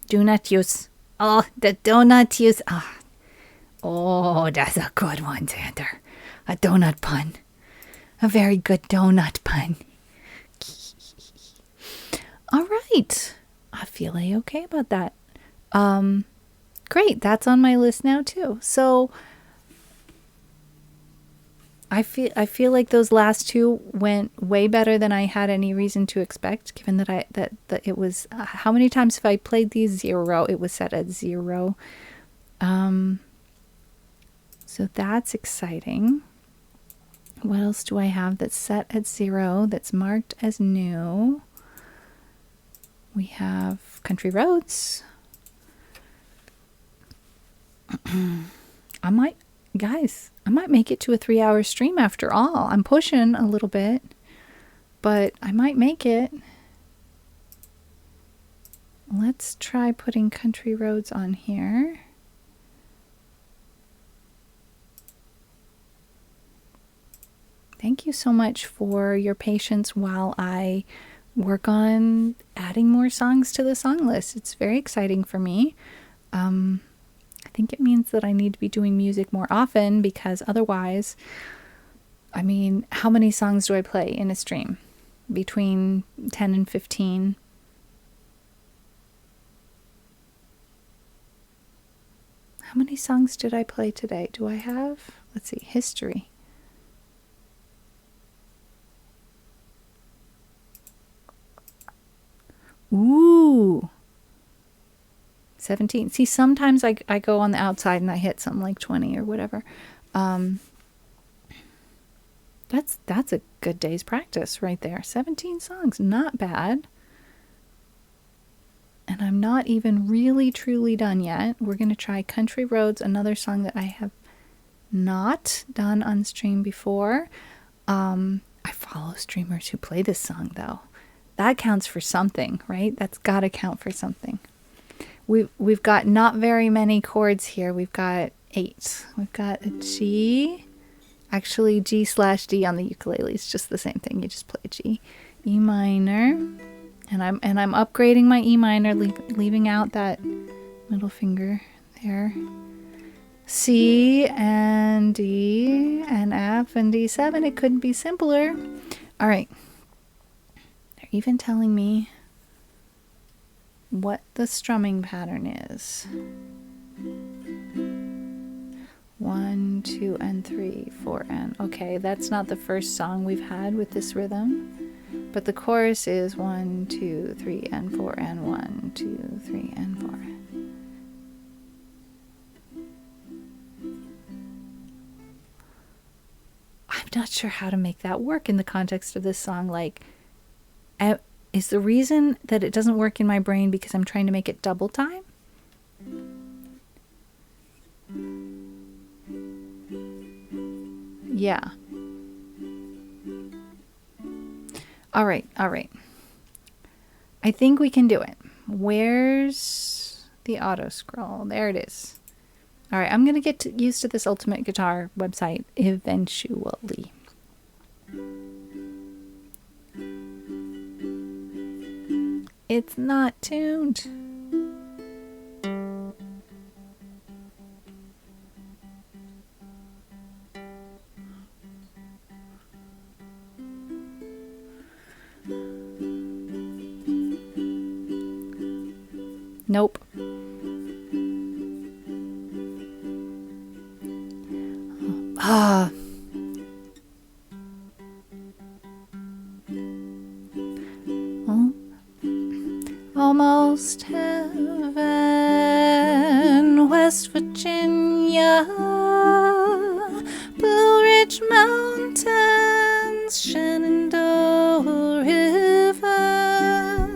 Do not use. Oh, the donut use. Oh, that's a good one, Xander. A donut pun. A very good donut pun. All right. I feel okay about that. Great. That's on my list now too. So I feel like those last two went way better than I had any reason to expect, given that that it was how many times have I played these? 0. It was set at 0. So that's exciting. What else do I have that's set at 0 that's marked as new? We have Country Roads. I might make it to a 3-hour stream after all. I'm pushing a little bit, but I might make it. Let's try putting Country Roads on here. Thank you so much for your patience while I work on adding more songs to the song list. It's very exciting for me. I think it means that I need to be doing music more often, because otherwise, I mean, how many songs do I play in a stream? Between 10 and 15. How many songs did I play today? Do I have? Let's see, history. Ooh. 17. See, sometimes I go on the outside and I hit something like 20 or whatever. That's a good day's practice right there. 17 songs, not bad. And I'm not even really truly done yet. We're going to try Country Roads, another song that I have not done on stream before. I follow streamers who play this song though. That counts for something, right? That's got to count for something. We've got not very many chords here. We've got 8. We've got a G. Actually, G/D on the ukulele is just the same thing. You just play a G. E minor. And I'm upgrading my E minor, leaving out that middle finger there. C and D and F and D7. It couldn't be simpler. All right. They're even telling me what the strumming pattern is. 1, 2, and 3, 4, and... Okay, that's not the first song we've had with this rhythm. But the chorus is 1, 2, 3, and 4, and 1, 2, 3, and 4. I'm not sure how to make that work in the context of this song. Like, is the reason that it doesn't work in my brain because I'm trying to make it double time? Yeah. All right. I think we can do it. Where's the auto scroll? There it is. All right, I'm going to get used to this Ultimate Guitar website eventually. It's not tuned. Nope. Ah. Oh. Almost heaven, West Virginia, Blue Ridge Mountains, Shenandoah River.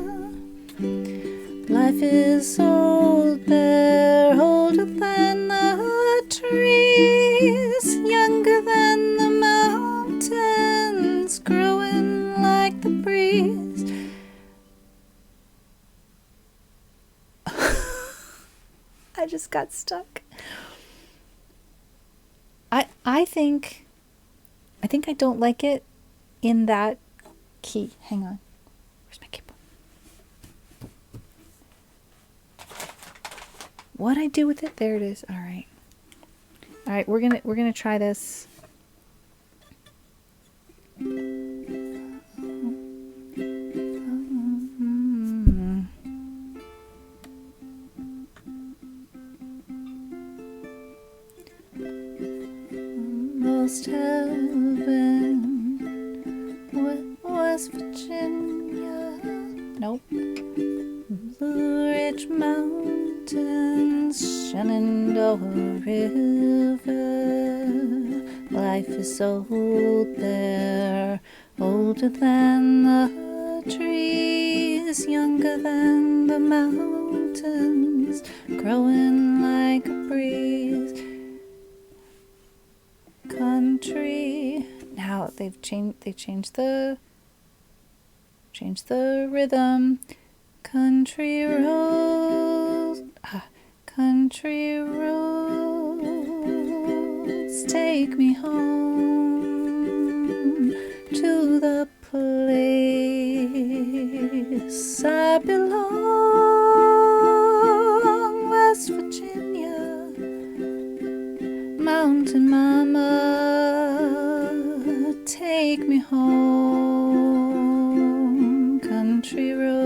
Life is old there, older than the trees, younger than the mountains, growing like the breeze. I just got stuck. I think I don't like it in that key. Hang on. Where's my keyboard? What'd I do with it? There it is. All right. All right, we're gonna try this. Almost heaven, West Virginia. Nope. Blue Ridge Mountains, Shenandoah River. Life is old there, older than the trees, younger than the mountains, growing like a breeze. Country. Now they changed the rhythm. Country roads, take me home to the place I belong, West Virginia, Mountain Mama, take me home, country roads.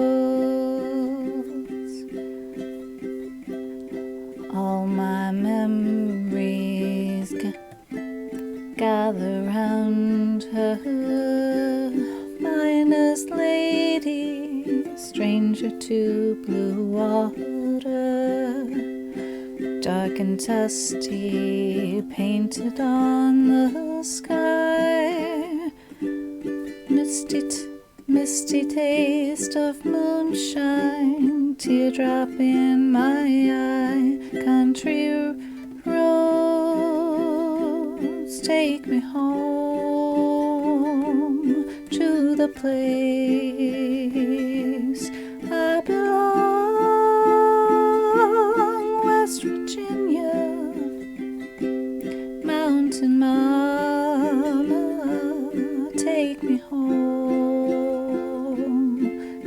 All my memories gather round her, miner's lady, stranger to blue water, dark and dusty, painted on the sky, misty taste of moonshine, teardrop in my eye, country roads, take me home to the place I belong, West Virginia, Mountain Mama, take me home,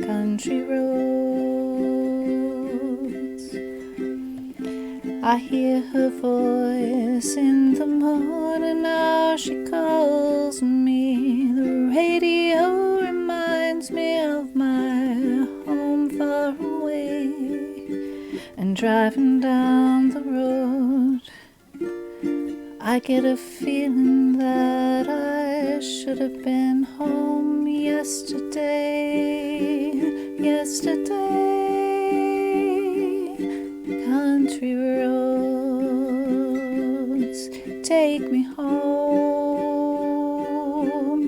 country roads. I hear her voice in the morning, now she calls me. The radio reminds me of my home far away. And driving down the road, I get a feeling that I should have been home yesterday. Country roads, take me home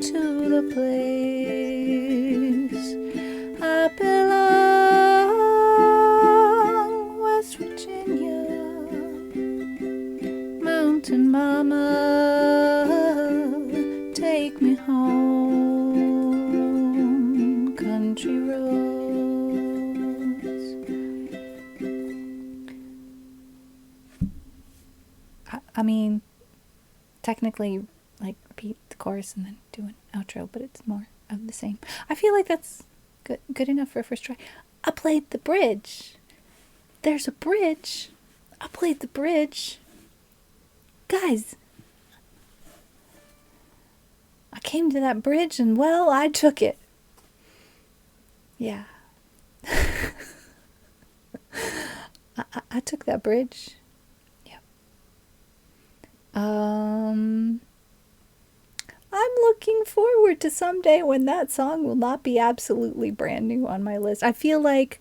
to the place I belong, West Virginia, Mountain Mama, take me home, country roads. I mean, technically, like, repeat the chorus and then do an outro, but it's more of the same. I feel like that's good enough for a first try. I played the bridge. There's a bridge. I played the bridge. Guys, I came to that bridge and, well, I took it. Yeah. I took that bridge. Yep. I'm looking forward to someday when that song will not be absolutely brand new on my list. I feel like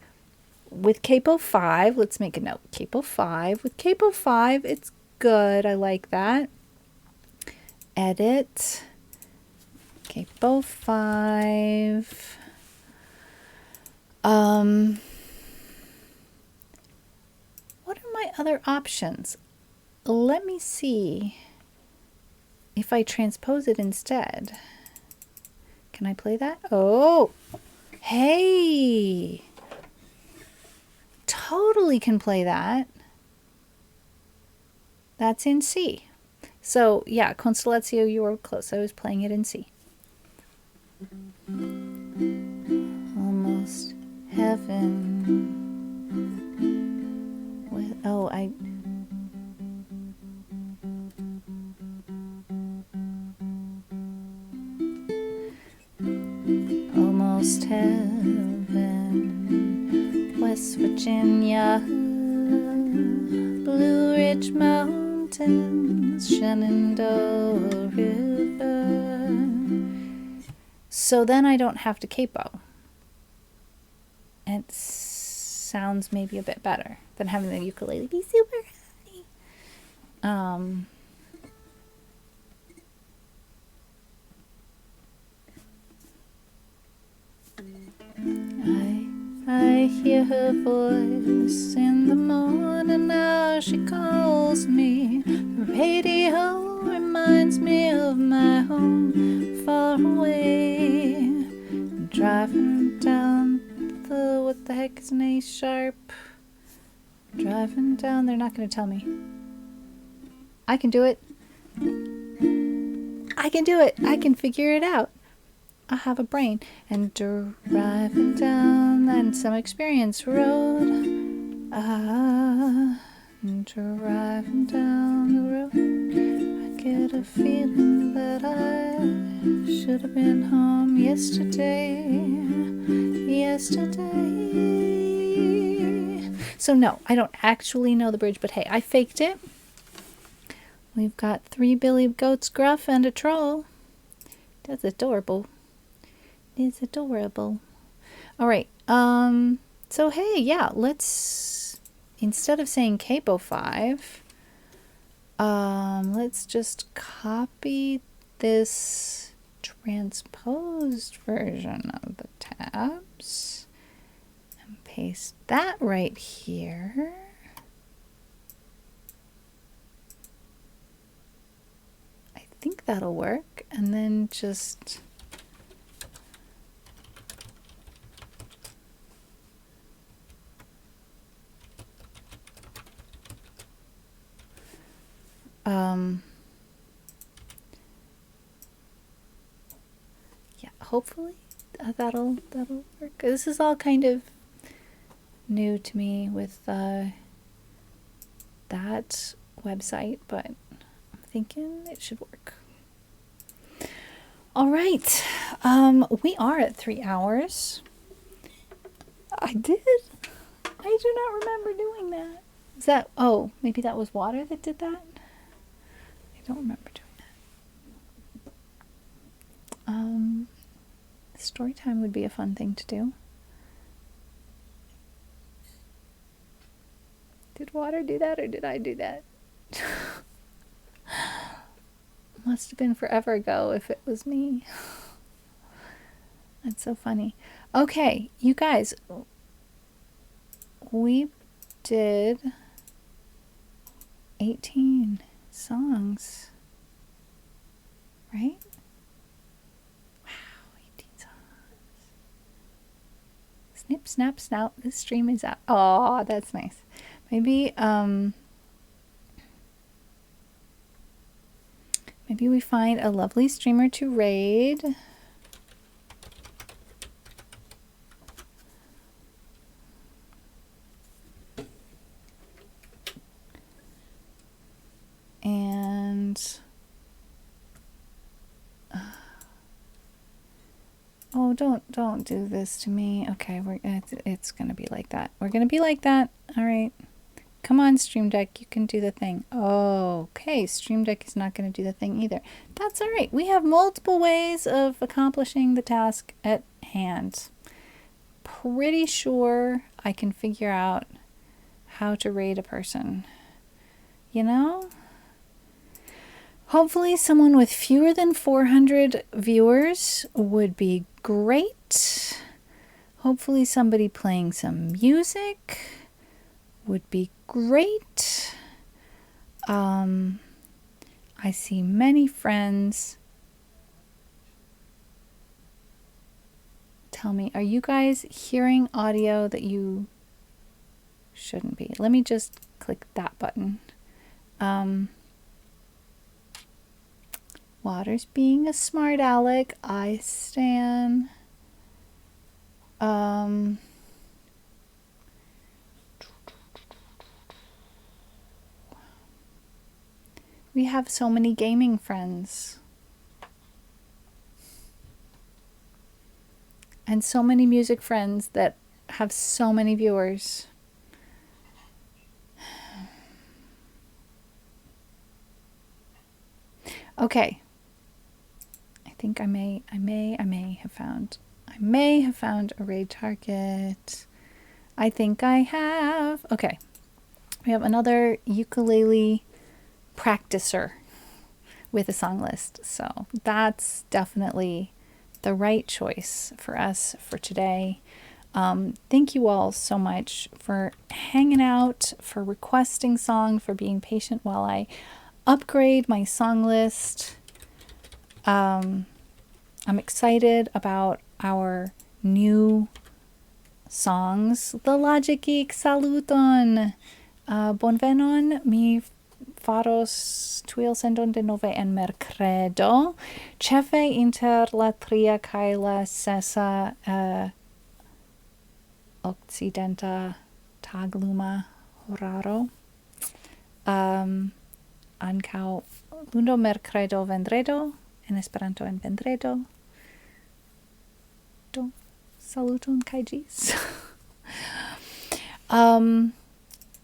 with Capo 5, let's make a note. Capo 5. With Capo 5, it's good. I like that. Edit. Capo 5. What are my other options? Let me see if I transpose it instead. Can I play that? Oh, hey. Totally can play that. That's in C. So, yeah, Constellatio, you were close. I was playing it in C. Almost heaven. Almost heaven. West Virginia. Blue Ridge Mountains. Shenandoah River. So then I don't have to capo. It sounds maybe a bit better than having the ukulele be super high. I hear her voice in the morning now she calls me. The radio reminds me of my home far away. Driving down the, what the heck is an A sharp? Driving down, they're not going to tell me. I can do it. I can do it. I can figure it out. I have a brain. And driving down that some experience road. Driving down the road. I get a feeling that I should have been home yesterday. So no, I don't actually know the bridge, but hey, I faked it. We've got 3 billy goats, gruff, and a troll. That's adorable. It's adorable. All right. So hey, yeah, let's, instead of saying capo 5, let's just copy this transposed version of the tabs and paste that right here. I think that'll work. And then just yeah, hopefully that'll work. This is all kind of new to me with that website, but I'm thinking it should work. All right, we are at 3 hours. I do not remember doing that. Is that, oh, maybe that was water that did that? I don't remember doing that. Story time would be a fun thing to do. Did water do that or did I do that? Must have been forever ago if it was me. That's so funny. Okay, you guys, we did 18 songs, right? Wow, 18 songs. Snip, snap, snout, this stream is out. Oh, that's nice. Maybe we find a lovely streamer to raid. Oh, don't do this to me. Okay, it's gonna be like that. We're gonna be like that. All right. Come on, Stream Deck, you can do the thing. Oh, okay, Stream Deck is not going to do the thing either. That's all right. We have multiple ways of accomplishing the task at hand. Pretty sure I can figure out how to rate a person. You know? Hopefully someone with fewer than 400 viewers would be great. Hopefully somebody playing some music would be great. I see many friends. Tell me, are you guys hearing audio that you shouldn't be? Let me just click that button. Waters being a smart aleck, I stan. We have so many gaming friends. And so many music friends that have so many viewers. Okay. I think I may have found a raid target. I think I have. Okay. We have another ukulele practicer with a song list. So that's definitely the right choice for us for today. Thank you all so much for hanging out, for requesting song, for being patient while I upgrade my song list. I'm excited about our new songs. The Logic Geek saluton! Bonvenon, mi faros tuil sendon de nove en mercredo, cefe inter la tria kaj la sesa occidenta tagluma horaro. Ankaŭ lundo, mercredo, vendredo, en Esperanto en vendredo. Do, saluton kaj ĝis.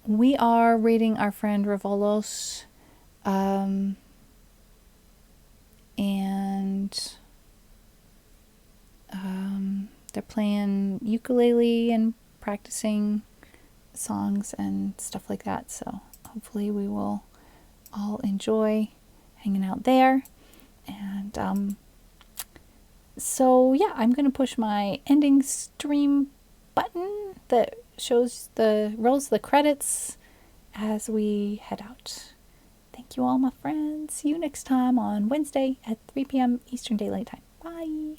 We are rating our friend Revolos, and they're playing ukulele and practicing songs and stuff like that. So hopefully we will all enjoy hanging out there. And so yeah, I'm gonna push my ending stream button that rolls the credits as we head out. Thank you all, my friends. See you next time on Wednesday at 3 p.m. Eastern Daylight Time. Bye.